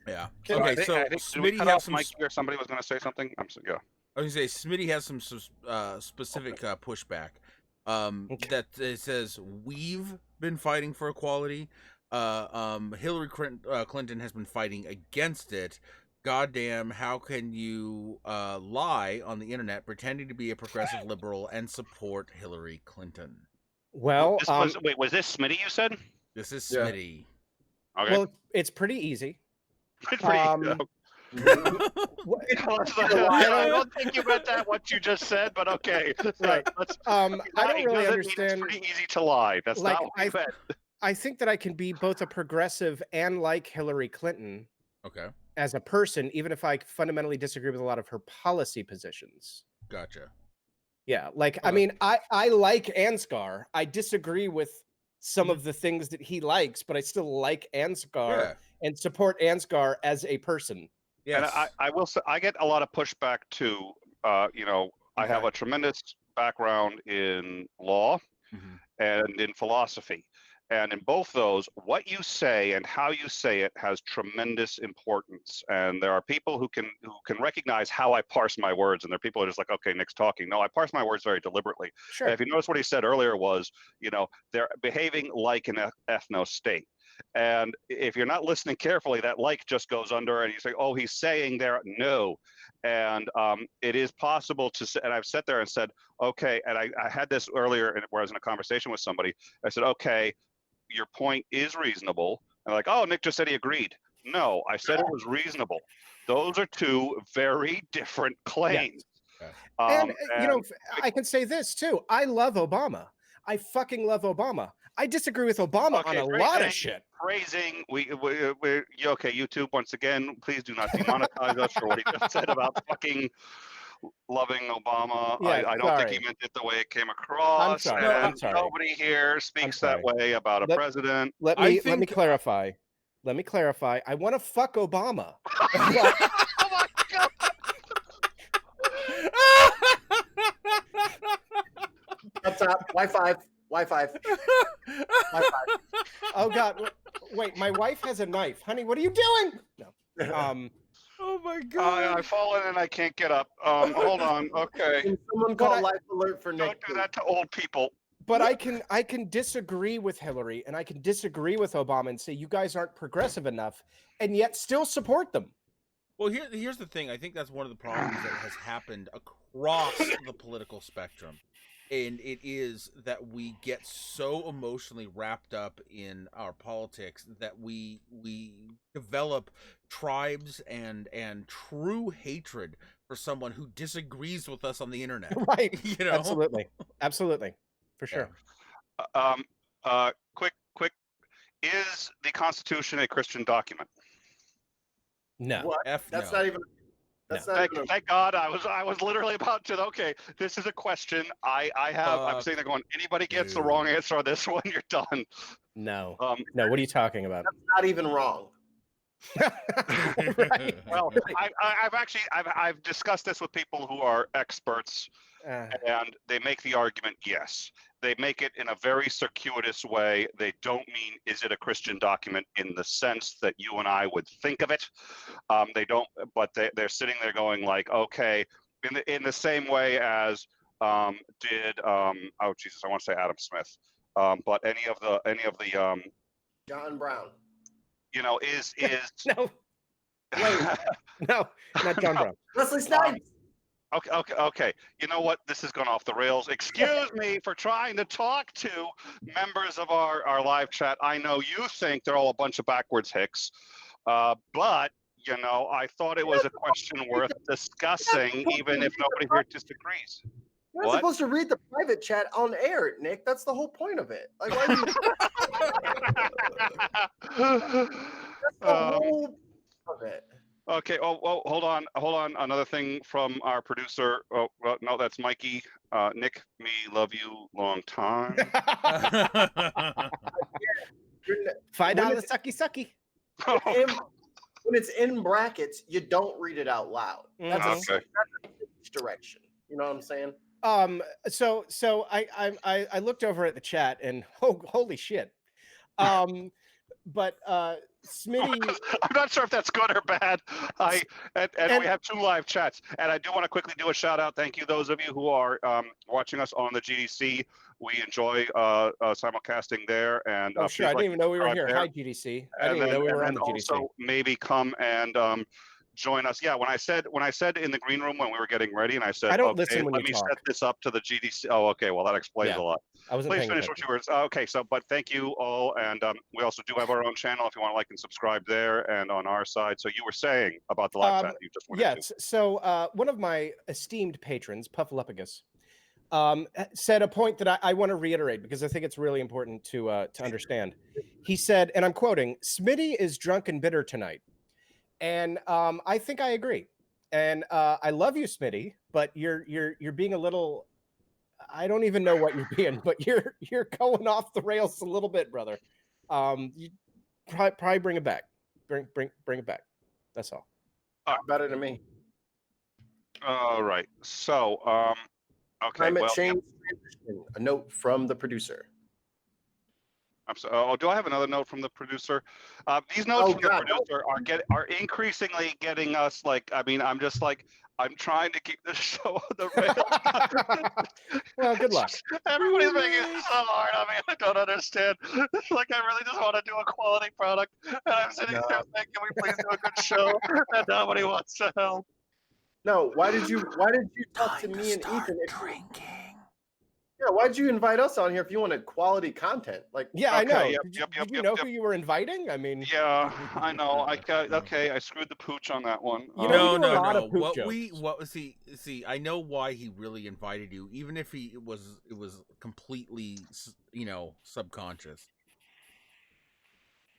Yeah. Okay. So Smitty has some. Or somebody was going to say something. I was going to say Smitty has some specific pushback. That it says we've been fighting for equality. Hillary Clinton has been fighting against it. Goddamn, how can you lie on the internet pretending to be a progressive liberal and support Hillary Clinton? Well, was this Smitty you said? This is Smitty. Okay. Well, it's pretty easy. I don't think you meant that what you just said, but okay. Right. I don't really understand. It's pretty easy to lie. That's like, not what I meant. I think that I can be both a progressive and like Hillary Clinton. Okay. As a person, even if I fundamentally disagree with a lot of her policy positions. Gotcha. Yeah, like, okay. I mean, I like Ansgar. I disagree with some of the things that he likes, but I still like Ansgar and support Ansgar as a person. Yes. And I will say, I get a lot of pushback too. I have a tremendous background in law and in philosophy. And in both those, what you say and how you say it has tremendous importance. And there are people who can recognize how I parse my words, and there are people who are just like, okay, Nick's talking. No, I parse my words very deliberately. Sure. And if you notice what he said earlier was, they're behaving like an ethno state. And if you're not listening carefully, that like just goes under, and you say, "Oh, he's saying there." No, and it is possible to say. And I've sat there and said, "Okay," and I had this earlier, where I was in a conversation with somebody. I said, "Okay, your point is reasonable." And like, "Oh, Nick just said he agreed." No, I said it was reasonable. Those are two very different claims. Yes. And you know, I can say this too. I love Obama. I fucking love Obama. I disagree with Obama on a lot of shit. Praising, we're okay. YouTube, once again, please do not demonetize us for what he just said about fucking loving Obama. Yeah, I don't think he meant it the way it came across. I'm sorry. Nobody here speaks that way about a president. Let me clarify. Let me clarify. I want to fuck Obama. Oh my God. What's up? Wi-Fi. Oh God! Wait, my wife has a knife, honey. What are you doing? No. Oh my God! I've fallen and I can't get up. Hold on. Okay. Can someone call life alert for Nick? Don't do that to old people. But I can disagree with Hillary, and I can disagree with Obama and say you guys aren't progressive enough, and yet still support them. Well, here's the thing. I think that's one of the problems that has happened across the political spectrum. And it is that we get so emotionally wrapped up in our politics that we develop tribes and true hatred for someone who disagrees with us on the internet. Right. You know? Absolutely. For sure. Quick. Is the Constitution a Christian document? No. What? That's not even. That's not even. Thank God. I was literally about to. Okay, this is a question. I'm sitting there going, anybody gets the wrong answer on this one, you're done. No. No. What are you talking about? That's not even wrong. Right. Well, I've discussed this with people who are experts, and they make the argument, yes. They make it in a very circuitous way. They don't mean, is it a Christian document in the sense that you and I would think of it? They don't, but they're sitting there going like, okay, in the same way as oh Jesus, I want to say Adam Smith, but any of the John Brown. You know, is no, wait, no, not John Brown. Wesley Snipes. Okay. You know what? This has gone off the rails. Excuse me for trying to talk to members of our live chat. I know you think they're all a bunch of backwards hicks, but you know, I thought it was a question worth discussing, even if nobody here disagrees. You're not supposed to read the private chat on air, Nick. That's the whole point of it. Like, why that's the whole of it. Okay. Oh, hold on. Another thing from our producer. Oh, well, no, that's Mikey. Nick, me love you long time. $5 sucky. When it's in brackets, you don't read it out loud. That's a direction. You know what I'm saying? So I looked over at the chat and holy shit. But Smitty, I'm not sure if that's good or bad. And we have 2 live chats, and I do want to quickly do a shout out. Thank you, those of you who are watching us on the GDC. We enjoy simulcasting there, and sure. I didn't even know we were here. Hi, GDC. I didn't even know we were on the GDC. Also, maybe come and join us. Yeah, when I said in the green room when we were getting ready, and I said, I don't listen when let you me talk. set this up to the GDC. Oh, okay. Well, that explains a lot. I wasn't Please finish what you were. Okay, but thank you all, and we also do have our own channel if you want to like and subscribe there, and on our side. So you were saying about the live chat you just went into. So one of my esteemed patrons, Pufflepigus, said a point that I want to reiterate because I think it's really important to understand. He said, and I'm quoting, "Smitty is drunk and bitter tonight." And I think I agree. And I love you, Smitty, but you're being a little. I don't even know what you're being, but you're going off the rails a little bit, brother. You probably bring it back. Bring it back. That's all. Better than me. All right. So okay. Climate change transition. A note from the producer. I'm sorry. Oh, do I have another note from the producer? These notes from the producer are increasingly getting us like. I mean, I'm just like I'm trying to keep this show on the rails. Well, good luck. Everybody's making it so hard. I mean, I don't understand. It's like I really just want to do a quality product, and I'm sitting there saying, "Can we please do a good show?" And nobody wants to help. No, why did you talk to me and Ethan? Drinking. Yeah, why did you invite us on here if you wanted quality content? Like, yeah, I know. Yep, Did you know who you were inviting? I mean, yeah, I know. I screwed the pooch on that one. No. See, I know why he really invited you, even if it was completely, subconscious.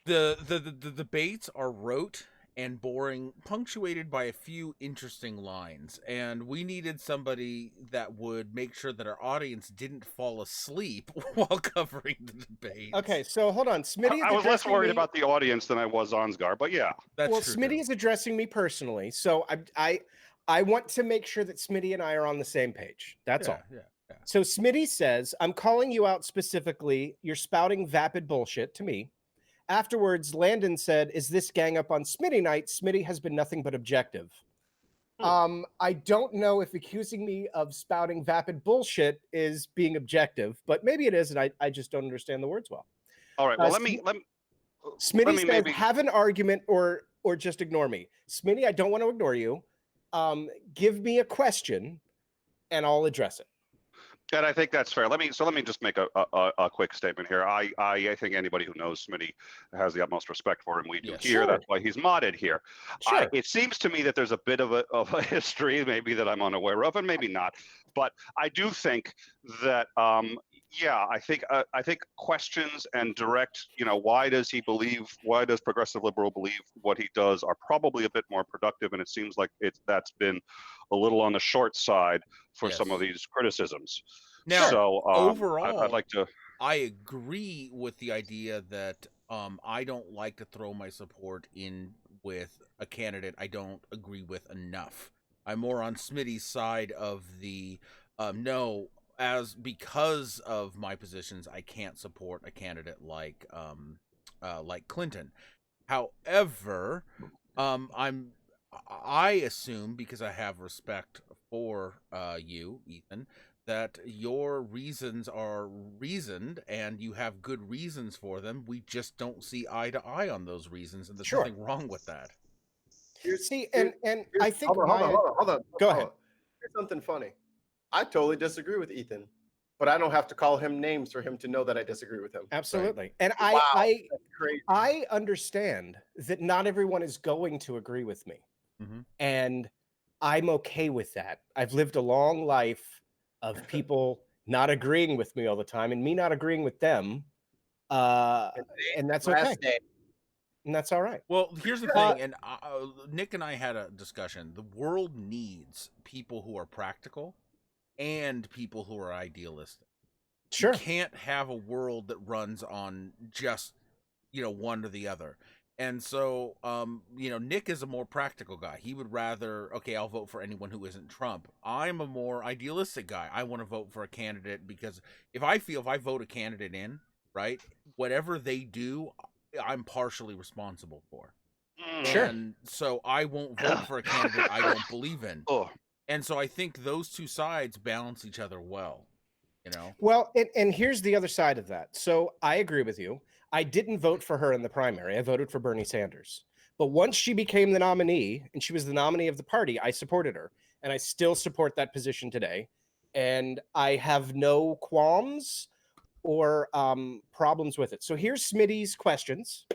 The debates are rote and boring, punctuated by a few interesting lines, and we needed somebody that would make sure that our audience didn't fall asleep while covering the debate. Okay, so hold on. Smitty, I was less worried about the audience than I was Ansgar, but yeah. That's true. Smitty is addressing me personally, so I want to make sure that Smitty and I are on the same page. That's all. Yeah. So Smitty says, I'm calling you out specifically. You're spouting vapid bullshit to me. Afterwards, Landon said, is this gang up on Smitty night? Smitty has been nothing but objective. I don't know if accusing me of spouting vapid bullshit is being objective, but maybe it is, and I just don't understand the words well. All right, well, Smitty says, have an argument or just ignore me. Smitty, I don't want to ignore you. Give me a question, and I'll address it. And I think that's fair. Let me just make a quick statement here. I think anybody who knows Smitty has the utmost respect for him. We do here. Sure. That's why he's modded here. Sure. It seems to me that there's a bit of a history, maybe that I'm unaware of, and maybe not. But I do think that I think questions and direct, why does progressive liberal believe what he does, are probably a bit more productive, and it seems like that's been a little on the short side for some of these criticisms. Now, so overall, I'd like to. I agree with the idea that I don't like to throw my support in with a candidate I don't agree with enough. I'm more on Smitty's side of the because of my positions, I can't support a candidate like Clinton. However, I assume, because I have respect for you, Ethan, that your reasons are reasoned and you have good reasons for them. We just don't see eye to eye on those reasons, and there's nothing wrong with that. I think hold on. Go ahead. Here's something funny. I totally disagree with Ethan, but I don't have to call him names for him to know that I disagree with him. Absolutely. Right? And I understand that not everyone is going to agree with me. Mm-hmm. And I'm okay with that. I've lived a long life of people not agreeing with me all the time and me not agreeing with them. And that's okay. And that's all right. Well, here's the thing, and Nick and I had a discussion. The world needs people who are practical and people who are idealistic. Sure. You can't have a world that runs on just, one or the other. And so, Nick is a more practical guy. He would rather, I'll vote for anyone who isn't Trump. I'm a more idealistic guy. I want to vote for a candidate because if I vote a candidate in, right, whatever they do, I'm partially responsible for. Sure. And so I won't vote for a candidate I don't believe in. And so I think those two sides balance each other well, Well, and here's the other side of that. So I agree with you. I didn't vote for her in the primary. I voted for Bernie Sanders. But once she became the nominee and she was the nominee of the party, I supported her. And I still support that position today. And I have no qualms or problems with it. So here's Smitty's questions.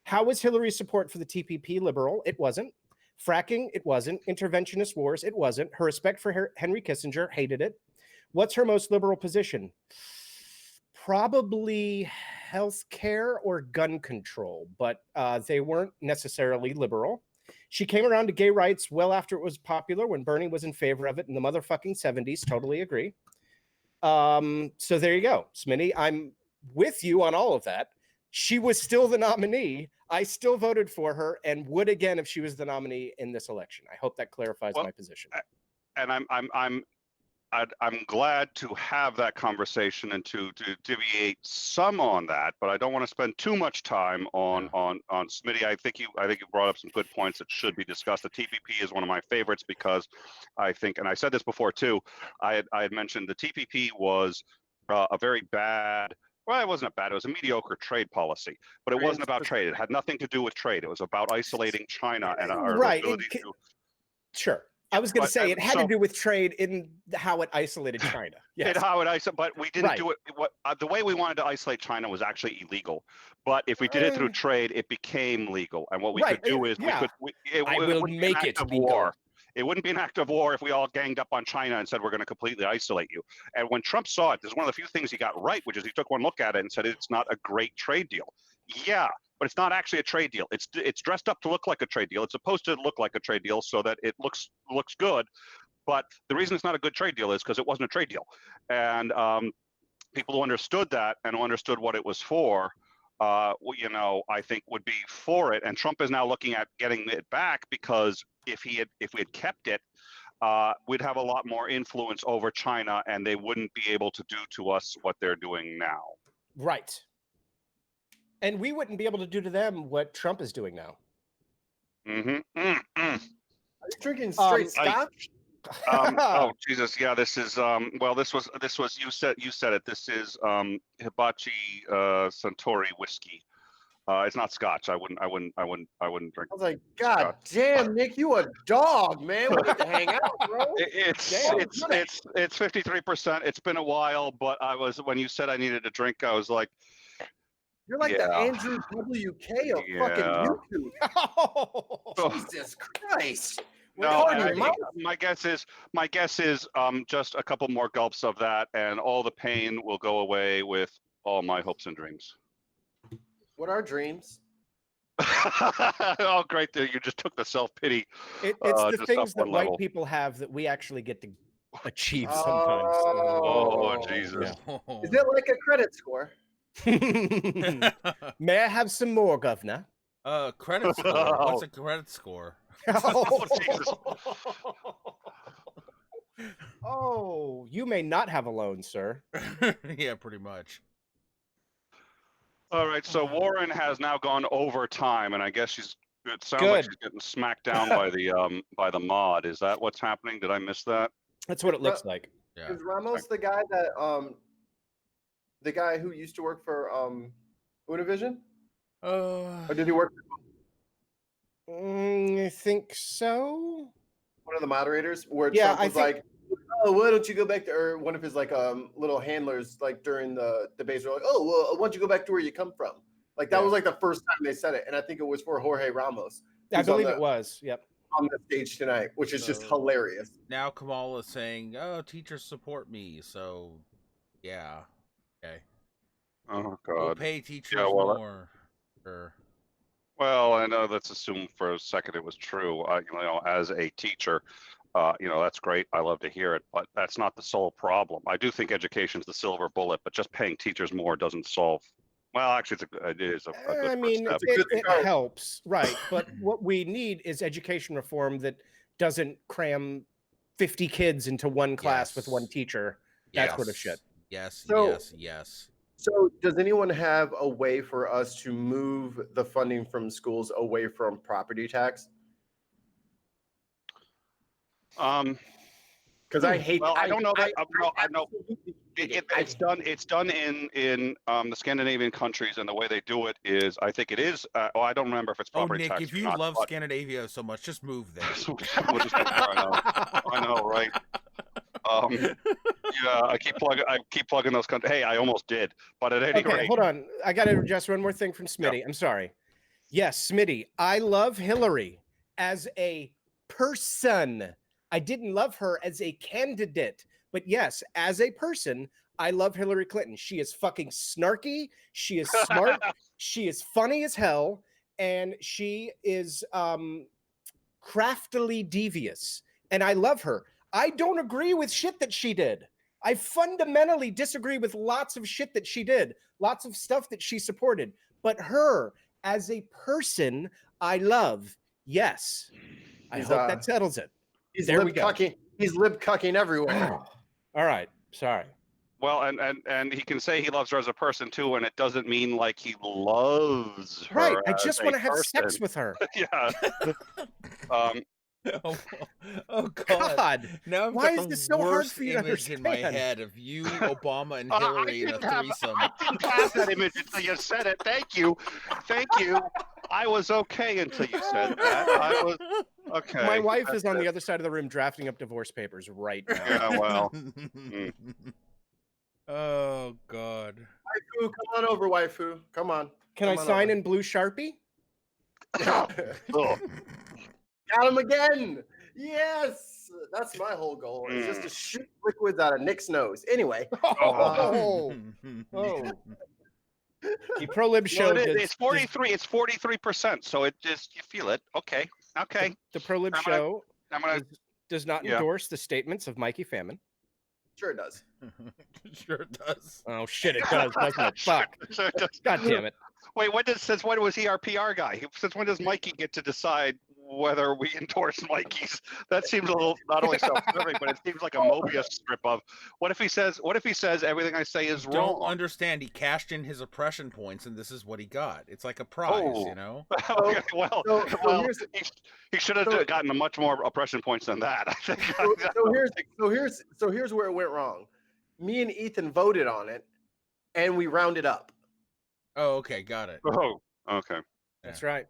How was Hillary's support for the TPP liberal? It wasn't. Fracking? It wasn't. Interventionist wars? It wasn't. Her respect for Henry Kissinger? Hated it. What's her most liberal position? Probably healthcare or gun control, but they weren't necessarily liberal. She came around to gay rights well after it was popular, when Bernie was in favor of it in the motherfucking 70s. Totally agree. So there you go, Smitty. I'm with you on all of that. She was still the nominee. I still voted for her and would again if she was the nominee in this election. I hope that clarifies my position. And I'm glad to have that conversation and to deviate some on that, but I don't want to spend too much time on Smitty. I think you brought up some good points that should be discussed. The TPP is one of my favorites because I think, and I said this before too, I had mentioned the TPP was a very bad. Well, it wasn't bad. It was a mediocre trade policy, but it wasn't about trade. It had nothing to do with trade. It was about isolating China and our ability to. Sure. I was going to say it had to do with trade in how it isolated China. Yes. How it isolated, but we didn't do it. The way we wanted to isolate China was actually illegal. But if we did it through trade, it became legal. And what we could do is it wouldn't make it war. It wouldn't be an act of war if we all ganged up on China and said we're going to completely isolate you. And when Trump saw it, there's one of the few things he got right, which is he took one look at it and said it's not a great trade deal. Yeah, but it's not actually a trade deal. It's dressed up to look like a trade deal. It's supposed to look like a trade deal so that it looks good. But the reason it's not a good trade deal is because it wasn't a trade deal. And people who understood that and who understood what it was for, I think would be for it. And Trump is now looking at getting it back because if we had kept it, we'd have a lot more influence over China, and they wouldn't be able to do to us what they're doing now. Right. And we wouldn't be able to do to them what Trump is doing now. Mm-hmm. Are you drinking straight scotch? Oh Jesus! Yeah, this is this was you said it. This is Hibachi Suntory whiskey. It's not scotch. I wouldn't drink. I was like, God damn, Nick, you a dog, man. We need to hang out, bro. It's 53%. It's been a while, but when you said I needed a drink, I was like, you're like the Andrew WK of fucking YouTube. Oh, Jesus Christ. No, my guess is just a couple more gulps of that, and all the pain will go away with all my hopes and dreams. What are dreams? Oh, great! You just took the self-pity. It's the things that white people have that we actually get to achieve sometimes. Oh, Jesus! Yeah. Is it like a credit score? May I have some more, Governor? Credit score. What's a credit score? Oh, Jesus. Oh, you may not have a loan, sir. Yeah, pretty much. All right, so Warren has now gone over time, and I guess it sounds like she's getting smacked down by the mod. Is that what's happening? Did I miss that? That's what it looks like. Yeah. Is Ramos the guy that the guy who used to work for Univision? Or did he work for I think so. One of the moderators where Trump was like, oh, why don't you go back to, or one of his like little handlers like during the debates were like, oh, well, why don't you go back to where you come from? Like that was like the first time they said it, and I think it was for Jorge Ramos. I believe it was. Yep. On the stage tonight, which is just hilarious. Now Kamala is saying, "Oh, teachers support me," so yeah, okay. Oh God. We'll pay teachers more. Sure. Well, I know let's assume for a second it was true. As a teacher, that's great. I love to hear it, but that's not the sole problem. I do think education's the silver bullet, but just paying teachers more doesn't solve. Well, actually, it is a good I mean, step. it helps, right? But what we need is education reform that doesn't cram 50 kids into one class with one teacher. That sort of shit. Yes. So does anyone have a way for us to move the funding from schools away from property tax? Because I hate. Well, I don't know that. I know. It's done in the Scandinavian countries, and the way they do it is, I think it is. I don't remember if it's property Nick, tax. If you love Scandinavia so much, just move there. I know, right? Yeah, I keep plugging those countries. Hey, I almost did, but at any rate, hold on. I got to address one more thing from Smitty. Yeah. I'm sorry. Yes, Smitty. I love Hillary as a person. I didn't love her as a candidate, but yes, as a person, I love Hillary Clinton. She is fucking snarky. She is smart. She is funny as hell, and she is craftily devious. And I love her. I don't agree with shit that she did. I fundamentally disagree with lots of shit that she did, lots of stuff that she supported. But her as a person, I love. Yes. I hope that settles it. He's lib cucking everywhere. All right. Sorry. Well, and he can say he loves her as a person too, and it doesn't mean like he loves her. Right. I as just a want to have person. sex with her. Yeah. Oh God! Now I've Why got is the this so hard worst for you to image in my understand? head of you, Obama, and Hillary in a threesome. I didn't have that image until you said it. Thank you. I was okay until you said that. I was okay. My wife is on the other side of the room drafting up divorce papers right now. Yeah, well. Oh God! Waifu, come on over, waifu. Come on. Can I sign in blue Sharpie? Got him again. Yes, that's my whole goal. Is just to shoot liquids out of Nick's nose. Anyway. The pro-lib show. It's 43. It's 43%. So it just you feel it. Okay. The pro-lib show does not endorse the statements of Mikey Famine. Sure it does. Sure it does. Oh shit, it does, doesn't it? Fuck. Sure it does. God damn it. Wait, since when was he our PR guy? Since when does Mikey get to decide whether we endorse Mikey's? That seems a little not only self-serving, but it seems like a Mobius strip of what if he says everything I say is wrong? Don't understand. He cashed in his oppression points, and this is what he got. It's like a prize, you know. Okay, he should have gotten a much more oppression points than that. I think. So here's where it went wrong. Me and Ethan voted on it, and we rounded up. Oh, okay, got it. Oh, okay. That's right.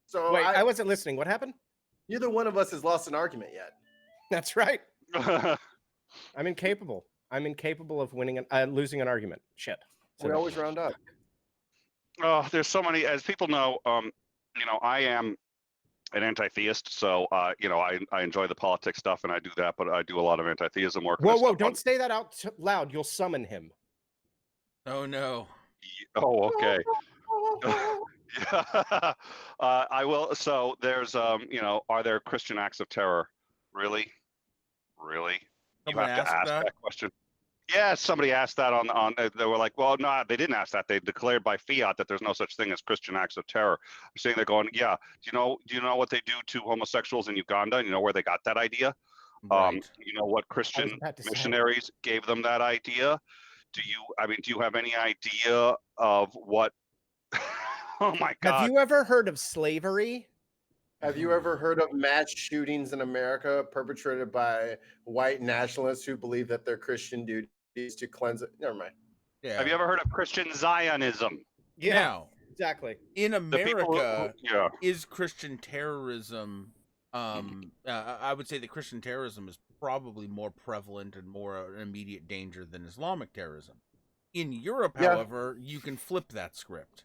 So wait, I wasn't listening. What happened? Neither one of us has lost an argument yet. That's right. I'm incapable. I'm incapable of losing an argument. Shit. We always round up. Oh, there's so many. As people know, I am an anti-theist, so I enjoy the politics stuff and I do that, but I do a lot of anti-theism work. Whoa! Don't say that out loud. You'll summon him. Oh no. Oh, okay. I will. So there's, are there Christian acts of terror? Really? You have to ask that question. Yeah, somebody asked that on. They were like, well, no, they didn't ask that. They declared by fiat that there's no such thing as Christian acts of terror. I'm saying they're going, yeah. Do you know what they do to homosexuals in Uganda? You know where they got that idea? Right. You know what Christian missionaries gave them that idea? Do you have any idea of what? Oh my God. Have you ever heard of slavery? Have you ever heard of mass shootings in America perpetrated by white nationalists who believe that their Christian duty is to cleanse it? Never mind. Yeah. Have you ever heard of Christian Zionism? Yeah, now, exactly. In America, is Christian terrorism? I would say that Christian terrorism is probably more prevalent and more an immediate danger than Islamic terrorism. In Europe, however, you can flip that script.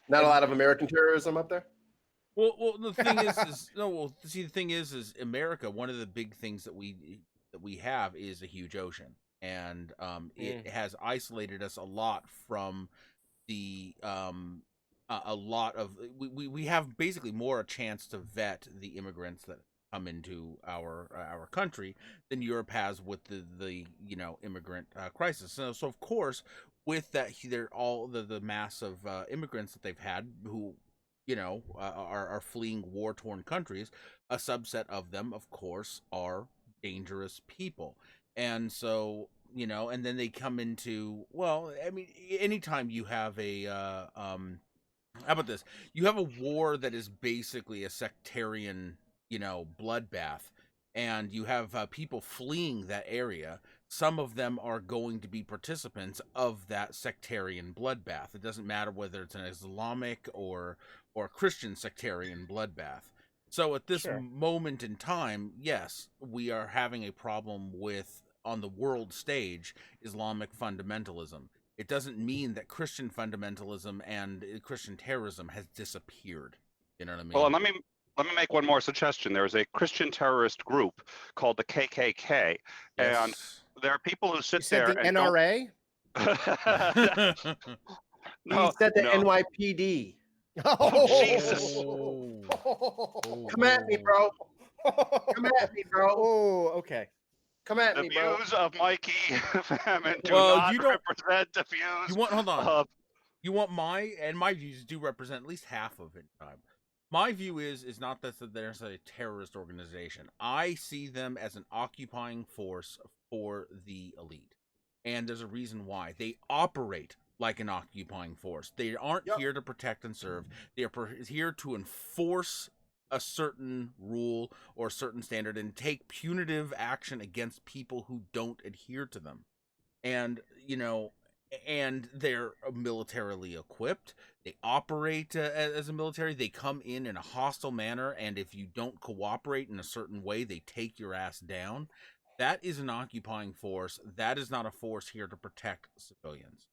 Not a lot of American terrorism up there. Well, the thing the thing is America. One of the big things that we have is a huge ocean, and it has isolated us a lot from the a lot of we have basically more a chance to vet the immigrants that come into our country than Europe has with the immigrant crisis. So of course, with that, they're all the mass of immigrants that they've had who are fleeing war-torn countries. A subset of them, of course, are dangerous people, and so and then they come into anytime you have a how about this? You have a war that is basically a sectarian bloodbath, and you have people fleeing that area. Some of them are going to be participants of that sectarian bloodbath. It doesn't matter whether it's an Islamic or Christian sectarian bloodbath. So at this moment in time, yes, we are having a problem with, on the world stage, Islamic fundamentalism. It doesn't mean that Christian fundamentalism and Christian terrorism has disappeared. You know what I mean? Well, and let me make one more suggestion. There is a Christian terrorist group called the KKK, and there are people who sit there. The NRA? No, he said the NYPD. Oh, Jesus! Come at me, bro. Come at me, bro. Oh, okay. Come at me, bro. The views of Mikey Famine do not represent the views. Hold on. You want my views do represent at least half of it. My view is not that there's a terrorist organization. I see them as an occupying force for the elite. And there's a reason why. They operate like an occupying force. They aren't here to protect and serve. They are here to enforce a certain rule or a certain standard and take punitive action against people who don't adhere to them. And, and they're militarily equipped. They operate as a military. They come in a hostile manner, and if you don't cooperate in a certain way, they take your ass down. That is an occupying force. That is not a force here to protect civilians.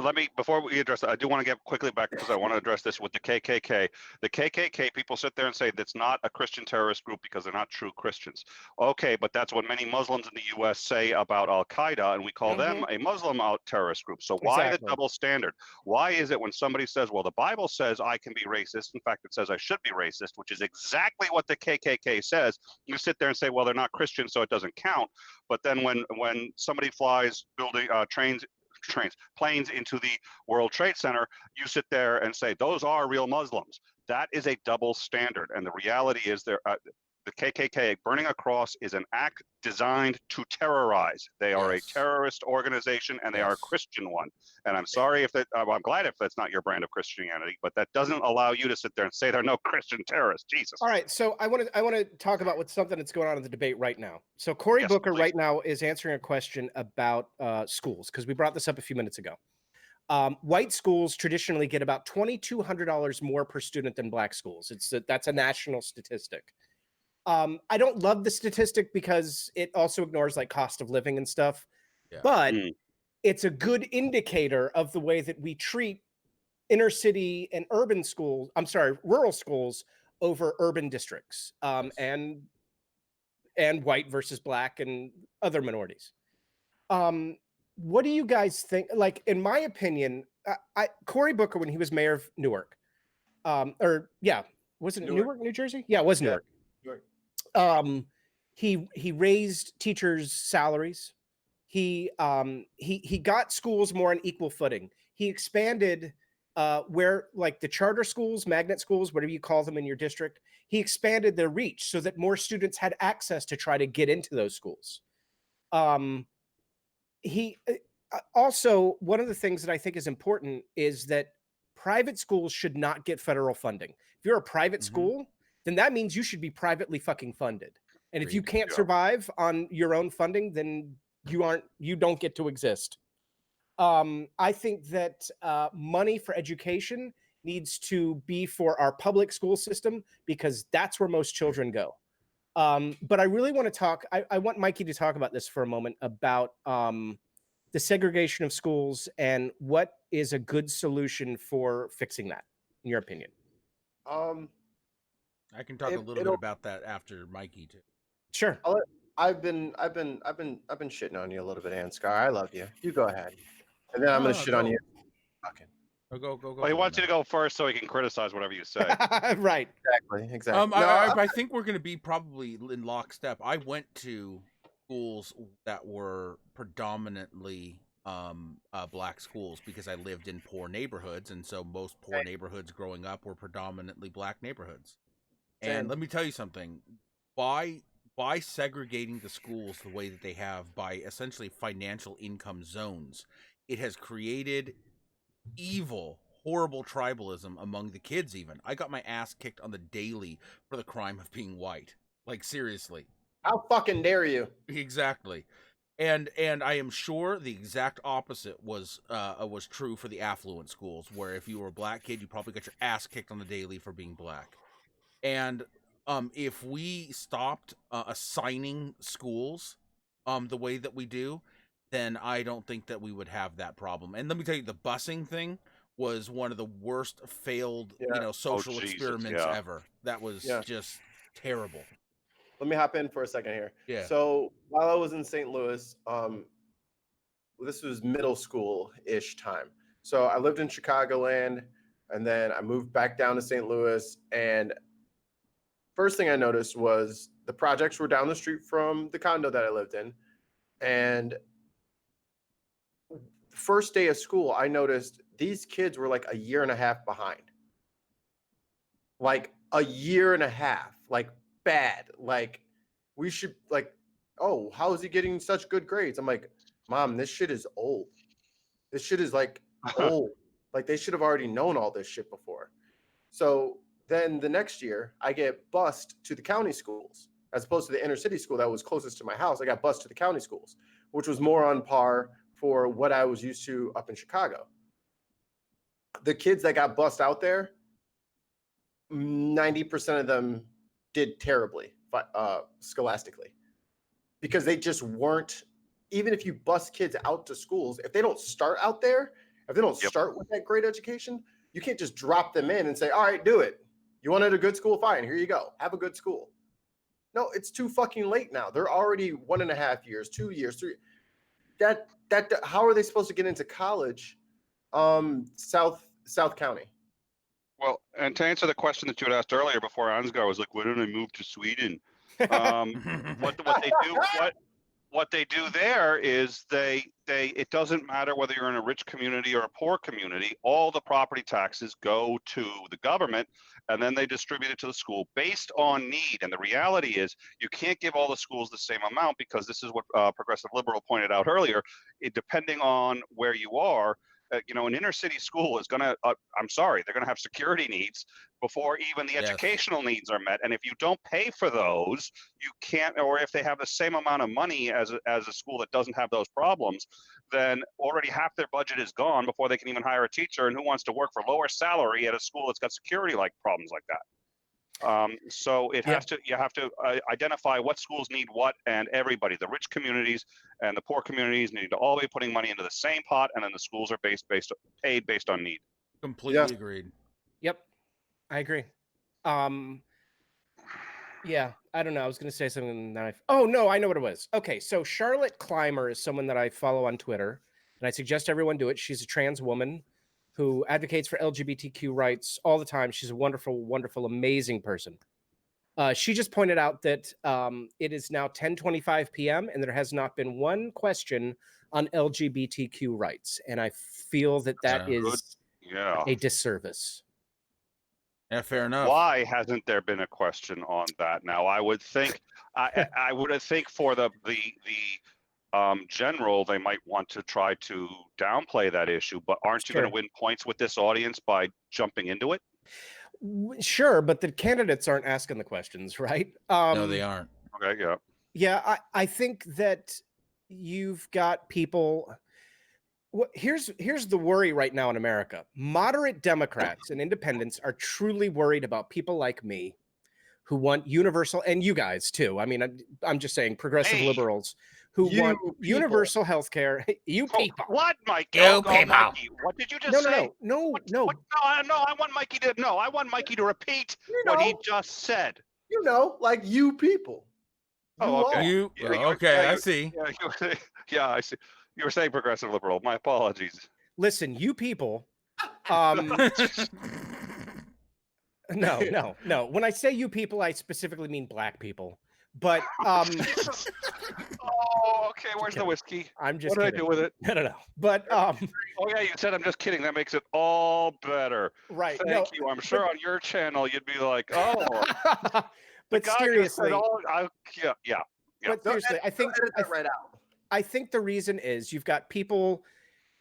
Let me, before we address that, I do want to get quickly back because I want to address this with the KKK. The KKK, people sit there and say that's not a Christian terrorist group because they're not true Christians. Okay, but that's what many Muslims in the U.S. say about Al-Qaeda, and we call them a Muslim terrorist group. So why the double standard? Why is it when somebody says, well, the Bible says I can be racist, in fact, it says I should be racist, which is exactly what the KKK says, you sit there and say, well, they're not Christian, so it doesn't count. But then when somebody flies planes into the World Trade Center, you sit there and say, those are real Muslims. That is a double standard. And the reality is the KKK burning a cross is an act designed to terrorize. They are a terrorist organization, and they are a Christian one. And I'm sorry if that, I'm glad if that's not your brand of Christianity, but that doesn't allow you to sit there and say there are no Christian terrorists. Jesus. All right, so I want to talk about something that's going on in the debate right now. So Cory Booker right now is answering a question about schools, because we brought this up a few minutes ago. White schools traditionally get about $2,200 more per student than black schools. That's a national statistic. I don't love the statistic because it also ignores like cost of living and stuff, but it's a good indicator of the way that we treat inner city and urban schools. I'm sorry, rural schools over urban districts, and white versus black and other minorities. What do you guys think? Like, in my opinion, Cory Booker, when he was mayor of Newark, was it Newark, New Jersey? Yeah, it was Newark. He raised teachers' salaries. He got schools more on equal footing. He expanded where, like, the charter schools, magnet schools, whatever you call them in your district, he expanded their reach so that more students had access to try to get into those schools. He also, one of the things that I think is important is that private schools should not get federal funding. If you're a private school, then that means you should be privately fucking funded. And if you can't survive on your own funding, then you don't get to exist. I think that money for education needs to be for our public school system, because that's where most children go. But I really want to talk, I want Mikey to talk about this for a moment, about the segregation of schools and what is a good solution for fixing that, in your opinion. I can talk a little bit about that after Mikey too. Sure. I've been shitting on you a little bit, Ansgar. I love you. You go ahead, and then I'm gonna shit on you. Okay. Go. Well, he wants you to go first so he can criticize whatever you say. Right. Exactly. I think we're going to be probably in lockstep. I went to schools that were predominantly black schools because I lived in poor neighborhoods, and so most poor neighborhoods growing up were predominantly black neighborhoods. And let me tell you something. By segregating the schools the way that they have, by essentially financial income zones, it has created evil, horrible tribalism among the kids. Even I got my ass kicked on the daily for the crime of being white. Like, seriously. How fucking dare you? Exactly. And I am sure the exact opposite was true for the affluent schools, where if you were a black kid, you probably got your ass kicked on the daily for being black. And if we stopped assigning schools the way that we do, then I don't think that we would have that problem. And let me tell you, the busing thing was one of the worst failed social experiments ever. That was just terrible. Let me hop in for a second here. Yeah. So while I was in St. Louis, this was middle school-ish time. So I lived in Chicagoland, and then I moved back down to St. Louis, and first thing I noticed was the projects were down the street from the condo that I lived in. And the first day of school, I noticed these kids were like a year and a half behind. like a year and a half, like bad. Like we should like, oh, how is he getting such good grades? I'm like, Mom, this shit is old. This shit is like old. Like they should have already known all this shit before. So then the next year, I get bused to the county schools as opposed to the inner city school that was closest to my house. I got bused to the county schools, which was more on par for what I was used to up in Chicago. The kids that got bused out there, 90% of them did terribly scholastically because they just weren't. Even if you bust kids out to schools, if they don't start out there, if they don't start with that great education, you can't just drop them in and say, all right, do it. You wanted a good school? Fine. Here you go. Have a good school. No, it's too fucking late now. They're already 1.5 years, 2 years, 3. How are they supposed to get into college? South County. Well, and to answer the question that you had asked earlier before Ansgar was like, why don't I move to Sweden? What they do there is it doesn't matter whether you're in a rich community or a poor community, all the property taxes go to the government and then they distribute it to the school based on need. And the reality is you can't give all the schools the same amount because this is what Progressive Liberal pointed out earlier. Depending on where you are, an inner city school is going to, I'm sorry, they're going to have security needs before even the educational needs are met. And if you don't pay for those, you can't, or if they have the same amount of money as a school that doesn't have those problems, then already half their budget is gone before they can even hire a teacher. And who wants to work for lower salary at a school that's got security like problems like that? So you have to identify what schools need what, and everybody, the rich communities and the poor communities need to all be putting money into the same pot, and then the schools are paid based on need. Completely agreed. Yep, I agree. Yeah, I don't know. I was going to say something that oh no, I know what it was. Okay, so Charlotte Clymer is someone that I follow on Twitter, and I suggest everyone do it. She's a trans woman who advocates for LGBTQ rights all the time. She's a wonderful, wonderful, amazing person. She just pointed out that it is now 10:25 p.m. and there has not been one question on LGBTQ rights. And I feel that is a disservice. Yeah, fair enough. Why hasn't there been a question on that? Now, I would think, I would think for the general, they might want to try to downplay that issue, but aren't you going to win points with this audience by jumping into it? Sure, but the candidates aren't asking the questions, right? No, they aren't. Okay, yeah. Yeah, I think that you've got people. Here's the worry right now in America. Moderate Democrats and independents are truly worried about people like me who want universal, and you guys too. I mean, I'm just saying progressive liberals who want universal health care. You people. What, Mikey? You people. Mikey. What did you just say? No. No, I want Mikey to repeat what he just said. Like you people. Oh, okay. Okay, I see. Yeah, I see. You were saying progressive liberal. My apologies. Listen, you people. No. When I say you people, I specifically mean black people. But oh, okay. Where's the whiskey? I'm just. What did I do with it? No. But oh yeah, you said I'm just kidding. That makes it all better. Right. Thank you. I'm sure on your channel you'd be like, oh. But seriously. Yeah. But seriously, I think the reason is you've got people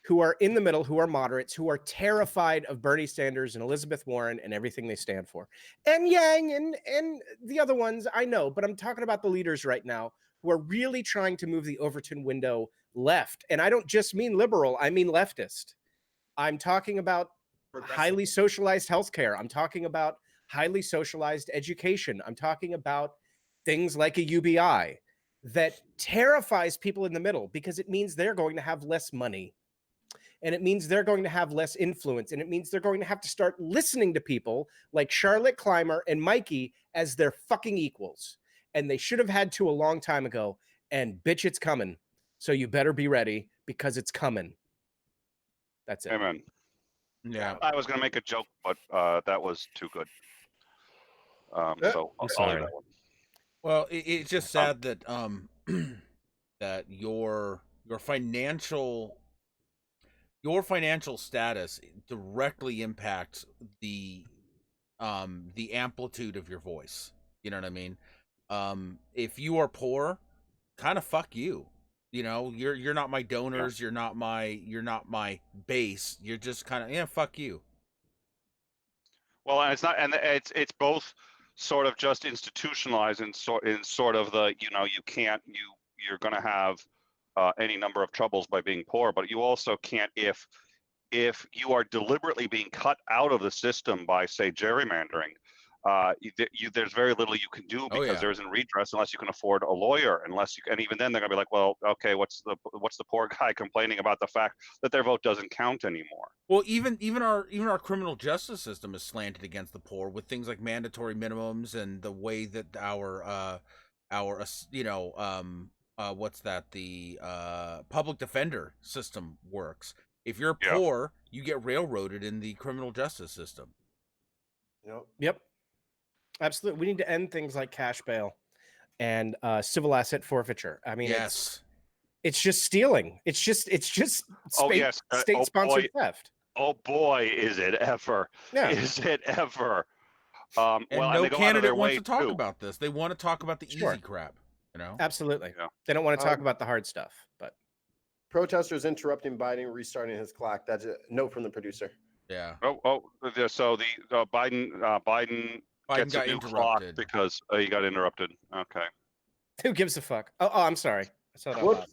who are in the middle, who are moderates, who are terrified of Bernie Sanders and Elizabeth Warren and everything they stand for. And Yang and the other ones, I know, but I'm talking about the leaders right now who are really trying to move the Overton window left. And I don't just mean liberal, I mean leftist. I'm talking about highly socialized healthcare. I'm talking about highly socialized education. I'm talking about things like a UBI that terrifies people in the middle because it means they're going to have less money. And it means they're going to have less influence. And it means they're going to have to start listening to people like Charlotte Clymer and Mikey as their fucking equals. And they should have had to a long time ago. And bitch, it's coming. So you better be ready because it's coming. That's it. Amen. Yeah. I was going to make a joke, but that was too good. So I'm sorry. Well, it's just sad that that your financial status directly impacts the the amplitude of your voice. You know what I mean? If you are poor, kind of fuck you. You know, you're not my donors, you're not my base. You're just kind of fuck you. Well, and it's not, and it's both sort of just institutionalized in sort of the, you know, you're going to have any number of troubles by being poor, but you also can't, if you are deliberately being cut out of the system by, say, gerrymandering, there's very little you can do because there isn't redress unless you can afford a lawyer, and even then they're gonna be like, well, okay, what's the poor guy complaining about the fact that their vote doesn't count anymore? Well, even our criminal justice system is slanted against the poor with things like mandatory minimums and the way that our the public defender system works. If you're poor, you get railroaded in the criminal justice system. Yep. Absolutely. We need to end things like cash bail and civil asset forfeiture. I mean, it's just stealing. It's just state-sponsored theft. Oh boy, is it ever? Yeah. Is it ever? And no candidate wants to talk about this. They want to talk about the easy crap. You know? Absolutely. Yeah. They don't want to talk about the hard stuff. But protesters interrupting Biden restarting his clock. That's a note from the producer. Yeah. So the Biden gets a new clock because he got interrupted. Okay. Who gives a fuck? Oh, I'm sorry. I saw that.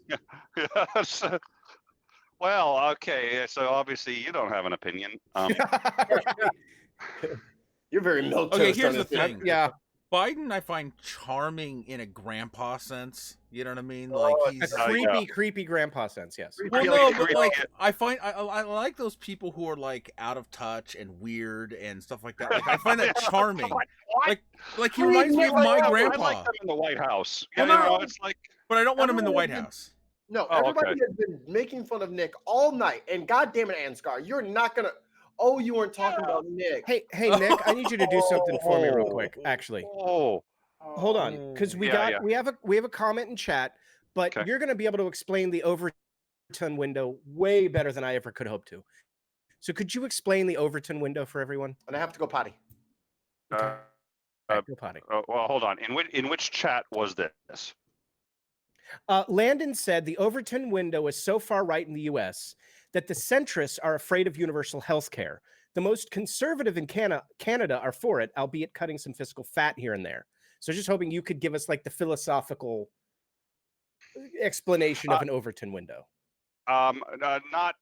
Yes. Well, okay. So obviously you don't have an opinion. You're very milk toast. Okay, here's the thing. Yeah. Biden, I find charming in a grandpa sense. You know what I mean? Like he's a creepy grandpa sense. Yes. Well, no, but like I find I like those people who are like out of touch and weird and stuff like that. Like I find that charming. Like he reminds me of my grandpa. I like them in the White House. It's like, but I don't want him in the White House. No, everybody has been making fun of Nick all night, and goddamn it, Ansgar, you're not gonna. Oh, you weren't talking about Nick. Hey, Nick, I need you to do something for me real quick. Actually, hold on, because we have a comment in chat, but you're going to be able to explain the Overton window way better than I ever could hope to. So, could you explain the Overton window for everyone? And I have to go potty. Go potty. Well, hold on. In which chat was this? Landon said the Overton window is so far right in the U.S. that the centrists are afraid of universal health care. The most conservative in Canada are for it, albeit cutting some fiscal fat here and there. So just hoping you could give us like the philosophical explanation of an Overton window. Not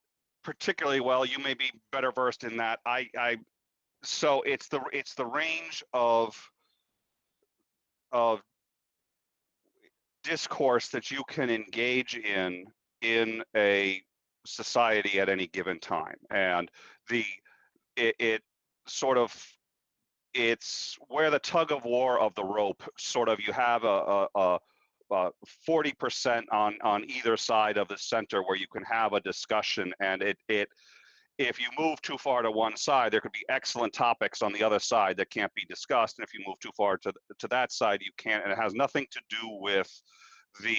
particularly well. You may be better versed in that. So it's the range of discourse that you can engage in a society at any given time, and it's where the tug of war of the rope sort of, you have a 40% on either side of the center where you can have a discussion, and if you move too far to one side, there could be excellent topics on the other side that can't be discussed. And if you move too far to that side, you can't. And it has nothing to do with the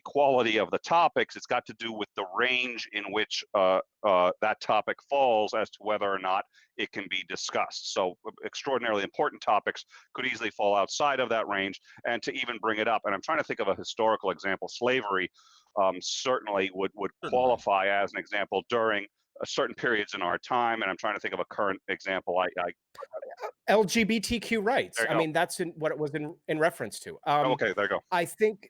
quality of the topics. It's got to do with the range in which that topic falls as to whether or not it can be discussed. So extraordinarily important topics could easily fall outside of that range, and to even bring it up. And I'm trying to think of a historical example. Slavery certainly would qualify as an example during certain periods in our time, and I'm trying to think of a current example. LGBTQ rights. I mean, that's what it was in reference to. Okay, there you go. I think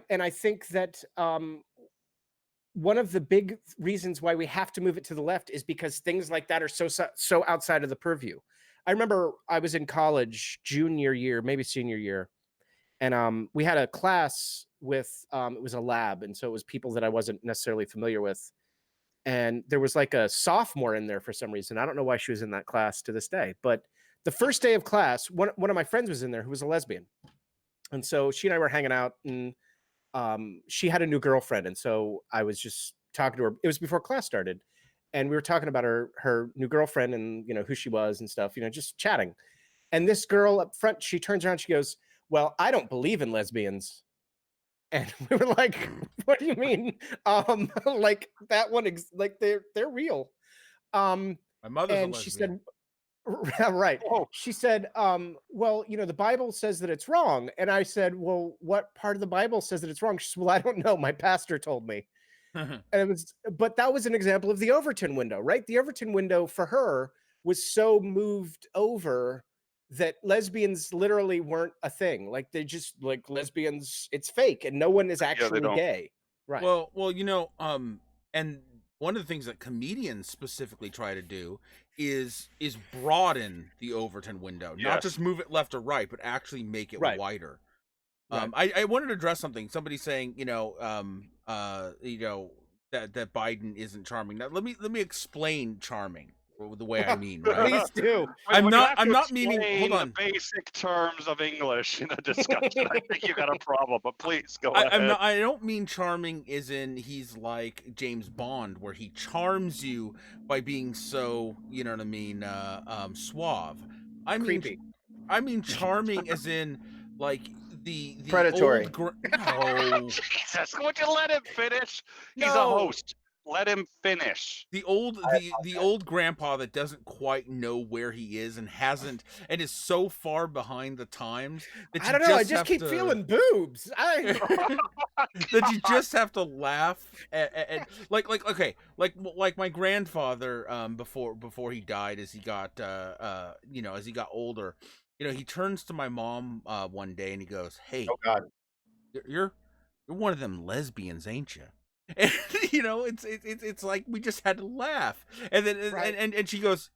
and I think that one of the big reasons why we have to move it to the left is because things like that are so outside of the purview. I remember I was in college junior year, maybe senior year, and we had a class with it was a lab, and so it was people that I wasn't necessarily familiar with. And there was like a sophomore in there for some reason. I don't know why she was in that class to this day. But the first day of class, one of my friends was in there who was a lesbian. And so she and I were hanging out, and she had a new girlfriend. And so I was just talking to her. It was before class started. And we were talking about her new girlfriend and, who she was and stuff, just chatting. And this girl up front, she turns around, she goes, "Well, I don't believe in lesbians." And we were like, "What do you mean?" Like that one, like they're real. My mother's a lesbian. She said, Right. Oh, She said, well, the Bible says that it's wrong. And I said, well, what part of the Bible says that it's wrong? She said, well, I don't know. My pastor told me. And but that was an example of the Overton window, right? The Overton window for her was so moved over that lesbians literally weren't a thing. Like they just like lesbians, it's fake and no one is actually gay. Right. Well, and one of the things that comedians specifically try to do is broaden the Overton window, not just move it left or right, but actually make it wider. I wanted to address something. Somebody saying, that Biden isn't charming. Now, let me explain charming the way I mean. Right? Please do. I'm not meaning. Hold on. The basic terms of English in a discussion. I think you got a problem, but please go ahead. I don't mean charming as in he's like James Bond, where he charms you by being so, you know what I mean, suave. Creepy. I mean charming as in like the predatory. No. Jesus, would you let him finish? He's a host. Let him finish. The old grandpa that doesn't quite know where he is and is so far behind the times that I don't know. I just keep feeling boobs. That you just have to laugh and like my grandfather before he died, as he got as he got older, he turns to my mom one day and he goes, "Hey, oh God, you're one of them lesbians, ain't you?" And it's like we just had to laugh, and then and she goes,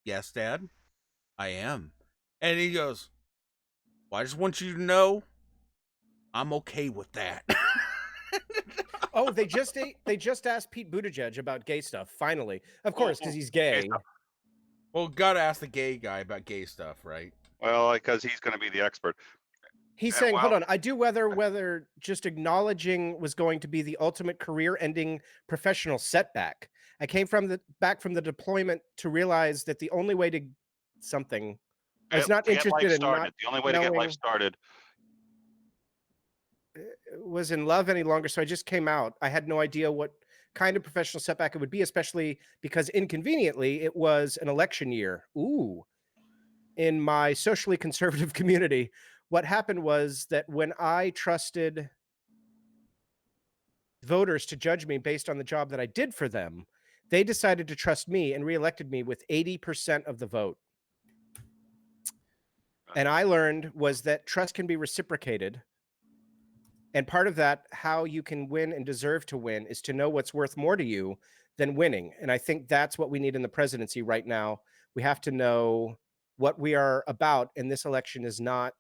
"Yes, Dad, I am," and he goes, "Well, I just want you to know, I'm okay with that." Oh, they just asked Pete Buttigieg about gay stuff. Finally, of course, because he's gay. Well, gotta ask the gay guy about gay stuff, right? Well, because he's going to be the expert. He's saying, hold on, I do whether just acknowledging was going to be the ultimate career-ending professional setback. I came back from the deployment to realize that the only way to something, I was not interested in not the only way to get life started was in love any longer. So I just came out. I had no idea what kind of professional setback it would be, especially because inconveniently it was an election year. Ooh, in my socially conservative community. What happened was that when I trusted voters to judge me based on the job that I did for them, they decided to trust me and reelected me with 80% of the vote. And I learned was that trust can be reciprocated. And part of that, how you can win and deserve to win, is to know what's worth more to you than winning. And I think that's what we need in the presidency right now. We have to know what we are about. And this election is not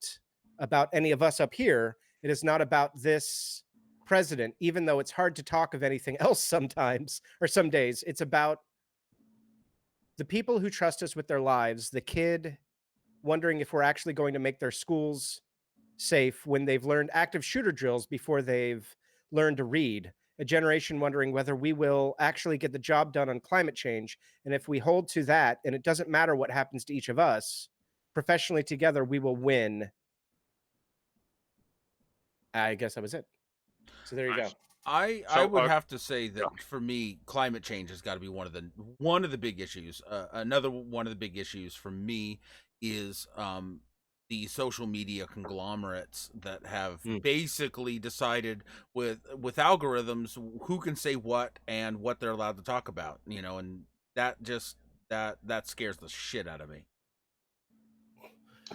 about any of us up here. It is not about this president, even though it's hard to talk of anything else sometimes or some days. It's about the people who trust us with their lives, the kid wondering if we're actually going to make their schools safe when they've learned active shooter drills before they've learned to read, a generation wondering whether we will actually get the job done on climate change. And if we hold to that, and it doesn't matter what happens to each of us, professionally together, we will win. I guess that was it. So there you go. I would have to say that for me, climate change has got to be one of the big issues. Another one of the big issues for me is the social media conglomerates that have basically decided with algorithms who can say what and what they're allowed to talk about. And that just that scares the shit out of me.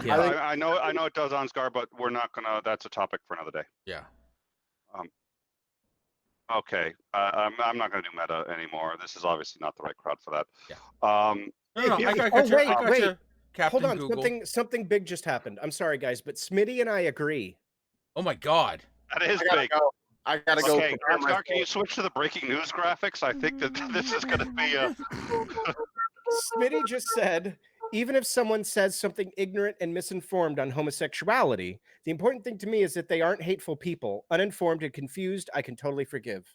Yeah, I know it does, Ansgar, but we're not gonna. That's a topic for another day. Yeah. Okay. I'm not gonna do meta anymore. This is obviously not the right crowd for that. Yeah. Wait. Captain Hold on. Google. Something big just happened. I'm sorry, guys, but Smitty and I agree. Oh my God. That is big. I gotta go. Okay, Ansgar, can you switch to the breaking news graphics? I think that this is gonna be a. Smitty just said, even if someone says something ignorant and misinformed on homosexuality, the important thing to me is that they aren't hateful people. Uninformed and confused, I can totally forgive.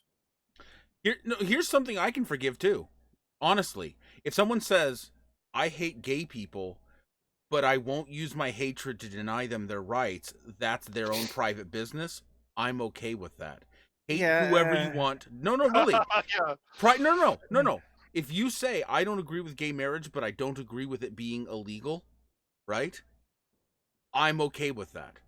Here's something I can forgive too. Honestly, if someone says, I hate gay people, but I won't use my hatred to deny them their rights, that's their own private business, I'm okay with that. Hate whoever you want. No, really. Yeah. No. if you say I don't agree with gay marriage, but I don't agree with it being illegal, right? I'm okay with that.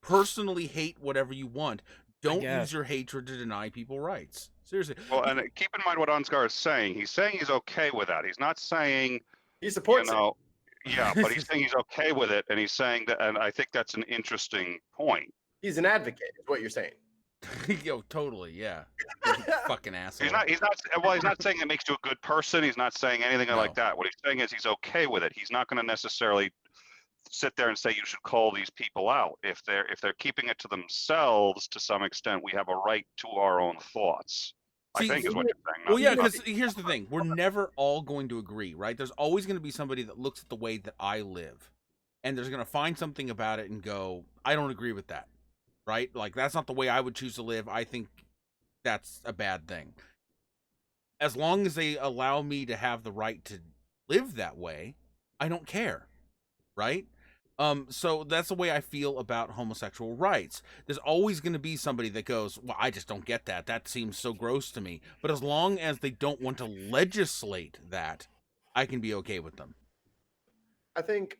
Personally hate whatever you want. Don't use your hatred to deny people rights. Seriously. Well, and keep in mind what Ansgar is saying. He's saying he's okay with that. He's not saying he supports it. Yeah, but he's saying he's okay with it, and he's saying that, and I think that's an interesting point. He's an advocate, is what you're saying. Yo, totally, yeah. Fucking asshole. He's not saying it makes you a good person. He's not saying anything like that. What he's saying is he's okay with it. He's not going to necessarily sit there and say you should call these people out. If they're keeping it to themselves to some extent, we have a right to our own thoughts. I think is what you're saying. Well, yeah, because here's the thing. We're never all going to agree, right? There's always going to be somebody that looks at the way that I live, and there's going to find something about it and go, I don't agree with that, right? Like, that's not the way I would choose to live. I think that's a bad thing. As long as they allow me to have the right to live that way, I don't care, right? So that's the way I feel about homosexual rights. There's always going to be somebody that goes, well, I just don't get that. That seems so gross to me. But as long as they don't want to legislate that, I can be okay with them. I think,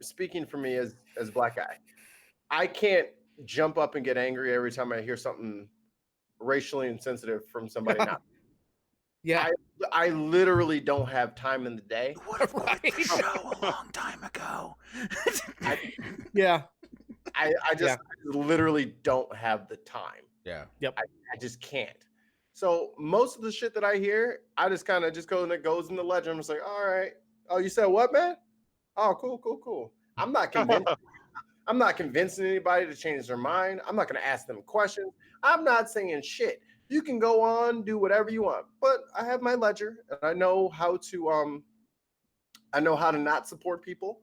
speaking for me as a black guy, I can't jump up and get angry every time I hear something racially insensitive from somebody. Now, yeah, I literally don't have time in the day. What a right show a long time ago. I just literally don't have the time. Yeah. Yep. I just can't. So most of the shit that I hear, I just kind of just go and it goes in the ledger. I'm just like, all right. Oh, you said what, man? Oh, cool. I'm not convinced. I'm not convincing anybody to change their mind. I'm not going to ask them questions. I'm not saying shit. You can go on, do whatever you want, but I have my ledger and I know how to not support people.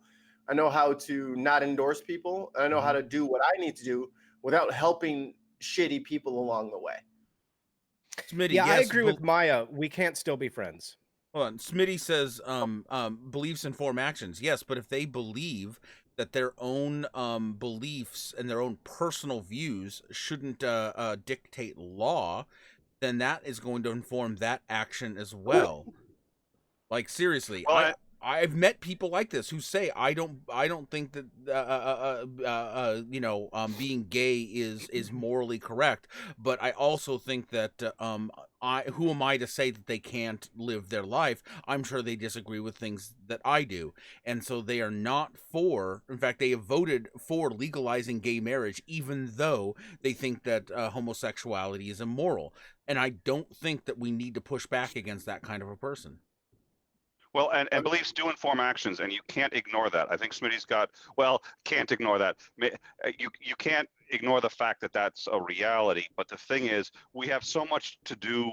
I know how to not endorse people. I know how to do what I need to do without helping shitty people along the way. Smitty, yes, I agree with Maya. We can't still be friends. Hold on. Smitty says beliefs inform actions. Yes, but if they believe that their own beliefs and their own personal views shouldn't dictate law, then that is going to inform that action as well. Like, seriously, well, I've met people like this who say I don't think that being gay is morally correct, but I also think that who am I to say that they can't live their life? I'm sure they disagree with things that I do, and so they are not for. In fact, they have voted for legalizing gay marriage, even though they think that homosexuality is immoral. And I don't think that we need to push back against that kind of a person. Well, and beliefs do inform actions, and you can't ignore that. I think Smitty's can't ignore that. You can't ignore the fact that that's a reality. But the thing is, we have so much to do,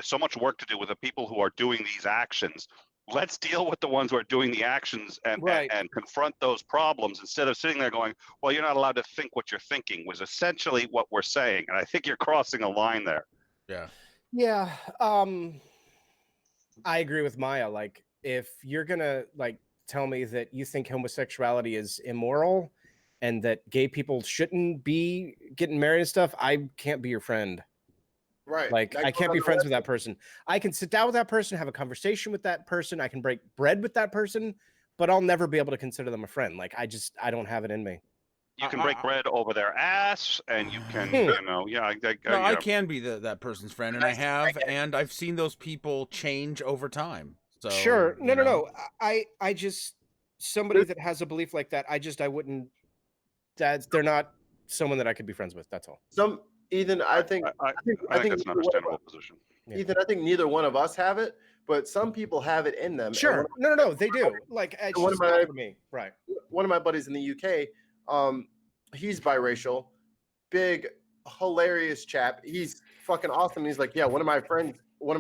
so much work to do with the people who are doing these actions. Let's deal with the ones who are doing the actions and confront those problems instead of sitting there going, well, you're not allowed to think what you're thinking, was essentially what we're saying. And I think you're crossing a line there. Yeah. Yeah. I agree with Maya. Like, if you're gonna tell me that you think homosexuality is immoral and that gay people shouldn't be getting married and stuff, I can't be your friend. Right. Like, I can't be friends with that person. I can sit down with that person, have a conversation with that person. I can break bread with that person, but I'll never be able to consider them a friend. Like, I don't have it in me. You can break bread over their ass, and you can, I can be that person's friend, and I have, and I've seen those people change over time. So sure, no. I just somebody that has a belief like that. I wouldn't. They're not someone that I could be friends with. That's all. Ethan, I think that's an understandable position. Ethan, I think neither one of us have it, but some people have it in them. Sure, no, they do. Like, it's just not for me, right? One of my buddies in the UK. He's biracial, big, hilarious chap. He's fucking awesome. He's like, yeah, one of my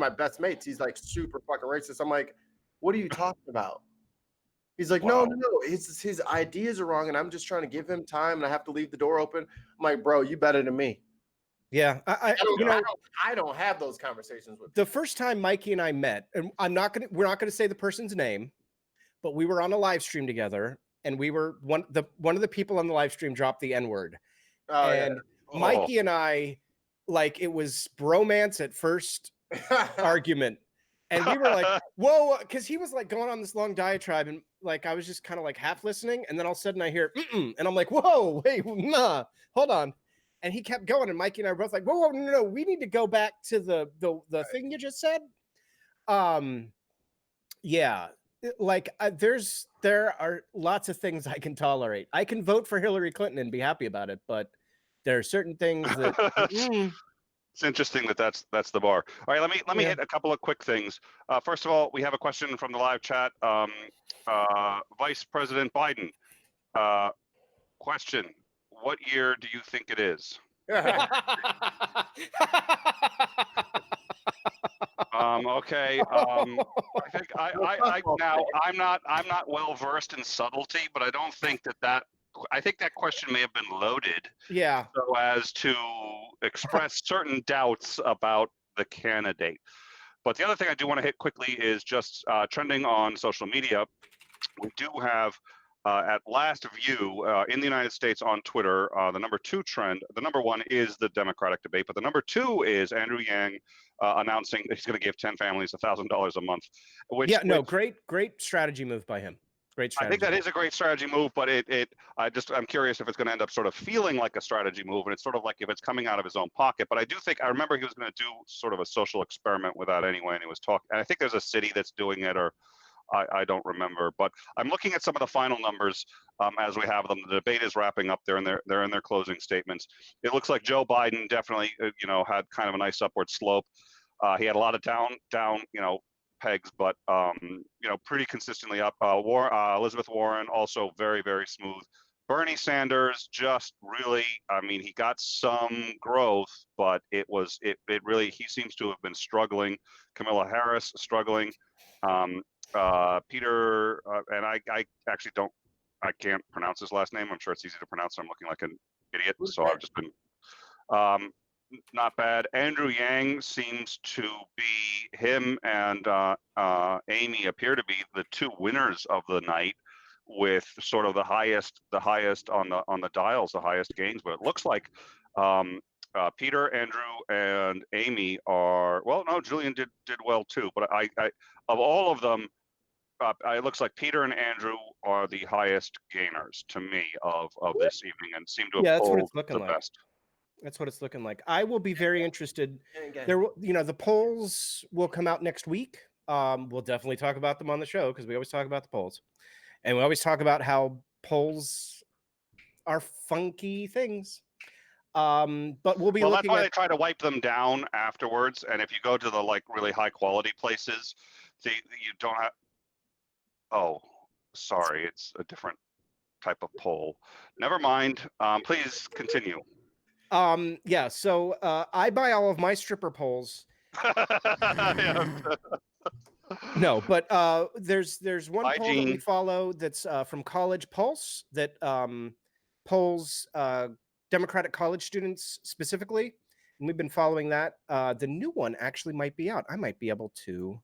best mates, he's like super fucking racist. I'm like, what are you talking about? He's like, no, his ideas are wrong, and I'm just trying to give him time, and I have to leave the door open. I'm like, bro, you better than me. Yeah, I don't have those conversations with the first time Mikey and I met, and we're not gonna say the person's name, but we were on a live stream together. And we were one of the people on the live stream dropped the N-word. Mikey and I like it was bromance at first argument. And we were like, whoa, because he was like going on this long diatribe, and like I was just kind of like half listening, and then all of a sudden I hear, and I'm like, whoa, wait, nah, hold on. And he kept going, and Mikey and I were both like, whoa, no, we need to go back to the thing you just said. Yeah, like there are lots of things I can tolerate. I can vote for Hillary Clinton and be happy about it, but there are certain things that it's interesting that that's the bar. All right, let me hit a couple of quick things. First of all, we have a question from the live chat. Vice President Biden, question: what year do you think it is? Okay. I think I'm not well versed in subtlety, but I don't think that I think that question may have been loaded. Yeah. So as to express certain doubts about the candidate. But the other thing I do want to hit quickly is just trending on social media. We do have at last view in the United States on Twitter, the number 2 trend. The number 1 is the Democratic debate, but the number 2 is Andrew Yang announcing that he's going to give 10 families $1,000 a month. Great strategy move by him. Great strategy. I think that is a great strategy move, but I'm curious if it's going to end up sort of feeling like a strategy move, and it's sort of like if it's coming out of his own pocket. But I remember he was going to do sort of a social experiment with that anyway, and he was talking. And I think there's a city that's doing it, or I don't remember. But I'm looking at some of the final numbers as we have them. The debate is wrapping up. They're in their closing statements. It looks like Joe Biden definitely had kind of a nice upward slope. He had a lot of down pegs, but pretty consistently up. Elizabeth Warren also very, very smooth. Bernie Sanders just really, he got some growth, but it really, he seems to have been struggling. Kamala Harris struggling. Peter, and I actually I can't pronounce his last name. I'm sure it's easy to pronounce. I'm looking like an idiot, so I've just been not bad. Andrew Yang seems to be, him and Amy appear to be the 2 winners of the night, with sort of the highest on the dials, the highest gains. But it looks like Peter, Andrew, and Amy are, well, no, Julian did well too. But I of all of them, it looks like Peter and Andrew are the highest gainers to me of this evening, and seem to have pulled the best. That's what it's looking like. I will be very interested. The polls will come out next week. We'll definitely talk about them on the show, because we always talk about the polls, and we always talk about how polls are funky things. But we'll be looking. That's why they try to wipe them down afterwards. And if you go to the really high quality places, you don't have. Oh, sorry, it's a different type of poll. Never mind. Please continue. Yeah, so I buy all of my stripper polls. No, but there's one poll that we follow that's from College Pulse that polls Democratic college students specifically, and we've been following that. The new one actually might be out. I might be able to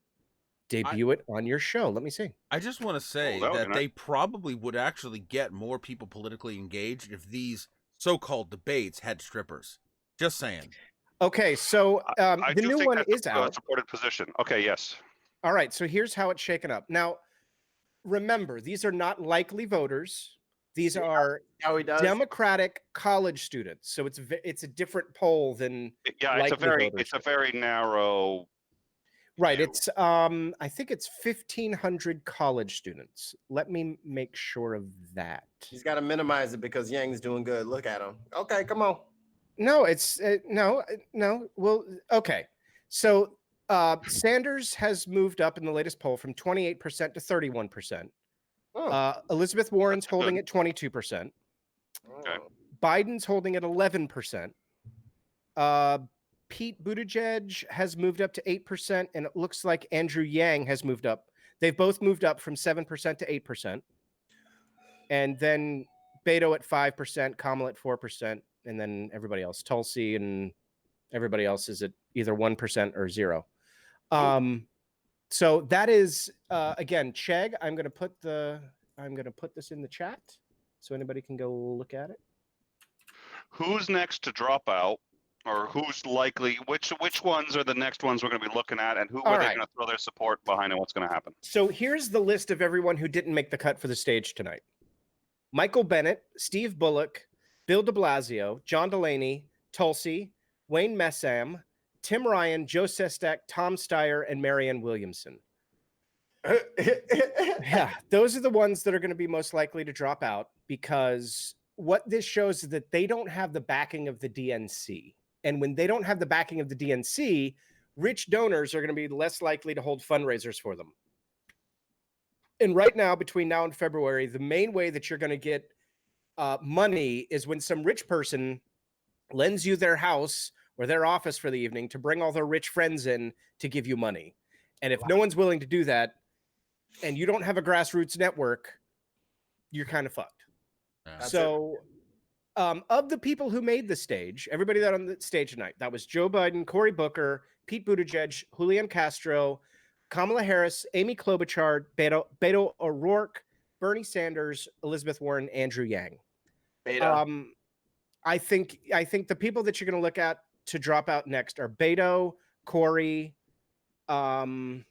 debut it on your show. Let me see. I just want to say that they probably would actually get more people politically engaged if these so-called debates had strippers. Just saying. Okay, so the new one is out. Supported position. Okay, yes. All right, so here's how it's shaken up. Now, remember, these are not likely voters. These are Democratic college students. So it's a different poll than it's a very narrow. Right. It's I think it's 1,500 college students. Let me make sure of that. He's got to minimize it because Yang's doing good. Look at him. Okay, come on. No, it's no. Well, okay. So Sanders has moved up in the latest poll from 28% to 31%. Elizabeth Warren's holding at 22%. Okay. Biden's holding at 11%. Pete Buttigieg has moved up to 8%, and it looks like Andrew Yang has moved up. They've both moved up from 7% to 8%. And then Beto at 5%, Kamala at 4%, and then everybody else. Tulsi and everybody else is at either 1% or 0. So that is again, Chegg. I'm gonna put this in the chat. so anybody can go look at it. Who's next to drop out? or who's likely, which ones are the next ones we're going to be looking at, and who are they going to throw their support behind, and what's going to happen? So here's the list of everyone who didn't make the cut for the stage tonight: Michael Bennett, Steve Bullock, Bill de Blasio, John Delaney, Tulsi, Wayne Messam, Tim Ryan, Joe Sestak, Tom Steyer, and Marianne Williamson. Yeah, those are the ones that are going to be most likely to drop out, because what this shows is that they don't have the backing of the DNC. And when they don't have the backing of the DNC, rich donors are going to be less likely to hold fundraisers for them. And right now, between now and February, the main way that you're going to get money is when some rich person lends you their house or their office for the evening to bring all their rich friends in to give you money. And if no one's willing to do that, and you don't have a grassroots network, you're kind of fucked. So of the people who made the stage, everybody that on the stage tonight, that was Joe Biden, Cory Booker, Pete Buttigieg, Julian Castro, Kamala Harris, Amy Klobuchar, Beto O'Rourke, Bernie Sanders, Elizabeth Warren, Andrew Yang. I think the people that you're going to look at to drop out next are Beto, Cory, Klobuchar,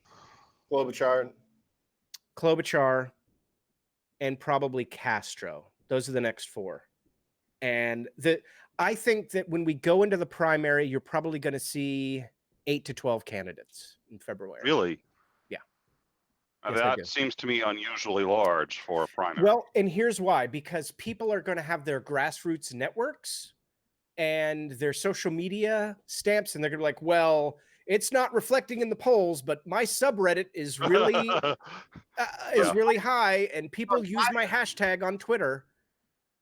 and probably Castro. Those are the next four. And I think that when we go into the primary, you're probably going to see 8 to 12 candidates in February. Really? Yeah. That seems to me unusually large for a primary. Well, and here's why. Because people are going to have their grassroots networks and their social media stamps, and they're going to be like, well, it's not reflecting in the polls, but my subreddit is really really high, and people use my hashtag on Twitter.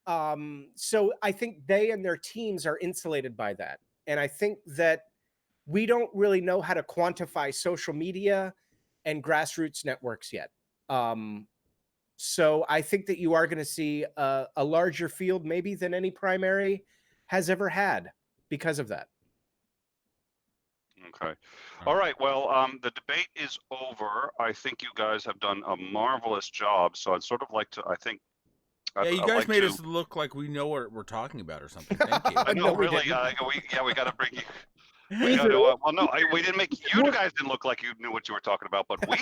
So I think they and their teams are insulated by that. And I think that we don't really know how to quantify social media and grassroots networks yet. So I think that you are going to see a larger field maybe than any primary has ever had because of that. Okay. All right. Well, the debate is over. I think you guys have done a marvelous job. So I'd sort of like to, yeah, you guys made us look like we know what we're talking about or something. Thank you. No, really. We got to bring you. We didn't make you guys didn't look like you knew what you were talking about, but we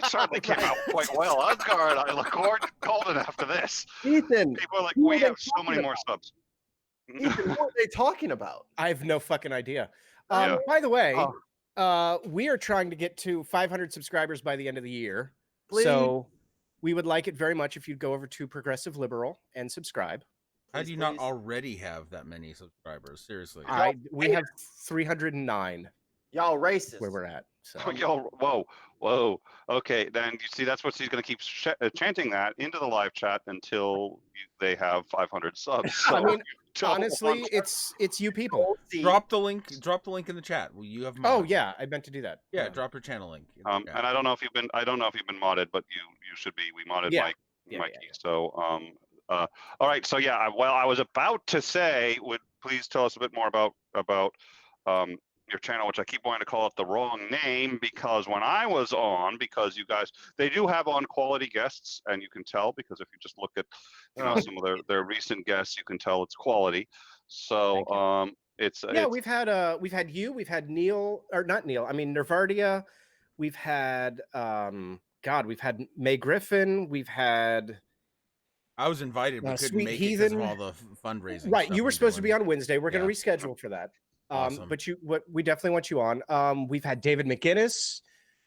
certainly came out quite well. Ansgar and I look golden after this. Ethan, people are like, we have so many more subs. Ethan, what are they talking about? I have no fucking idea. By the way, we are trying to get to 500 subscribers by the end of the year. Please. So we would like it very much if you'd go over to Progressive Liberal and subscribe. How do you not already have that many subscribers? Seriously. We have 309. Y'all racist. Where we're at. So. Whoa. Okay, then you see that's what she's going to keep chanting that into the live chat until they have 500 subs. So I mean, honestly, it's you people. Drop the link in the chat. Well, you have. Oh yeah, I meant to do that. Yeah, drop your channel link. And I don't know if you've been modded, but you should be. We modded Mikey. So all right. So yeah, I was about to say, please tell us a bit more about your channel, which I keep wanting to call it the wrong name, because when I was on, because you guys, they do have on quality guests, and you can tell because if you just look at some of their recent guests, you can tell it's quality. So we've had you, we've had Neil, or not Neil, I mean Nervardia, we've had we've had May Griffin, we've had. I was invited, but couldn't make it because of all the fundraising. Right, you were supposed to be on Wednesday. We're going to reschedule for that. Awesome. But we definitely want you on. We've had David McGinnis.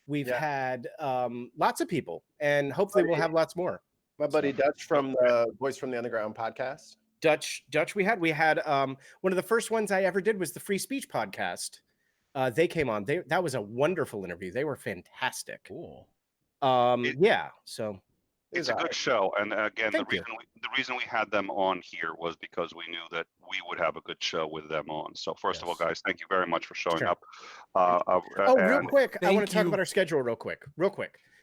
We've had lots of people, and hopefully we'll have lots more. My buddy Dutch from the Voice from the Underground podcast. Dutch. We had one of the first ones I ever did was the Free Speech podcast. They came on. That was a wonderful interview. They were fantastic. Cool. So. It's a good show, and again, the reason we had them on here was because we knew that we would have a good show with them on. So first of all, guys, thank you very much for showing up. Real quick, I want to talk about our schedule real quick.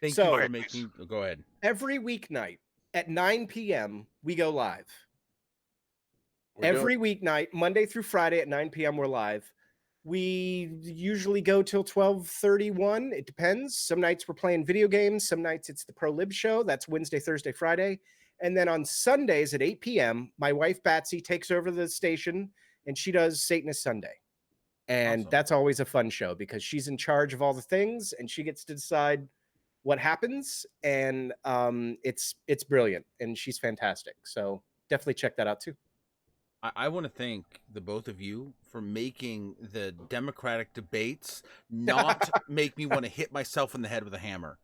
Thank you for making. Go ahead. Every weeknight at 9 p.m. we go live. Every weeknight, Monday through Friday at 9 p.m. we're live. We usually go till 12:31. It depends. Some nights we're playing video games. Some nights it's the Pro Lib show. That's Wednesday, Thursday, Friday. And then on Sundays at 8 p.m., my wife Batsy takes over the station and she does Satanist Sunday. And Awesome. that's always a fun show because she's in charge of all the things and she gets to decide what happens. And it's brilliant and she's fantastic. So definitely check that out too. I want to thank the both of you for making the Democratic debates not make me want to hit myself in the head with a hammer.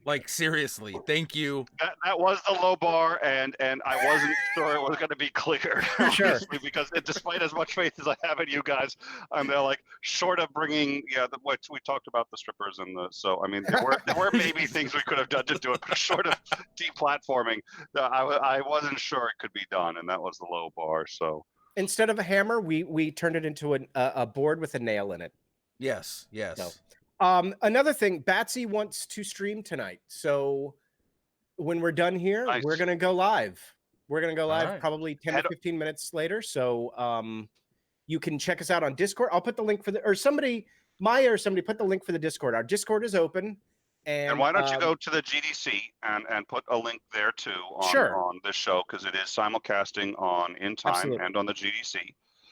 Like, seriously, thank you. That was the low bar, and I wasn't sure it was going to be cleared, Sure. honestly, because despite as much faith as I have in you guys, they're like, short of bringing, what we talked about, the strippers and so, I mean, there were maybe things we could have done to do it, but short of deplatforming, I wasn't sure it could be done, and that was the low bar, so. Instead of a hammer, we turned it into a board with a nail in it. Yes, yes. So. Another thing, Batsy wants to stream tonight. So when we're done here, Nice. we're going to go live. We're going to go live right. probably 10 to 15 minutes later. So you can check us out on Discord. I'll put the link for Maya or somebody put the link for the Discord. Our Discord is open. And why don't you go to the GDC and put a link there too on this show, because it is simulcasting on In Time Absolutely. and on the GDC.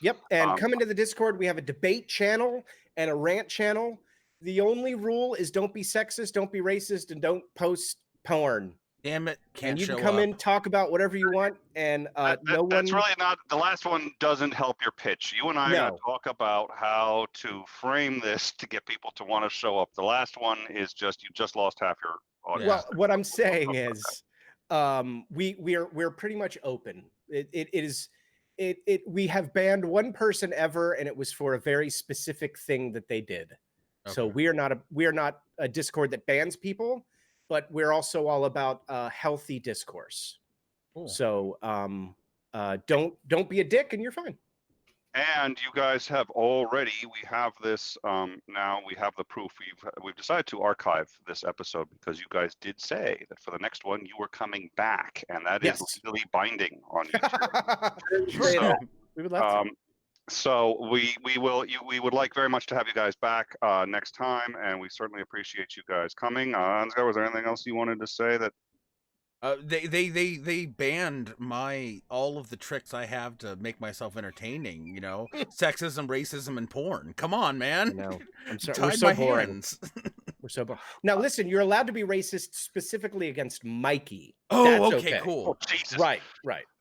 Yep. And come into the Discord. We have a debate channel and a rant channel. The only rule is don't be sexist, don't be racist, and don't post porn. Damn it. And you can come in, talk about whatever you want, and that's really not, the last one doesn't help your pitch. You and I are going to talk about how to frame this to get people to want to show up. The last one is you just lost half your audience. Well, what I'm saying is we're pretty much open. We have banned one person ever, and it was for a very specific thing that they did. Okay. So we are not a Discord that bans people, but we're also all about healthy discourse. Cool. So don't be a dick, and you're fine. And you guys have we have this now. We have the proof. We've decided to archive this episode because you guys did say that for the next one you were coming back, and that is legally binding on YouTube. So, we would love to. So we would like very much to have you guys back next time, and we certainly appreciate you guys coming. Ansgar, was there anything else you wanted to say that? They banned all of the tricks I have to make myself entertaining. Sexism, racism, and porn. Come on, man. No, I'm sorry. We're so boring. We're so boring. Now listen, you're allowed to be racist specifically against Mikey. Oh, that's okay, cool. Oh, Jesus. Right.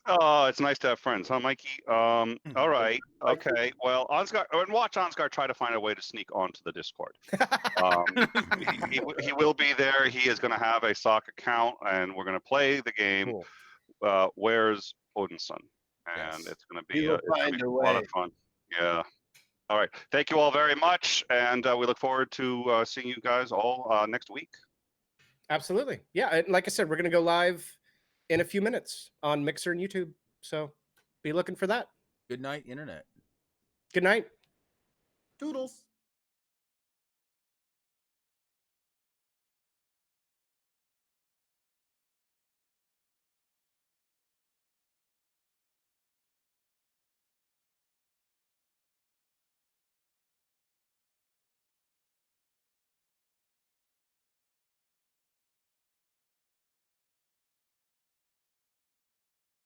Oh, it's nice to have friends, huh, Mikey? All right. Okay. Well, Ansgar, and watch Ansgar try to find a way to sneak onto the Discord. He will be there. He is going to have a sock account, and we're going to play the game. Cool. Where's Odinson? And it's going to be a lot of fun. Yeah. All right. Thank you all very much, and we look forward to seeing you guys all next week. Absolutely. Yeah. And like I said, we're going to go live in a few minutes on Mixer and YouTube. So be looking for that. Good night, Internet. Good night. Toodles.